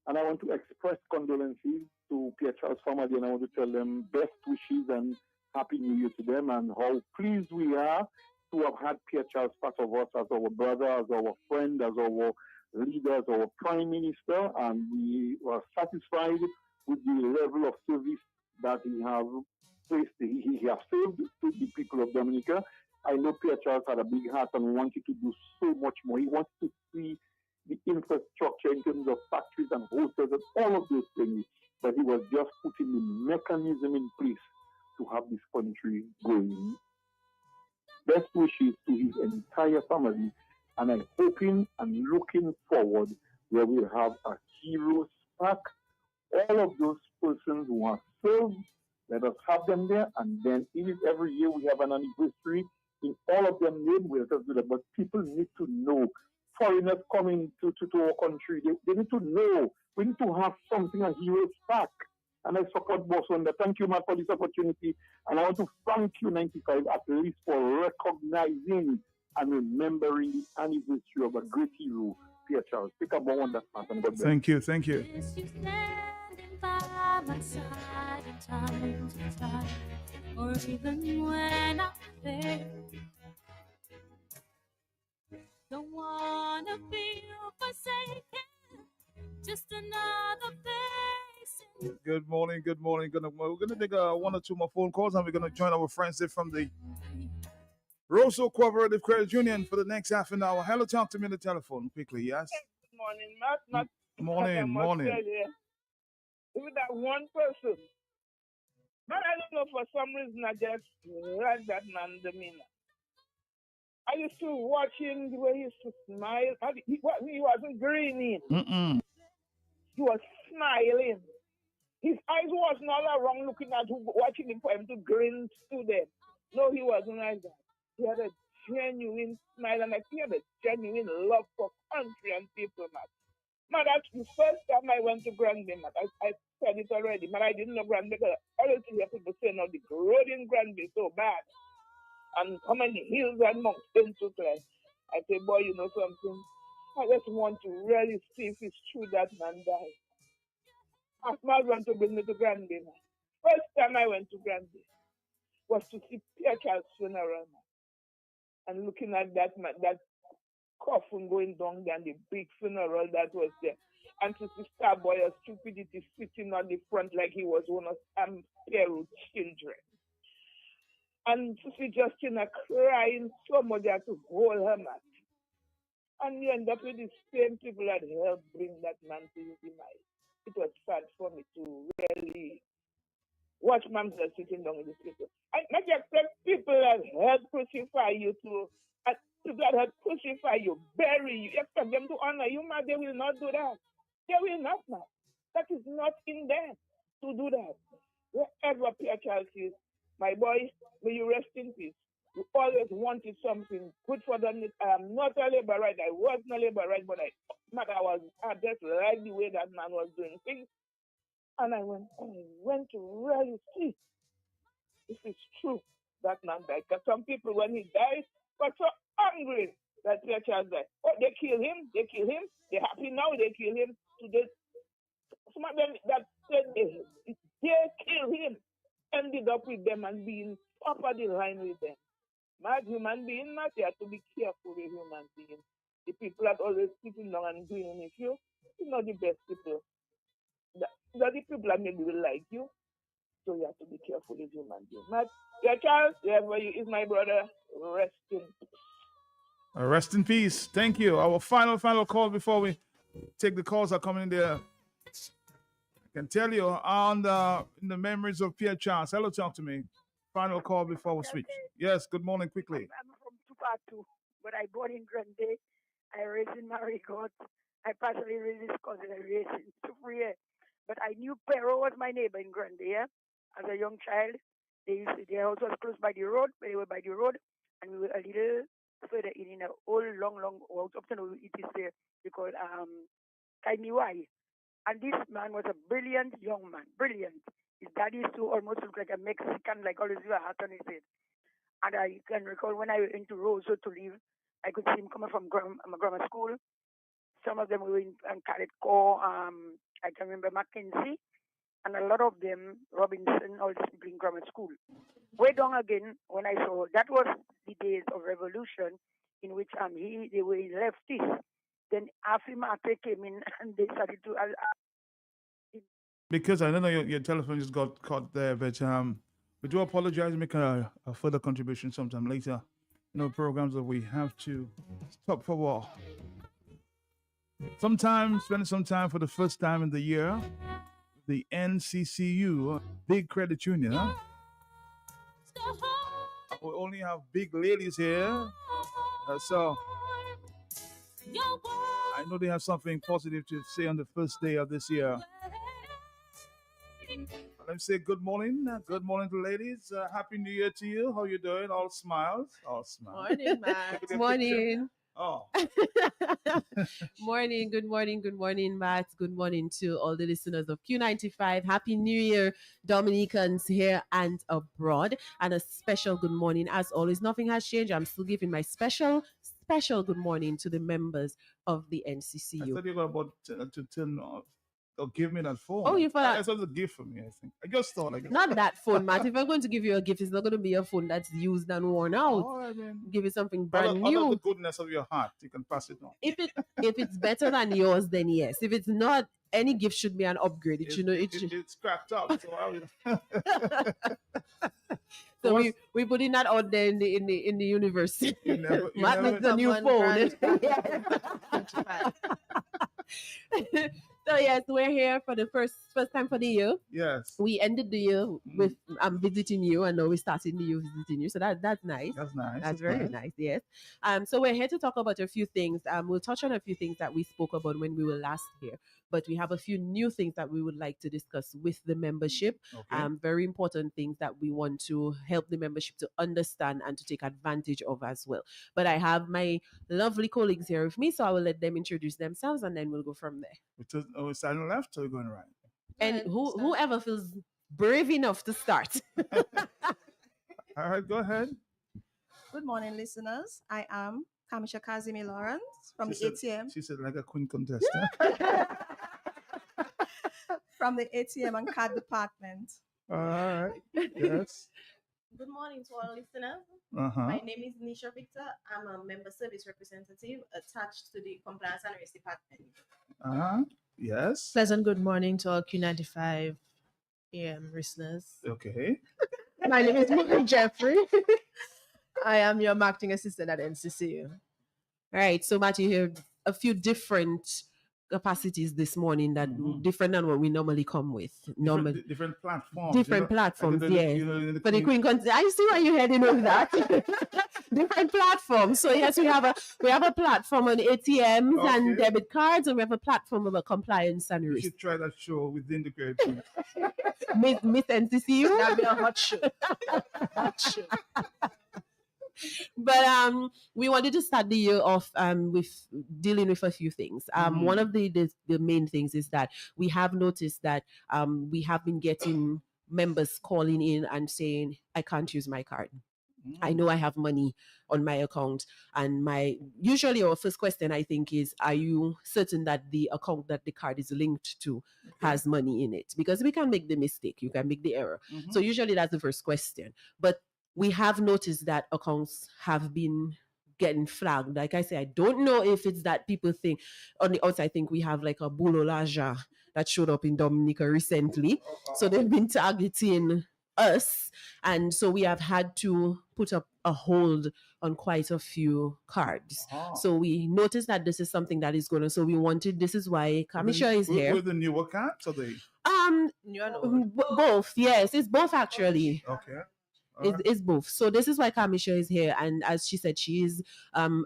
And I want to express condolences to Pierre Charles family, and I want to tell them best wishes and Happy New Year to them, and how pleased we are to have had Pierre Charles part of us as our brother, as our friend, as our leader, as our prime minister, and we are satisfied with the level of service that he has placed. He has served to the people of Dominica. I know Pierre Charles had a big heart and wanted to do so much more. He wants to see the infrastructure in terms of factories and hotels and all of those things, but he was just putting the mechanism in place to have this country going. Best wishes to his entire family, and I'm hoping and looking forward where we'll have a hero pack. All of those persons who have served, let us have them there, and then in it every year we have an anniversary. In all of them name, we'll just do that. But people need to know. Foreigners coming to our country, they need to know. We need to have something, a hero's pack. And I support Boswanda. Thank you, Matt, for this opportunity. And I want to thank you, 95, at least for recognizing and remembering the anniversary of a great hero, Pierre Charles. Take a moment on that, Matt, and God bless. Thank you, thank you. By my side in time to time, or even when I'm there. Don't wanna feel forsaken, just another face. Good morning, good morning. We're gonna take one or two more phone calls, and we're gonna join our friends there from the Rosso Cooperative Credit Union for the next half an hour. Hello, talk to me on the telephone quickly, yes? Good morning, Matt. Morning, morning. Even that one person. But I don't know, for some reason, I just like that man demeanor. I used to watch him the way he used to smile. He wasn't grinning. He was smiling. His eyes wasn't all around looking at watching him for him to grin to them. No, he wasn't like that. He had a genuine smile, and I think he had a genuine love for country and people, Matt. Man, that's the first time I went to Granby, man. I said it already, man. I didn't know Granby because I always hear people saying, "No, the road in Granby is so bad, and how many hills and mountains to climb." I say, boy, you know something? I just want to really see if it's true that man died. My husband to bring me to Granby, man. First time I went to Granby was to see Pierre Charles' funeral, man. And looking at that man, that coffin going down there and the big funeral that was there. And to see Starboy's stupidity sitting on the front like he was one of Pierre's children. And to see Justina crying so much that to hold her, man. And you end up with the same people that helped bring that man to his demise. It was sad for me to really watch Mamselle sitting down in this people. And not just people that help crucify you to, and people that help crucify you, bury you, expect them to honor you, man. They will not do that. They will not, man. That is not in them to do that. Wherever Pierre Charles is, my boy, may you rest in peace. You always wanted something good for them. I am not a labor right. I was not a labor right, but I just like the way that man was doing things. And I went to really see if it's true that man died. Because some people, when he died, were so angry that Pierre Charles died. Oh, they kill him. They're happy now, they kill him. Today, then they killed him, ended up with them and being top of the line with them. Mad human being, not you have to be careful with human beings. The people that always sitting down and doing with you, you're not the best people. The people that maybe will like you, so you have to be careful with human beings. Mad, yeah, Charles, wherever you is my brother, rest in peace. Rest in peace. Thank you. Our final call before we take the calls are coming in there. I can tell you in the memories of Pierre Charles. Hello, talk to me. Final call before we switch. Yes, good morning, quickly. I'm from Tupatu, but I born in Grande. I raised in Marigot. I partially raised his cousin. I raised in Sufrier. But I knew Pero was my neighbor in Grande, yeah? As a young child. Their house was close by the road, but they were by the road, and we were a little further in a old, long house. Up to now, it is there. They call Kaimiwai. And this man was a brilliant young man. Brilliant. His daddy used to almost look like a Mexican, like always with a hat on his head. And I can recall when I went into Roseau to live, I could see him coming from my grammar school. Some of them were in Cadet Corps. I can remember Mackenzie. And a lot of them, Robinson, all these people in grammar school. Way down again, when I saw, that was the days of revolution in which they were leftists. Then Afimate came in and they started to... Because I don't know your telephone just got caught there, but we do apologize and make a further contribution sometime later. Programs that we have to stop for a while. Sometimes, spending some time for the first time in the year, the NCCU, big credit union. Huh? We only have big ladies here, so I know they have something positive to say on the first day of this year. Let me say good morning. Good morning to ladies. Happy New Year to you. How you doing? All smiles. All smiles. Morning, Matt. Morning. Oh. Morning. Good morning. Good morning, Matt. Good morning to all the listeners of Q95. Happy New Year, Dominicans here and abroad. And a special good morning. As always, nothing has changed. I'm still giving my special good morning to the members of the NCCU. I thought you were about to turn or give me that phone. Oh, you thought that's a gift for me, I think. I just thought not that phone, Matt. If I'm going to give you a gift, it's not going to be a phone that's used and worn out. Oh, I mean, give you something brand new. Out of the goodness of your heart, you can pass it on. If it's better than yours, then yes. If it's not, any gift should be an upgrade. It's cracked up. So we putting that out there in the universe. Matt needs a new phone. So yes, we're here for the first time for the year. Yes. We ended the year with visiting you, and now we're starting the year visiting you. So that's nice. That's nice. That's very nice. Yes. So we're here to talk about a few things. We'll touch on a few things that we spoke about when we were last here, but we have a few new things that we would like to discuss with the membership. Okay. Very important things that we want to help the membership to understand and to take advantage of as well. But I have my lovely colleagues here with me, so I will let them introduce themselves, and then we'll go from there. We're starting left, or we're going right? And whoever feels brave enough to start. All right, go ahead. Good morning, listeners. I am Kamisha Kazimi Lawrence from the ATM. She said like a queen contestant. From the ATM and card department. All right. Yes. Good morning to all listeners. My name is Nisha Victor. I'm a member service representative attached to the compliance and risk department. Yes. Pleasant good morning to all Q95 AM listeners. Okay. My name is Mary Jeffrey. I am your marketing assistant at NCCU. All right. So, Matt, you heard a few different capacities this morning that different than what we normally come with. Different platforms. Different platforms, yes. But the Queen, I see why you're heading with that. Different platforms. So yes, we have a platform on ATMs and debit cards, and we have a platform about compliance and risk. You should try that show within the great Miss NCCU. That'll be a hot show. Hot show. But we wanted to start the year off with dealing with a few things. One of the main things is that we have noticed that we have been getting members calling in and saying, I can't use my card. I know I have money on my account, and usually our first question, I think, is, are you certain that the account that the card is linked to has money in it? Because we can make the mistake, you can make the error. So usually that's the first question. But we have noticed that accounts have been getting flagged. Like I say, I don't know if it's that people think on the outside think we have like a boulot l'argent that showed up in Dominica recently. So they've been targeting us, and so we have had to put up a hold on quite a few cards. So we noticed that this is something that is going to, so we wanted, this is why Kamisha is here. With the newer cards, or they? Both, yes, it's both actually. Okay. It's both. So this is why Kamisha is here, and as she said, she is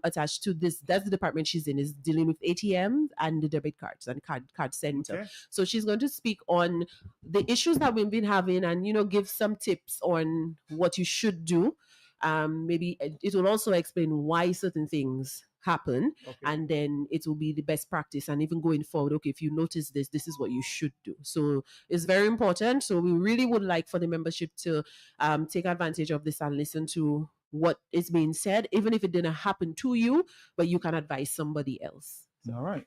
attached to this. That's the department she's in, is dealing with ATM and the debit cards and card center. Okay. So she's going to speak on the issues that we've been having, and give some tips on what you should do. Maybe it will also explain why certain things happen, and then it will be the best practice, and even going forward, okay, if you notice this is what you should do. So it's very important. So we really would like for the membership to take advantage of this and listen to what is being said, even if it didn't happen to you, but you can advise somebody else. All right.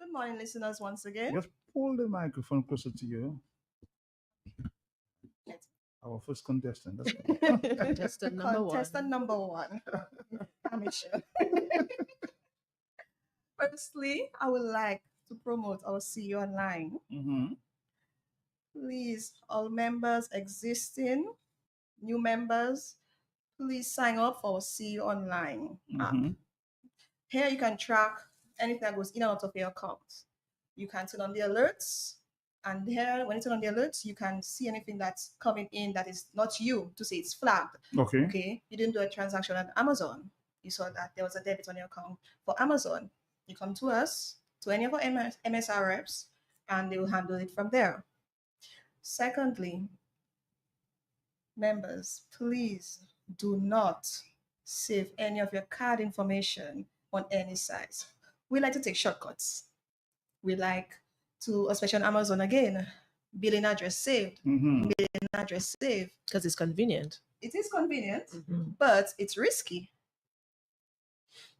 Good morning, listeners, once again. Just pull the microphone closer to you. Our first contestant. Contestant number one. Kamisha. Firstly, I would like to promote our CU Online. Please, all members, existing, new members, please sign up for our CU Online app. Here you can track anything that goes in and out of your account. You can turn on the alerts, and here, when you turn on the alerts, you can see anything that's coming in that is not you, to say it's flagged. Okay. You didn't do a transaction at Amazon. You saw that there was a debit on your account for Amazon. You come to us, to any of our MSR reps, and they will handle it from there. Secondly, members, please do not save any of your card information on any site. We like to take shortcuts. We like to, especially on Amazon again, billing address saved, billing address saved. Because it's convenient. It is convenient, but it's risky.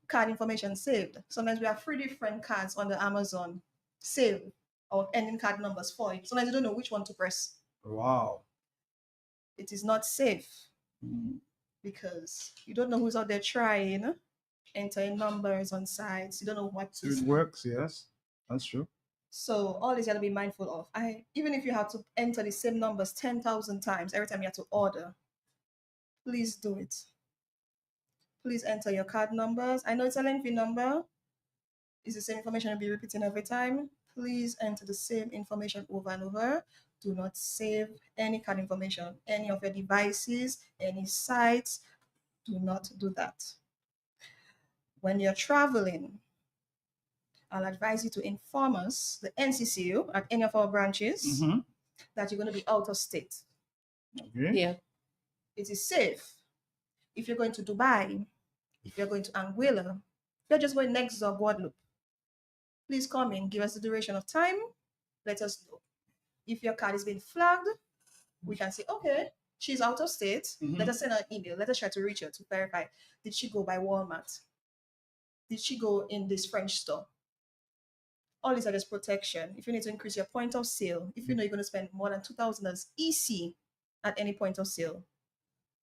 Card information saved. Sometimes we have 3 different cards on the Amazon saved, or ending card numbers for you. Sometimes you don't know which one to press. Wow. It is not safe because you don't know who's out there trying, entering numbers on sites. You don't know what to It works, yes. That's true. So all this you got to be mindful of. Even if you have to enter the same numbers 10,000 times every time you have to order, please do it. Please enter your card numbers. I know it's a lengthy number. It's the same information you'll be repeating every time. Please enter the same information over and over. Do not save any card information, any of your devices, any sites. Do not do that. When you're traveling, I'll advise you to inform us, the NCCU, at any of our branches, that you're going to be out of state. Okay. Yeah. It is safe. If you're going to Dubai, if you're going to Anguilla, if you're just going next door, Guadeloupe, please come in, give us the duration of time, let us know. If your card is being flagged, we can say, okay, she's out of state. Let us send her an email. Let us try to reach her to verify. Did she go by Walmart? Did she go in this French store? All these are just protection. If you need to increase your point of sale, if you know you're going to spend more than $2,000 EC at any point of sale,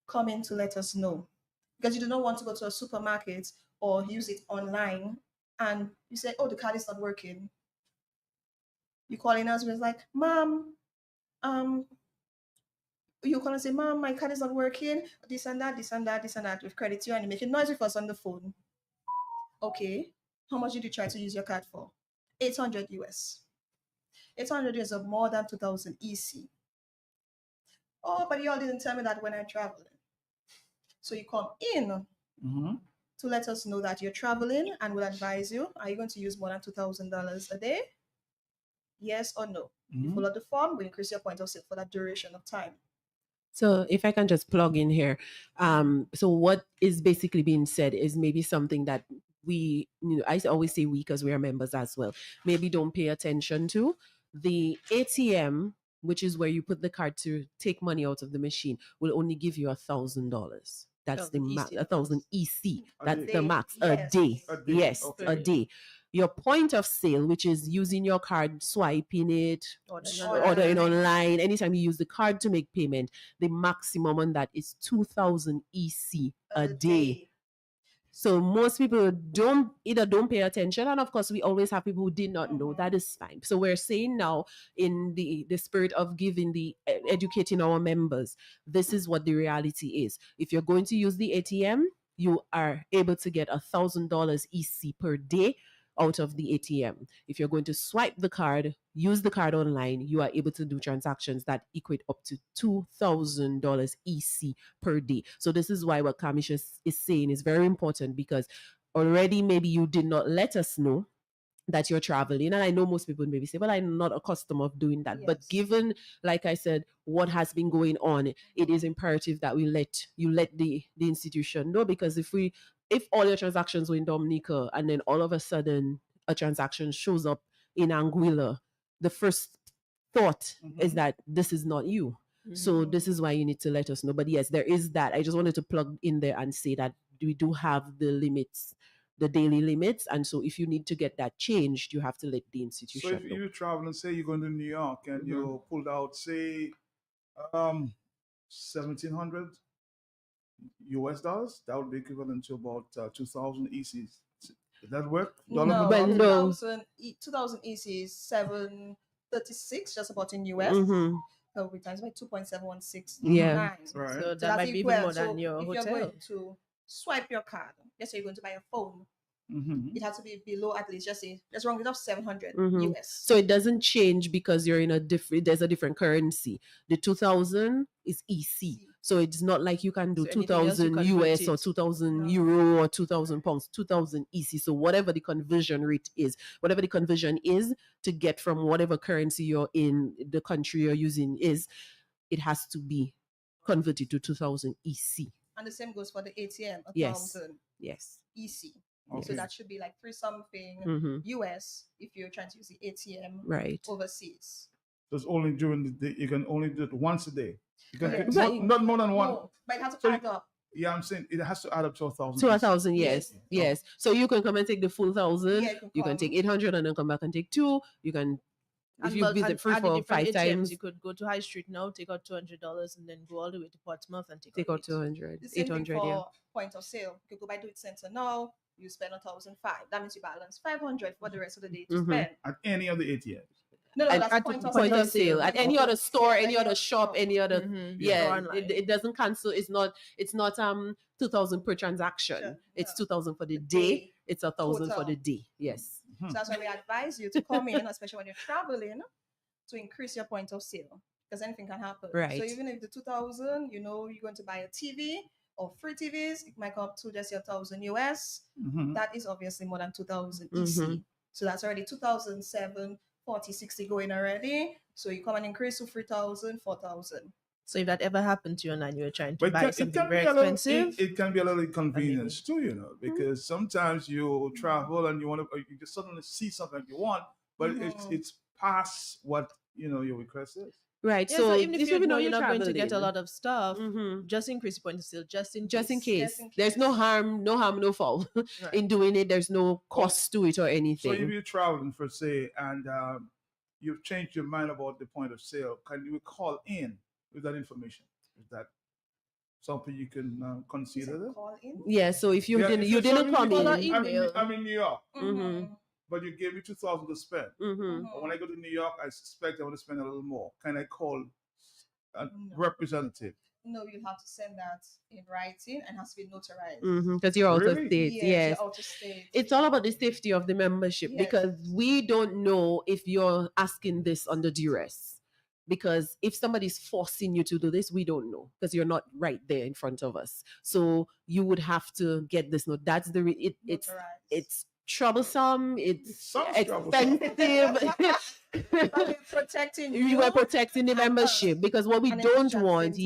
come in to let us know. Because you do not want to go to a supermarket or use it online and you say, oh, the card is not working. You call in us, it's like, Mom, you call and say, Mom, my card is not working, this and that, this and that, this and that. We've credited you and you make a noise with us on the phone. Okay, how much did you try to use your card for? 800 US. 800 US of more than 2,000 EC. Oh, but y'all didn't tell me that when I traveled. So you come in to let us know that you're traveling, and we'll advise you, are you going to use more than $2,000 a day? Yes or no? You follow the form, we increase your point of sale for that duration of time. So if I can just plug in here, so what is basically being said is maybe something that we, I always say we because we are members as well, maybe don't pay attention to. The ATM, which is where you put the card to take money out of the machine, will only give you $1,000. That's the max. 1,000 EC. A That's day. the max. Yes. A day. A day, Yes, okay. a day. Your point of sale, which is using your card, swiping it, ordering online, anytime you use the card to make payment, the maximum on that is 2,000 EC a day. So most people don't pay attention, and of course we always have people who did not know. That is fine. So we're saying now, in the spirit of giving educating our members, this is what the reality is. If you're going to use the ATM, you are able to get $1,000 EC per day out of the ATM. If you're going to swipe the card, use the card online, you are able to do transactions that equate up to $2,000 EC per day. So this is why what Kamisha is saying is very important, because already maybe you did not let us know that you're traveling. And I know most people maybe say, well, I'm not accustomed of doing that. Yes. But given, like I said, what has been going on, it is imperative that we let the institution know, because if all your transactions were in Dominica and then all of a sudden a transaction shows up in Anguilla, the first thought is that this is not you. So this is why you need to let us know. But yes, there is that. I just wanted to plug in there and say that we do have the limits, the daily limits, and so if you need to get that changed, you have to let the institution So if know. you travel and say you're going to New York and you pulled out, say, $1,700 US dollars, that would be equivalent to about 2,000 ECs. Did that work? No, Dollar? 2,000 EC is 736, just about in US. So we times by 2.716. Yeah. Right. So that might be even more than your if hotel. you're going to swipe your card, let's say you're going to buy a phone, it has to be below at least, let's round it up 700 US. So it doesn't change because you're in there's a different currency. The 2,000 is EC. So it's not like you can do 2,000 US or 2,000 euro or 2,000 pounds, 2,000 EC. So whatever the conversion rate is, whatever the conversion is to get from whatever currency you're in, the country you're using it has to be converted to 2,000 EC. And the same goes for the ATM, 1,000 EC. Okay. So that should be like 3 something US if you're trying to use the ATM overseas. So it's only during the day. You can only do it once a day. You can not more than one. No, but it has to add up. Yeah, I'm saying it has to add up to 1,000. To 1,000, yes. So you can come and take the full 1,000. Yeah, you can take 800 and then come back and take 2. You can, if you visit 3, 4, 5 times. You could go to High Street now, take out $200, and then go all the way to Portsmouth and take out 200, the same 800. Thing for point of sale. You could go by Do It Center now. You spend 1,005. That means you balance 500 for the rest of the day to spend at any of the ATMs. No, that's at point of sale. At any other store, any other shop, any other it doesn't cancel. It's not 2,000 per transaction. It's 2,000 for the day. It's 1,000 for the day. Yes. So that's why we advise you to come in, especially when you're traveling, to increase your point of sale, because anything can happen. Right. So even if the 2,000, you're going to buy a TV or 3 TVs, it might come up to just 1,000 US. That is obviously more than 2,000 EC. So that's already 2,007. 40, 60 going already. So you come and increase to 3,000, 4,000. So if that ever happened to you and you were trying to buy something very expensive, it can be a little inconvenience too, because sometimes you travel and you just suddenly see something you want, but it's past what your request is. Right. Yeah, so even if you know you're not going to get a traveling. lot of stuff, just increase your point of sale, just in case. There's no harm, no foul in doing it. There's no cost to it or anything. So if you're traveling for say and you've changed your mind about the point of sale, can you call in with that information? Is that something you can consider? Call in? Yeah. So if you didn't come in, I'm in New York. But you gave me 2,000 to spend. But when I go to New York, I suspect I want to spend a little more. Can I call a representative? No, you have to send that in writing and has to be notarized. Because you're out of state. Yes. You're out of state. It's all about the safety of the membership because we don't know if you're asking this under duress. Because if somebody's forcing you to do this, we don't know because you're not right there in front of us. So you would have to get this note. That's it's troublesome. It's expensive. We're protecting you. We were protecting the membership because what we don't want,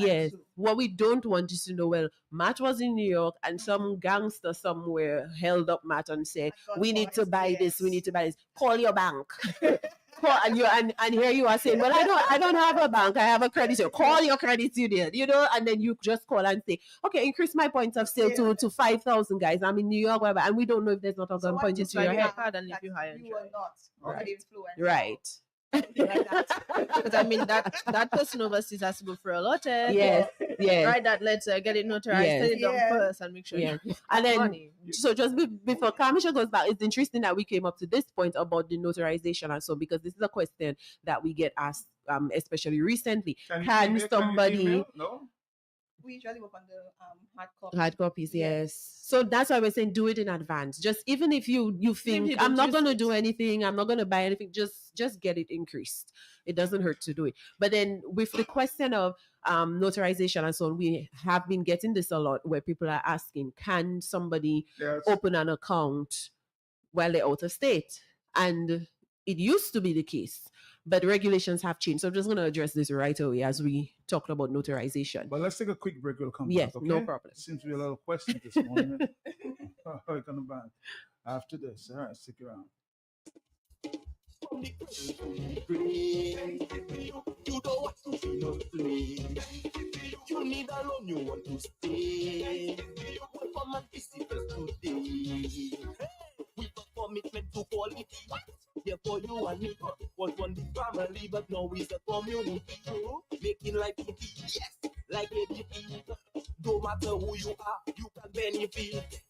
what we don't want is to know, well, Matt was in New York and some gangster somewhere held up Matt and said, we need to buy this, we need to buy this. Call your bank. call and here you are saying, well, I don't have a bank, I have a credit union. Call your credit union, and then you just call and say, okay, increase my point of sale to 5,000, guys. I'm in New York, whatever, and we don't know if there's not a gun pointed to your head. And if you hire, you are not under the influence. Right. Because I mean that person overseas has to go for a lot. Yes. Write that letter, get it notarized, send it down first, and make sure. And then, money. so just before Kamisha goes back, it's interesting that we came up to this point about the notarization and so, because this is a question that we get asked, especially recently. Can somebody? No. We usually work on the hard copies, yes. So that's why we're saying do it in advance. Just even if you think I'm not going to do anything, I'm not going to buy anything, just get it increased. It doesn't hurt to do it. But then with the question of notarization and so on, we have been getting this a lot where people are asking, can somebody open an account while they're out of state? And it used to be the case, but regulations have changed. So I'm just going to address this right away as we talked about notarization. But let's take a quick break. We'll come back. Okay? No problem. Seems to be a lot of questions this morning. We're coming back after this. All right, stick around. You don't want to see no play. You need a loan, you want to stay. Welcome and visit us today. With a commitment to quality. Therefore you and me was one big family, but now it's a community. Making life easy, yes, like ABP. No matter who you are, you can benefit.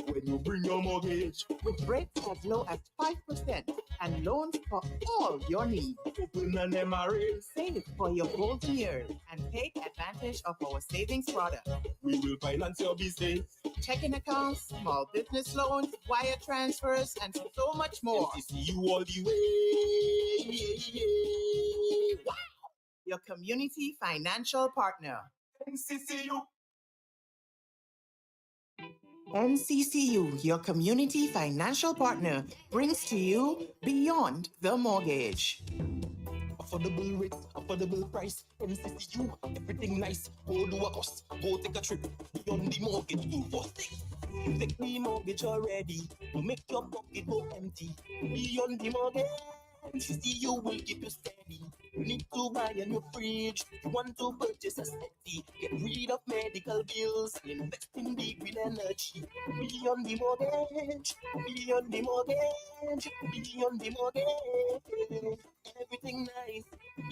When you bring your mortgage with rates as low as 5% and loans for all your needs. Open an MRA. Save for your golden years and take advantage of our savings product. We will finance your business. Checking accounts, small business loans, wire transfers, and so much more. NCCU all the way. Wow! Your community financial partner. NCCU. NCCU, your community financial partner, brings to you Beyond the Mortgage. Affordable rates, affordable price, NCCU, everything nice. Go do a course, go take a trip. Beyond the Mortgage, 246. You take the mortgage already, to make your pocket go empty. Beyond the Mortgage, NCCU will keep you steady. You need to buy a new fridge, you want to purchase a settee. Get rid of medical bills, invest in the green energy. Beyond the Mortgage, beyond the mortgage, beyond the mortgage. Everything nice,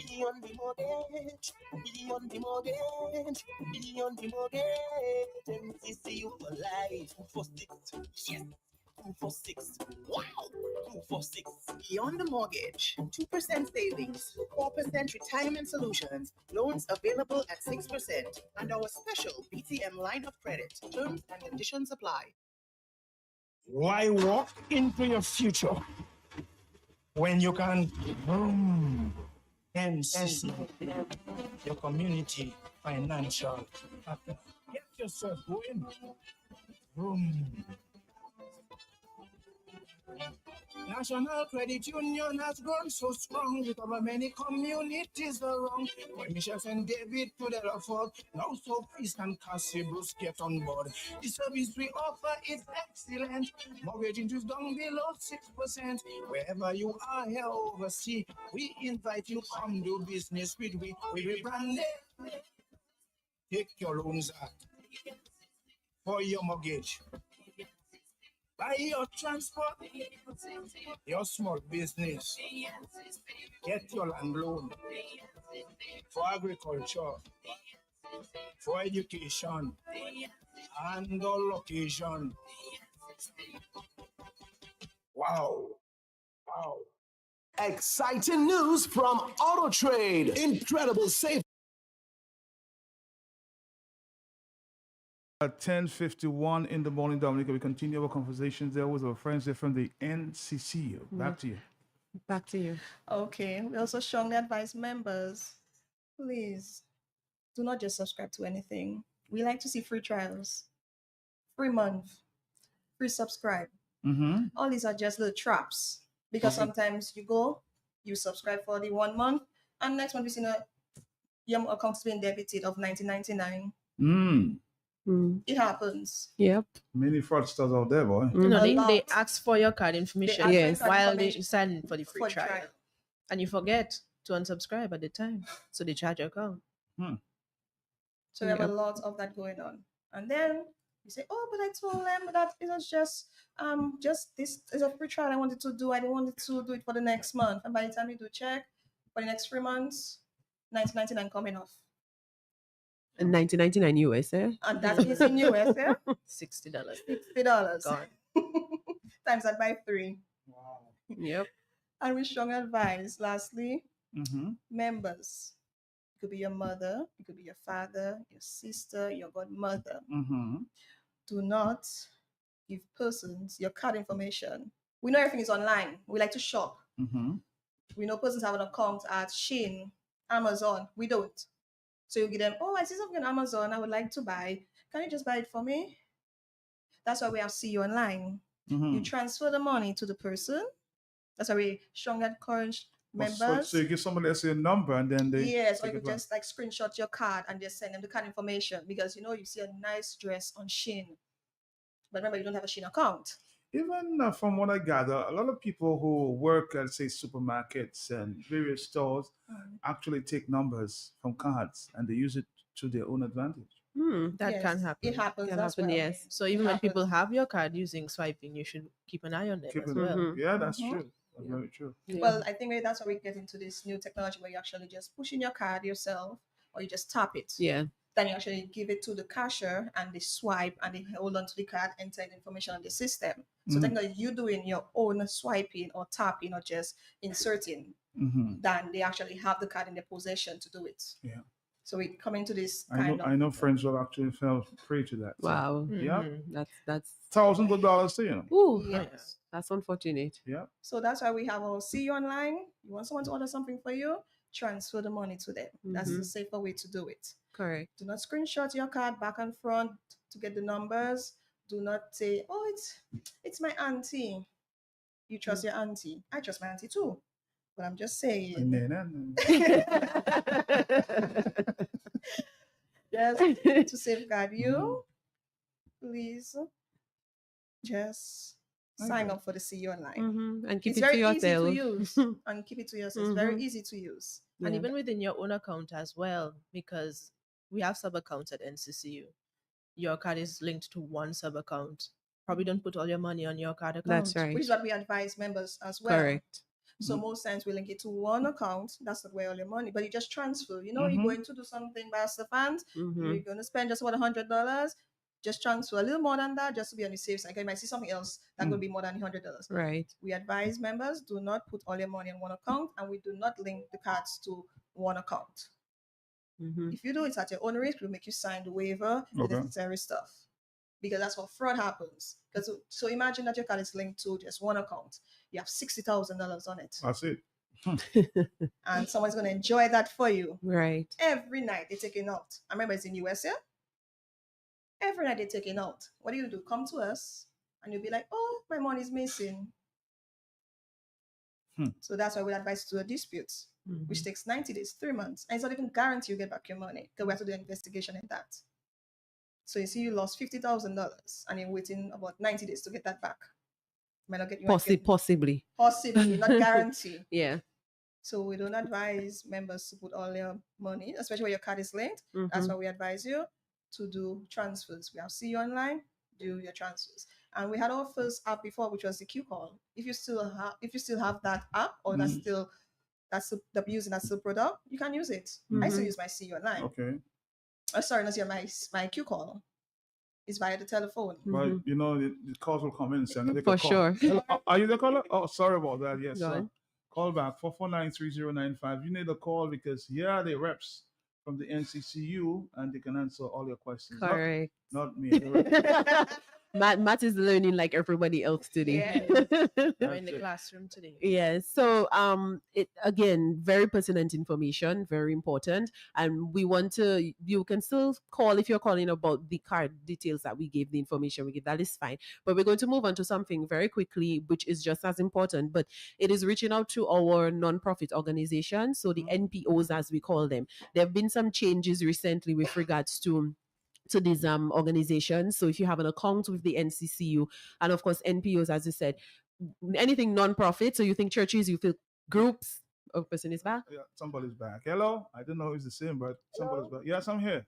beyond the mortgage, beyond the mortgage, beyond the mortgage. NCCU for life, 246, yes. 246. Wow! 246. Beyond the Mortgage. 2% savings. 4% retirement solutions. Loans available at 6%. And our special BTM line of credit. Terms and conditions apply. Why walk into your future when you can NCC, your community financial partner? Get yourself going. National Credit Union has grown so strong. We cover many communities around. When Michelle and David to their afford, now so please and Cassie Bruce get on board. The service we offer is excellent. Mortgage interest down below 6%. Wherever you are here overseas, we invite you come do business with we. We brand it. Take your loans out for your mortgage. Buy your transport, your small business, get your land loan for agriculture, for education, and all location. Wow. Wow. Exciting news from Auto Trade. Incredible savings. At 10:51 in the morning, Dominica, we continue our conversations there with our friends there from the NCCU. Back to you. Back to you. Okay. We also strongly advise members, please do not just subscribe to anything. We like to see free trials, free month, free subscribe. All these are just little traps because sometimes you subscribe for the 1 month, and next month you see your account's been debited of $19.99. It happens. Yep. Many fraudsters out there, boy. No, A they lot. ask for your card information ask for your card while information they sign in for the free for the trial. trial. And you forget to unsubscribe at the time. So they charge your account. So we have a lot of that going on. And then you say, oh, but I told them that it was just this is a free trial I wanted to do. I didn't want to do it for the next month. And by the time you do check for the next 3 months, $19.99 coming off. And $19.99 US, eh? And that is in US, yeah? $60. $60. Gone. Times that by 3. Wow. Yep. And we strongly advise, lastly, Mm-hmm. members. It could be your mother, it could be your father, your sister, your godmother. Mm-hmm. Do not give persons your card information. We know everything is online. We like to shop. Mm-hmm. We know persons have an account at Shein, Amazon. We don't. So you give them, oh, I see something on Amazon I would like to buy. Can you just buy it for me? That's why we have See You Online. Mm-hmm. You transfer the money to the person. That's why we strongly encourage members. So you give somebody else a number and then they Yes, or take you it could back. just like screenshot your card and just send them the card information because you see a nice dress on Shein. But remember, you don't have a Shein account. Even from what I gather, a lot of people who work at, say, supermarkets and various stores actually take numbers from cards and they use it to their own advantage. That Yes, can happen. it happens Can as happen, well. yes. So even when people have your card using swiping, you should keep an eye on them as well. Yeah, that's true. That's very true. Well, I think maybe that's why we get into this new technology where you actually just push in your card yourself or you just tap it. Yeah. Then you actually give it to the cashier and they swipe and they hold on to the card, enter the information on the system. So technically you doing your own swiping or tapping or just inserting, then they actually have the card in their possession to do it. Yeah. So we come into this I know friends who actually fell prey to that. Wow. Yeah. That's thousands of dollars to you. Ooh, Yes. that's unfortunate. Yeah. So that's why we have our See You Online. You want someone to order something for you, transfer the money to them. That's the safer way to do it. Correct. Do not screenshot your card back and front to get the numbers. Do not say, oh, it's my auntie. You trust your auntie. I trust my auntie too. But I'm just saying. Just to safeguard you, please just sign up for the See You Online. And keep it's it very to yourself. easy to use and keep it to yourself. It's very easy to use. And even within your own account as well, because we have sub accounts at NCCU. Your card is linked to one sub account. Probably don't put all your money on your card account. That's right. Which is what we advise members as well. Correct. So most times we link it to one account. That's not where all your money, but you just transfer. You're going to do something by the fans. You're going to spend just about $100. Just transfer a little more than that, just to be on the safe side. You might see something else that will be more than $100. Right. We advise members do not put all your money on one account, and we do not link the cards to one account. If you do it at your own risk, we'll make you sign the waiver, the necessary stuff, because that's what fraud happens. Because so imagine that your card is linked to just one account. You have $60,000 on it. That's it. And someone's going to enjoy that for you. Right. Every night they're taking out. I remember it's in US, yeah? Every night they're taking out. What do? Come to us and you'll be like, oh, my money's missing. So that's why we advise to do a dispute, which takes 90 days, 3 months. And it's not even guarantee you get back your money because we have to do an investigation in that. So you see you lost $50,000 and you're waiting about 90 days to get that back. Might not get you Possibly. Possibly, not guarantee. Yeah. So we don't advise members to put all their money, especially when your card is linked. That's why we advise you to do transfers. We have See You Online, do your transfers. And we had our first app before, which was the Q Call. If you still have that app or that's the using that still product, you can use it. I still use my See You Online. Okay. Sorry, not my Q Call. It's via the telephone. But the calls will come in. So I'm gonna take For a call. sure. Hello, are you the caller? Oh, sorry about that. Yes. Go on. Call back 449-3095. You need a call because here are the reps from the NCCU and they can answer all your questions. Correct. Not me. The reps. Matt is learning like everybody else today. We're in the classroom today. Yes. So it again, very pertinent information, very important. And you can still call if you're calling about the card details that we gave, the information we gave, that is fine. But we're going to move on to something very quickly, which is just as important, but it is reaching out to our non-profit organizations. So the NPOs, as we call them. There have been some changes recently with regards to to these organizations. So if you have an account with the NCCU, and of course NPOs, as you said, anything non-profit. So you think churches, you feel groups. Oh, person is back. Yeah, somebody's back. Hello. I don't know if it's the same, but somebody's back. Yes, I'm here.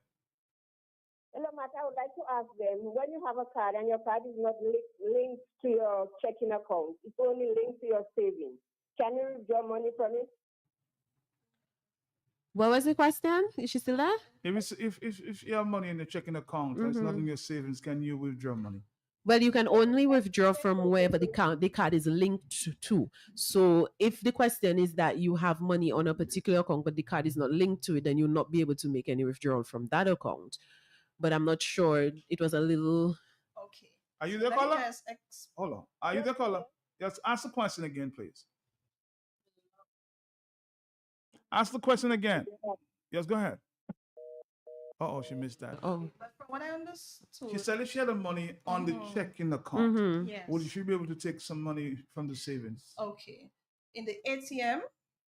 Hello, Matt. I would like to ask them, when you have a card and your card is not linked to your checking account, it's only linked to your savings, can you withdraw money from it? What was the question? Is she still there? If you have money in your checking account, and it's not in your savings, can you withdraw money? Well, you can only withdraw from wherever the card is linked to. So if the question is that you have money on a particular account, but the card is not linked to it, then you'll not be able to make any withdrawal from that account. But I'm not sure. It was a little... Okay. Are you So there, let me caller? just Hold on. Are you there, caller? Yes, ask the question again, please. Ask the question again. Yes, go ahead. Uh-oh, she missed that. Oh. But from what I understood, She said if she had the money on the checking account, Yes. would she be able to take some money from the savings? Okay. In the ATM,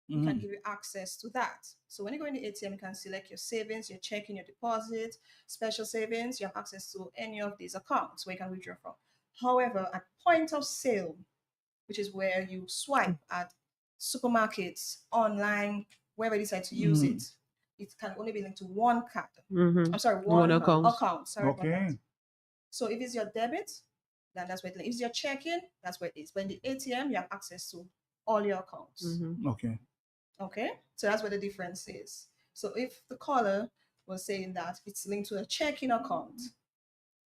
we can give you access to that. So when you go in the ATM, you can select your savings, your checking, your deposit, special savings. You have access to any of these accounts where you can withdraw from. However, at point of sale, which is where you swipe at supermarkets, online, wherever you decide to use it, it can only be linked to one card. I'm sorry, one account. Sorry about that. So if it's your debit, then that's where it is. If it's your checking, that's where it is. But in the ATM, you have access to all your accounts. Okay. Okay, so that's where the difference is. So if the caller was saying that it's linked to a checking account,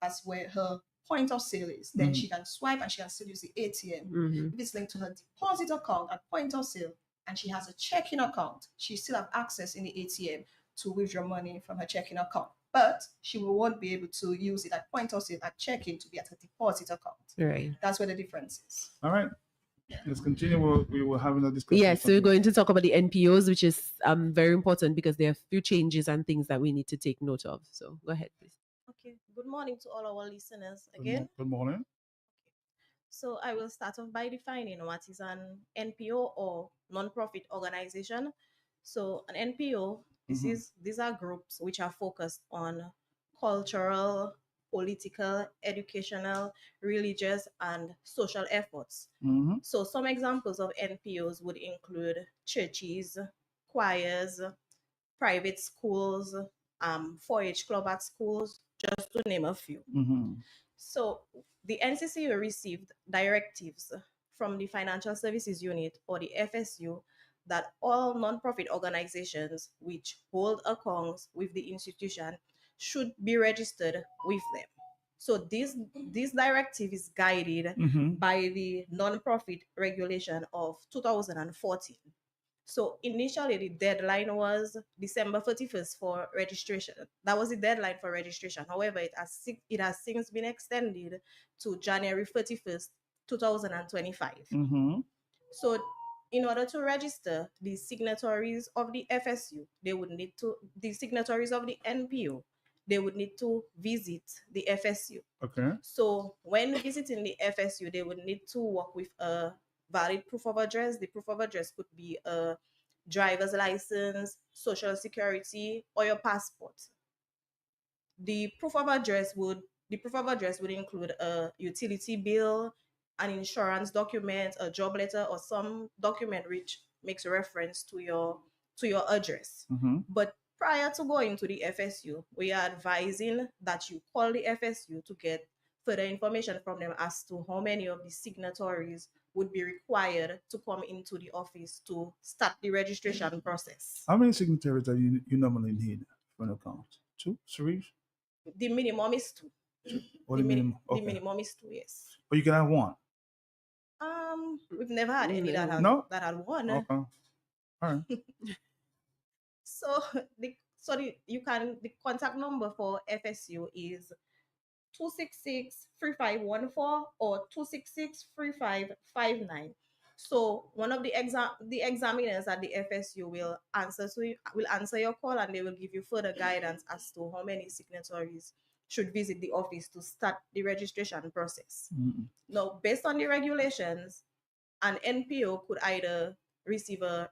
that's where her point of sale is, then she can swipe and she can still use the ATM. If it's linked to her deposit account at point of sale and she has a checking account, she still have access in the ATM to withdraw money from her checking account. But she won't be able to use it at point of sale at checking to be at her deposit account. Right. That's where the difference is. All right. Let's continue. We were having a discussion. Yes, so we're going to talk about the NPOs, which is very important because there are a few changes and things that we need to take note of. So go ahead, please. Okay. Good morning to all our listeners again. Good morning. So I will start off by defining what is an NPO or non-profit organization. So an NPO, these are groups which are focused on cultural, political, educational, religious, and social efforts. So some examples of NPOs would include churches, choirs, private schools, 4-H club at schools, just to name a few. So the NCCU received directives from the Financial Services Unit, or the FSU, that all nonprofit organizations which hold accounts with the institution should be registered with them. So this directive is guided by the nonprofit regulation of 2014. So initially the deadline was December 31st for registration. That was the deadline for registration. However, it has since been extended to January 31st, 2025. So in order to register, the signatories of the FSU, the signatories of the NPO, they would need to visit the FSU. Okay. So when visiting the FSU, they would need to work with a valid proof of address. The proof of address could be a driver's license, social security, or your passport. The proof of address would include a utility bill, an insurance document, a job letter, or some document which makes reference to your address. But prior to going to the FSU, we are advising that you call the FSU to get further information from them as to how many of the signatories would be required to come into the office to start the registration process. How many signatories do you normally need for an account? 2, 3? The minimum is 2. The minimum is 2, yes. But you can have 1. We've never had any that had 1. Okay. All right. So the contact number for FSU is 266-3514 or 266-3559. So one of the examiners at the FSU will answer your call, and they will give you further guidance as to how many signatories should visit the office to start the registration process. Now, based on the regulations, an NPO could either receive a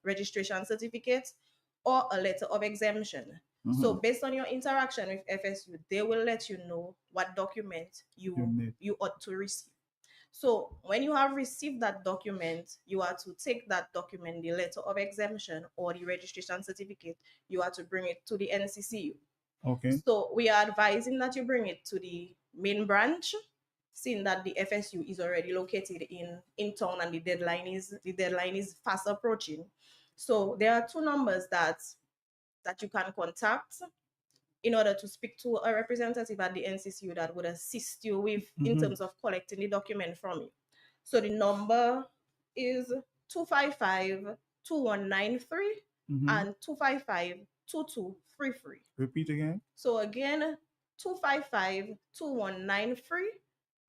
registration certificate or a letter of exemption. Mm-hmm. So based on your interaction with FSU, they will let you know what document you ought to receive. So when you have received that document, you are to take that document, the letter of exemption or the registration certificate, you are to bring it to the NCCU. Okay. So we are advising that you bring it to the main branch, seeing that the FSU is already located in town and the deadline is fast approaching. So there are two numbers that you can contact in order to speak to a representative at the NCCU that would assist you with in terms of collecting the document from you. So the number is 255-2193 and 255-2233. Repeat again. So again, 255-2193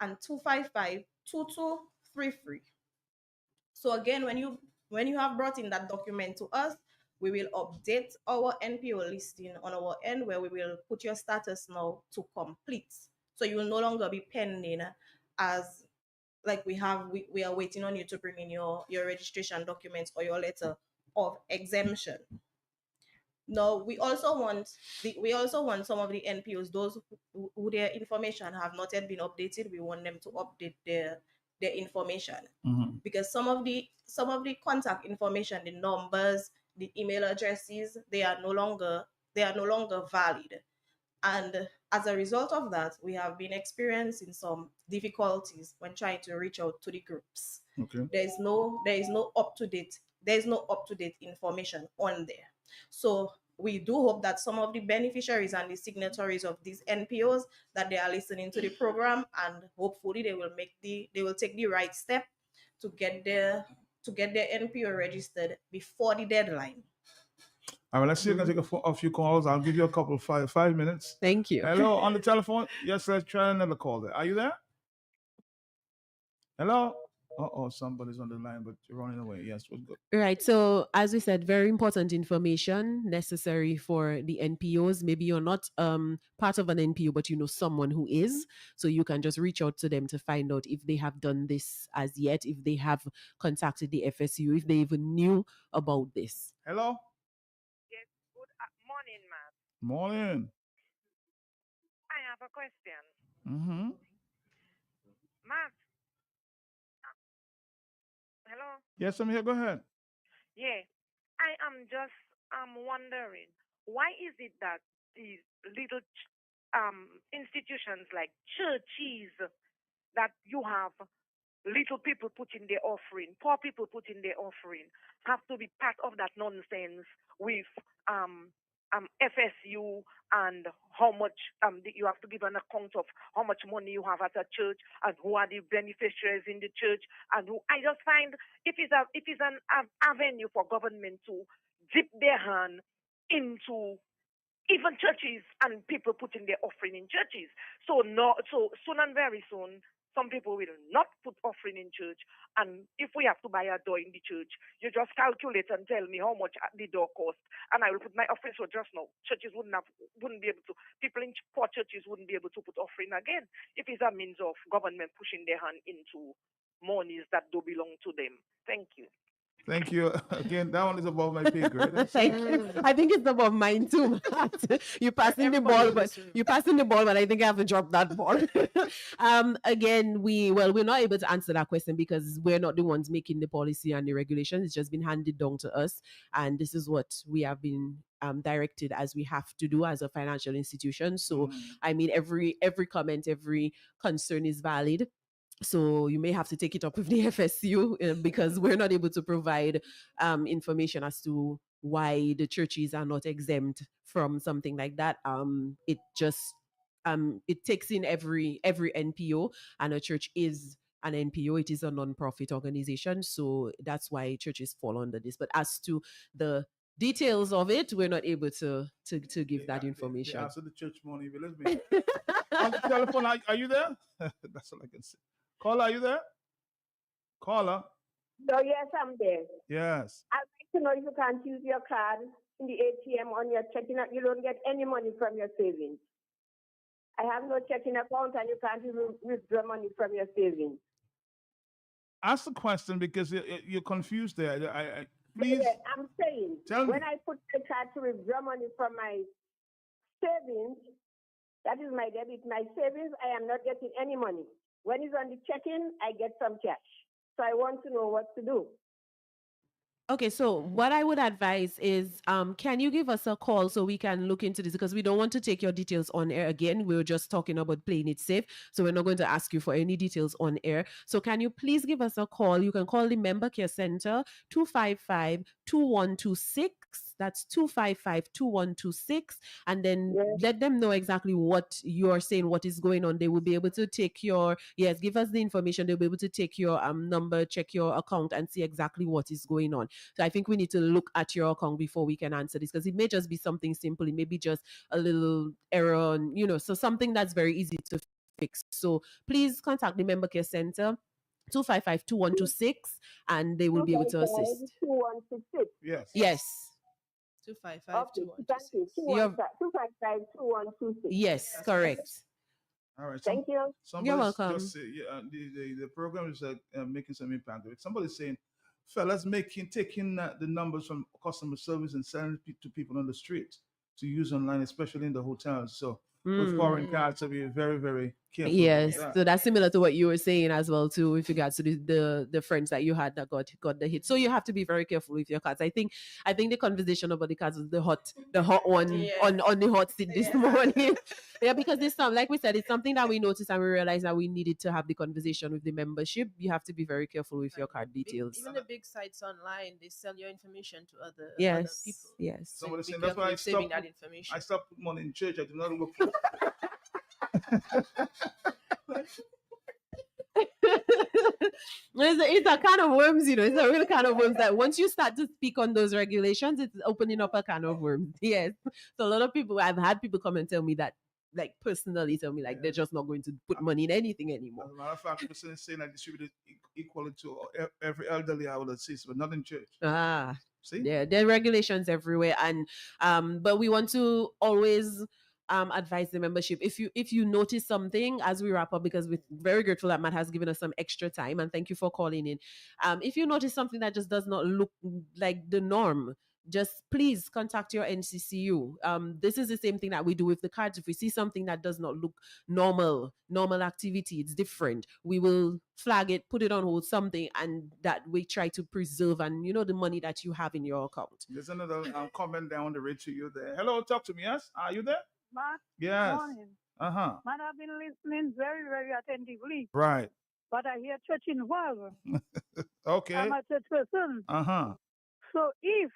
and 255-2233. So again, when you have brought in that document to us, we will update our NPO listing on our end, where we will put your status now to complete. So you will no longer be pending as like we are waiting on you to bring in your registration documents or your letter of exemption. No, we also want some of the NPOs, those who their information have not yet been updated. We want them to update their information, because some of the contact information, the numbers, the email addresses, they are no longer valid. And as a result of that, we have been experiencing some difficulties when trying to reach out to the groups. Okay. There is no up to date information on there. So we do hope that some of the beneficiaries and the signatories of these NPOs, that they are listening to the program, and hopefully they will take the right step to get their NPO registered before the deadline. All right, let's see if I can take a few calls. I'll give you a couple, 5 minutes. Thank you. Hello, on the telephone. Yes, let's try another call there. Are you there? Hello? Uh-oh, somebody's on the line, but you're running away. Yes, what's good? Right. So as we said, very important information necessary for the NPOs. Maybe you're not part of an NPO, but you know someone who is. So you can just reach out to them to find out if they have done this as yet, if they have contacted the FSU, if they even knew about this. Hello? Yes, good morning, ma'am. Morning. I have a question. Mm-hmm. Ma'am. Hello? Yes, I'm here. Go ahead. Yeah. I am just wondering, why is it that these little institutions like churches, that you have little people putting their offering, poor people putting their offering, have to be part of that nonsense with FSU, and how much you have to give an account of how much money you have at a church and who are the beneficiaries in the church, and who I just find it is an avenue for government to dip their hand into even churches and people putting their offering in churches. So soon and very soon, some people will not put offering in church. And if we have to buy a door in the church, you just calculate and tell me how much the door costs, and I will put my offering. So just now, churches wouldn't be able to. People in poor churches wouldn't be able to put offering again if it's a means of government pushing their hand into monies that do belong to them. Thank you. Thank you. Again, that one is above my pay grade. Thank you. I think it's above mine too, Matt. You're passing the ball, but I think I have to drop that ball. Again, we're not able to answer that question because we're not the ones making the policy and the regulations. It's just been handed down to us, and this is what we have been directed as we have to do as a financial institution. So, I mean, every comment, every concern is valid. So you may have to take it up with the FSU because we're not able to provide information as to why the churches are not exempt from something like that. It just it takes in every NPO, and a church is an NPO. It is a non-profit organization, so that's why churches fall under this. But as to the details of it, we're not able to give that information. They answer the church money, believe me. On the telephone, are you there? That's all I can say. Caller, are you there? Caller? So yes, I'm there. Yes. I'd like to know if you can't use your card in the ATM on your checking account. You don't get any money from your savings. I have no checking account, and you can't even withdraw money from your savings. Ask the question because you're confused there. Please. Yeah, I'm saying Tell me. when I put the card to withdraw money from my savings, that is my debit. My savings, I am not getting any money. When it's on the check-in, I get some cash. So I want to know what to do. Okay, so what I would advise is, can you give us a call so we can look into this? Because we don't want to take your details on air again. We were just talking about playing it safe. So we're not going to ask you for any details on air. So can you please give us a call? You can call the Member Care Center, 255-2126. That's 255-2126. And then let them know exactly what you're saying, what is going on. They will be able to take your, give us the information. They'll be able to take your number, check your account, and see exactly what is going on. So I think we need to look at your account before we can answer this, because it may just be something simple. It may be just a little error, so something that's very easy to fix. So please contact the Member Care Center, 255-2126, and they will be able to assist. 2166. Yes. Yes. 255-2126. You're- 255-2126. Yes, correct. All right. Thank you. You're welcome. Just the program is making some impact. Somebody's saying, fellas, taking the numbers from customer service and sending it to people on the street to use online, especially in the hotels. So with foreign cards, to be very, very careful. Yes, about that. so that's similar to what you were saying as well too, with regards to the friends that you had that got the hit. So you have to be very careful with your cards. I think the conversation about the cards was the hot one on the hot seat this morning. Yeah, because this time, like we said, it's something that we noticed and we realized that we needed to have the conversation with the membership. You have to be very careful with your card details. Even the big sites online, they sell your information to other people. Yes. So Somebody be saying that's why careful saving that information. I stopped putting money in church. I do not look. It's a can of worms, it's a real can of worms that once you start to speak on those regulations, it's opening up a can of worms. Yes. So a lot of people, I've had people come and tell me that, like personally tell me, like they're just not going to put money in anything anymore. As a matter of fact, people saying that distributed equally to every elderly I would assist, but not in church. See? Yeah, there are regulations everywhere, and but we want to always advise the membership, if you notice something as we wrap up, because we're very grateful that Matt has given us some extra time, and thank you for calling in. If you notice something that just does not look like the norm, just please contact your NCCU. This is the same thing that we do with the cards. If we see something that does not look normal activity, it's different, we will flag it, put it on hold, something, and that we try to preserve and the money that you have in your account. There's another comment down the road to you there. Hello, talk to me. Yes, are you there? Mark, Yes. morning. Uh-huh. Man, I've been listening very, very attentively. Right. But I hear church involved. Okay. I'm a church person. Uh-huh. So if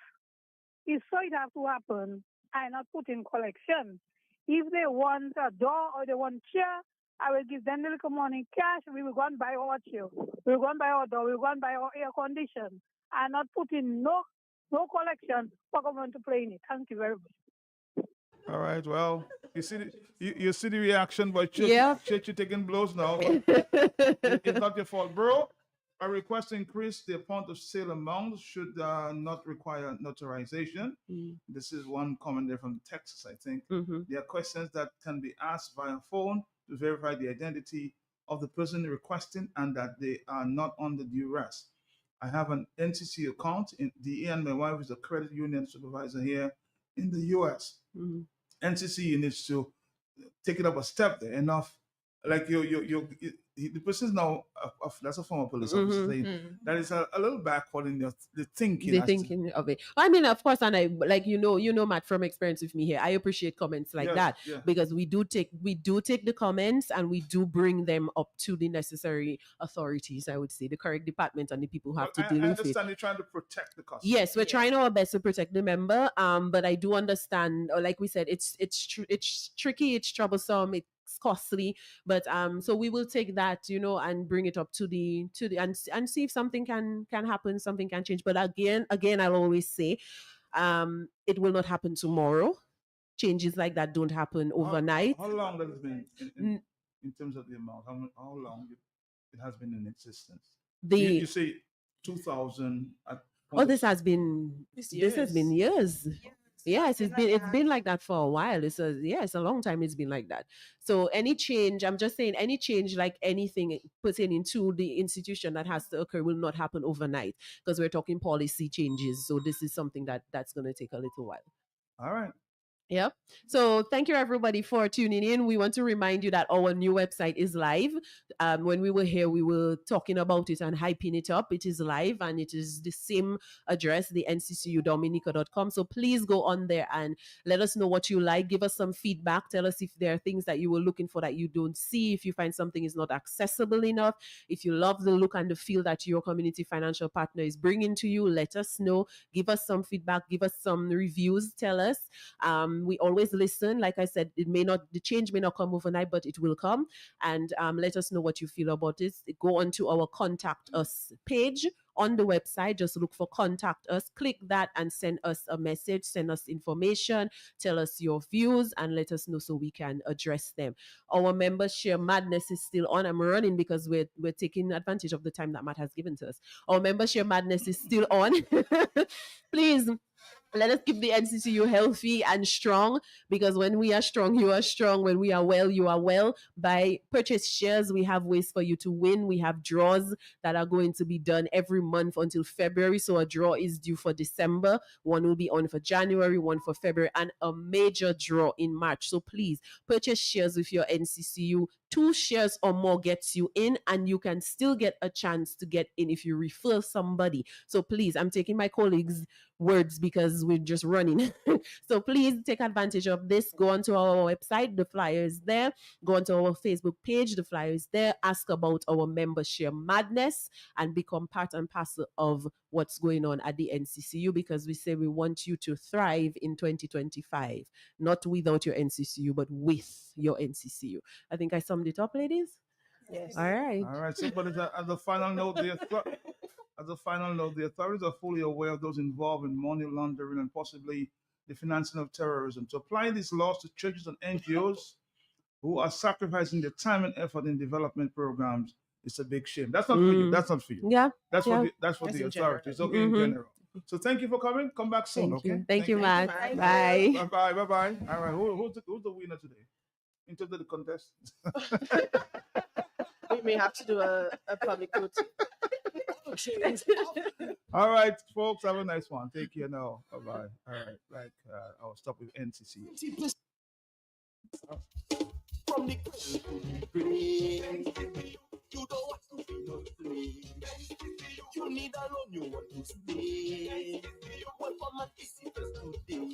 so it have to happen, I not put in collection. If they want a door or they want chair, I will give them a little money cash. We will go and buy our chair. We will go and buy our door. We will go and buy our air condition. I not put in no collection for government to play in it. Thank you very much. All right. Well, you see the reaction, but church you taking blows now. It's not your fault, bro. A request to increase the amount of sale amount should not require notarization. This is one comment there from Texas, I think. There are questions that can be asked via phone to verify the identity of the person requesting and that they are not under duress. I have an NCCU account. And my wife is a credit union supervisor here in the U.S. NCCU needs to take it up a step there. Enough, like the person is now that's a former police officer saying that is a little backward in the thinking. The thinking of it. I mean, of course, and I like Matt, from experience with me here, I appreciate comments like that because we do take the comments and we do bring them up to the necessary authorities. I would say the correct department and the people who have to deal with it. I understand you're trying to protect the customer. Yes, we're trying our best to protect the member. But I do understand, or like we said, it's tricky, it's troublesome, it's costly, but so we will take that and bring it up to the and see if something can happen, something can change. But again I'll always say it will not happen tomorrow. Changes like that don't happen overnight. How long has it been in terms of the amount? How long it has been in existence? You say 2000 this has been years. Yes, it's been like that for a while. It's a long time it's been like that. So any change, I'm just saying any change like anything pertaining to the institution that has to occur will not happen overnight because we're talking policy changes. So this is something that's going to take a little while. All right. Yep. So thank you everybody for tuning in. We want to remind you that our new website is live. When we were here, we were talking about it and hyping it up. It is live and it is the same address, the nccudominica.com. So please go on there and let us know what you like. Give us some feedback. Tell us if there are things that you were looking for that you don't see. If you find something is not accessible enough. If you love the look and the feel that your community financial partner is bringing to you, let us know. Give us some feedback. Give us some reviews. Tell us. We always listen. Like I said, the change may not come overnight, but it will come. And let us know what you feel about it. Go on to our contact us page on the website. Just look for contact us. Click that and send us a message. Send us information. Tell us your views and let us know so we can address them. Our membership madness is still on. I'm running because we're taking advantage of the time that Matt has given to us. Our membership madness is still on. Please. Let us keep the NCCU healthy and strong because when we are strong, you are strong. When we are well, you are well. By purchase shares, we have ways for you to win. We have draws that are going to be done every month until February. So a draw is due for December. One will be on for January, one for February, and a major draw in March. So please purchase shares with your NCCU. 2 shares or more gets you in, and you can still get a chance to get in if you refer somebody. So please, I'm taking my colleagues' words because we're just running. So please take advantage of this. Go onto our website, the flyer is there. Go onto our Facebook page, the flyer is there. Ask about our membership madness and become part and parcel of what's going on at the NCCU because we say we want you to thrive in 2025, not without your NCCU, but with your NCCU. I think I summed it up, ladies. Yes. All right. All right. So, but as a final note, the authorities are fully aware of those involved in money laundering and possibly the financing of terrorism. To apply these laws to churches and NGOs who are sacrificing their time and effort in development programs, it's a big shame. That's not for you. That's not for you. Yeah. That's yeah. for the authorities. Okay, in general. So thank you for coming. Come back soon. Okay. Thank you, Matt. Bye. Bye. Bye. Bye. Bye. All right. Who's the winner today? Into the contest. We may have to do a public vote. All right, folks. Have a nice one. Take care now. Bye bye. All right. Like I'll stop with NCCU. From the cradle to the grave, you don't want to be no slave. You need a loan, you want to stay. Welcome and visit us today.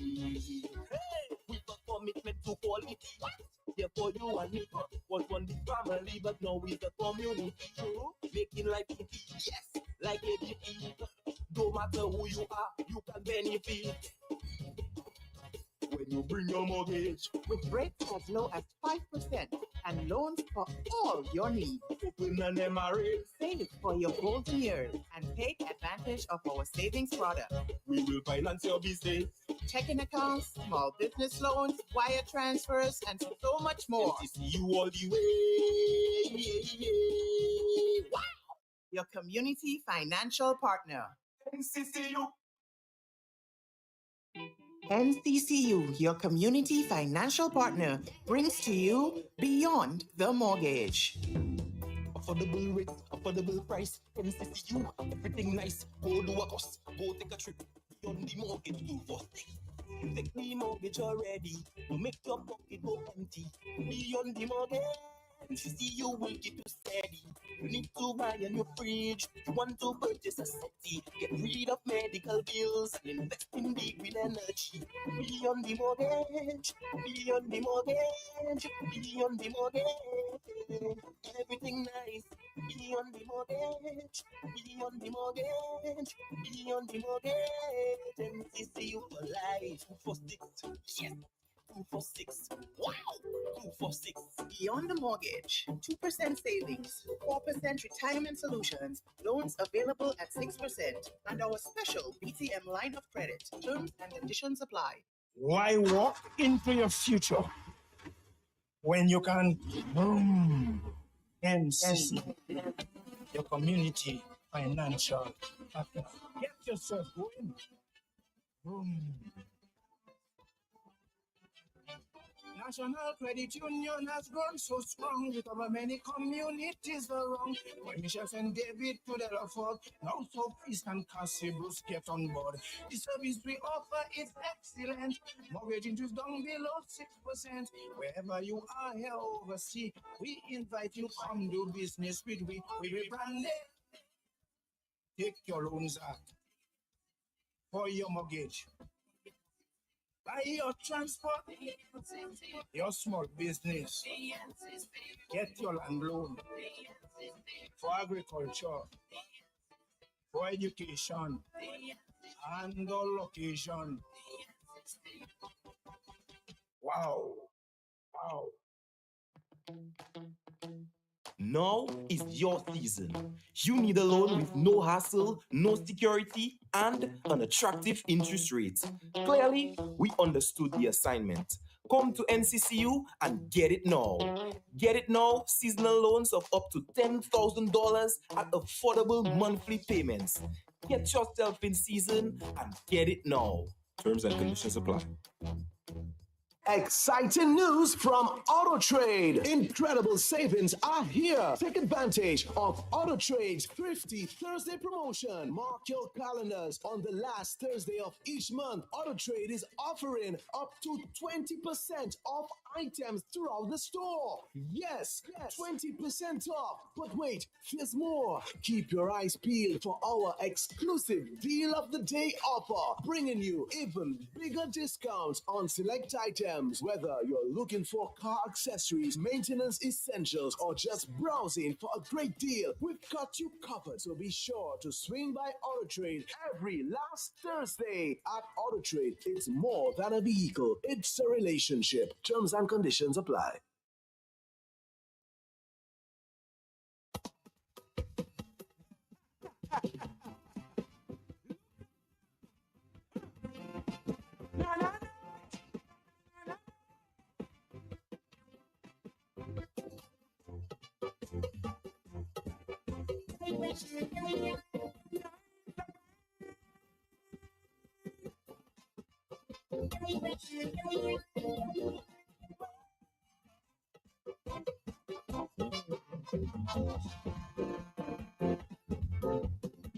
Hey, with a commitment to quality. Therefore you and me was one big family, but now we're the community. True, making life easy. Yes, like ABP. No matter who you are, you can benefit. When you bring your mortgage with rates as low as 5% and loans for all your needs. Open an MRA. Save for your golden years and take advantage of our savings product. We will finance your business. Checking accounts, small business loans, wire transfers, and so much more. NCCU all the way. Wow! Your community financial partner. NCCU. NCCU, your community financial partner, brings to you Beyond the Mortgage. Affordable rate, affordable price. NCCU, everything nice. Go do a course, go take a trip. Beyond the mortgage, do for things. You take the mortgage already, you make your pocket go empty. Beyond the mortgage, NCCU will keep you steady. You need to buy a new fridge, you want to purchase a settee. Get rid of medical bills and invest in the green energy. Beyond the mortgage, beyond the mortgage, beyond the mortgage. Everything nice. Beyond the mortgage, beyond the mortgage, beyond the mortgage. NCCU for life. 246. Yes. 246. Wow. 246. Beyond the Mortgage, 2% savings, 4% retirement solutions, loans available at 6%, and our special BTM line of credit. Terms and conditions apply. Why walk into your future when you can NCC, your community financial partner? Get yourself going. National Credit Union has grown so strong. We cover many communities around. When Michelle and David to the afford, now so Priest and Cassie Bruce get on board. The service we offer is excellent. Mortgage interest down below 6%. Wherever you are here overseas, we invite you come do business with we. We will brand it. Take your loans out for your mortgage. Buy your transport, your small business. Get your land loan for agriculture, for education, and all location. Wow. Wow. Now is your season. You need a loan with no hassle, no security, and an attractive interest rate. Clearly, we understood the assignment. Come to NCCU and get it now. Get it now, seasonal loans of up to $10,000 at affordable monthly payments. Get yourself in season and get it now. Terms and conditions apply. Exciting news from AutoTrade. Incredible savings are here. Take advantage of AutoTrade's Thrifty Thursday promotion. Mark your calendars. On the last Thursday of each month, AutoTrade is offering up to 20% off items throughout the store. Yes, 20% off. But wait, there's more. Keep your eyes peeled for our exclusive Deal of the Day offer, bringing you even bigger discounts on select items. Whether you're looking for car accessories, maintenance essentials, or just browsing for a great deal, we've got you covered. So be sure to swing by AutoTrade every last Thursday. At AutoTrade, it's more than a vehicle, it's a relationship. Terms and conditions apply.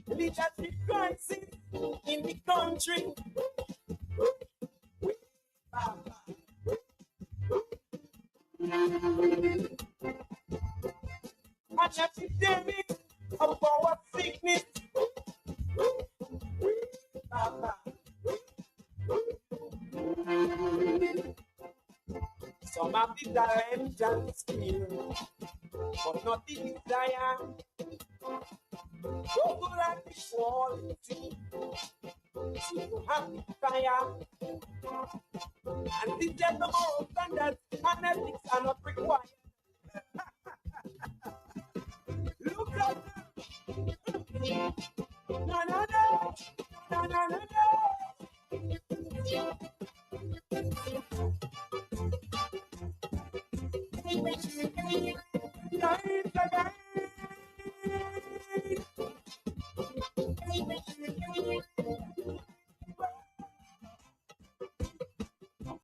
Leadership crisis in the country. An epidemic of our sickness. Some have the talent and skill, but not the desire. Those who lack the quality, so you have the fire. And this just the moral standards and ethics are not required. Look at them. No, no, no. No, no, no, no.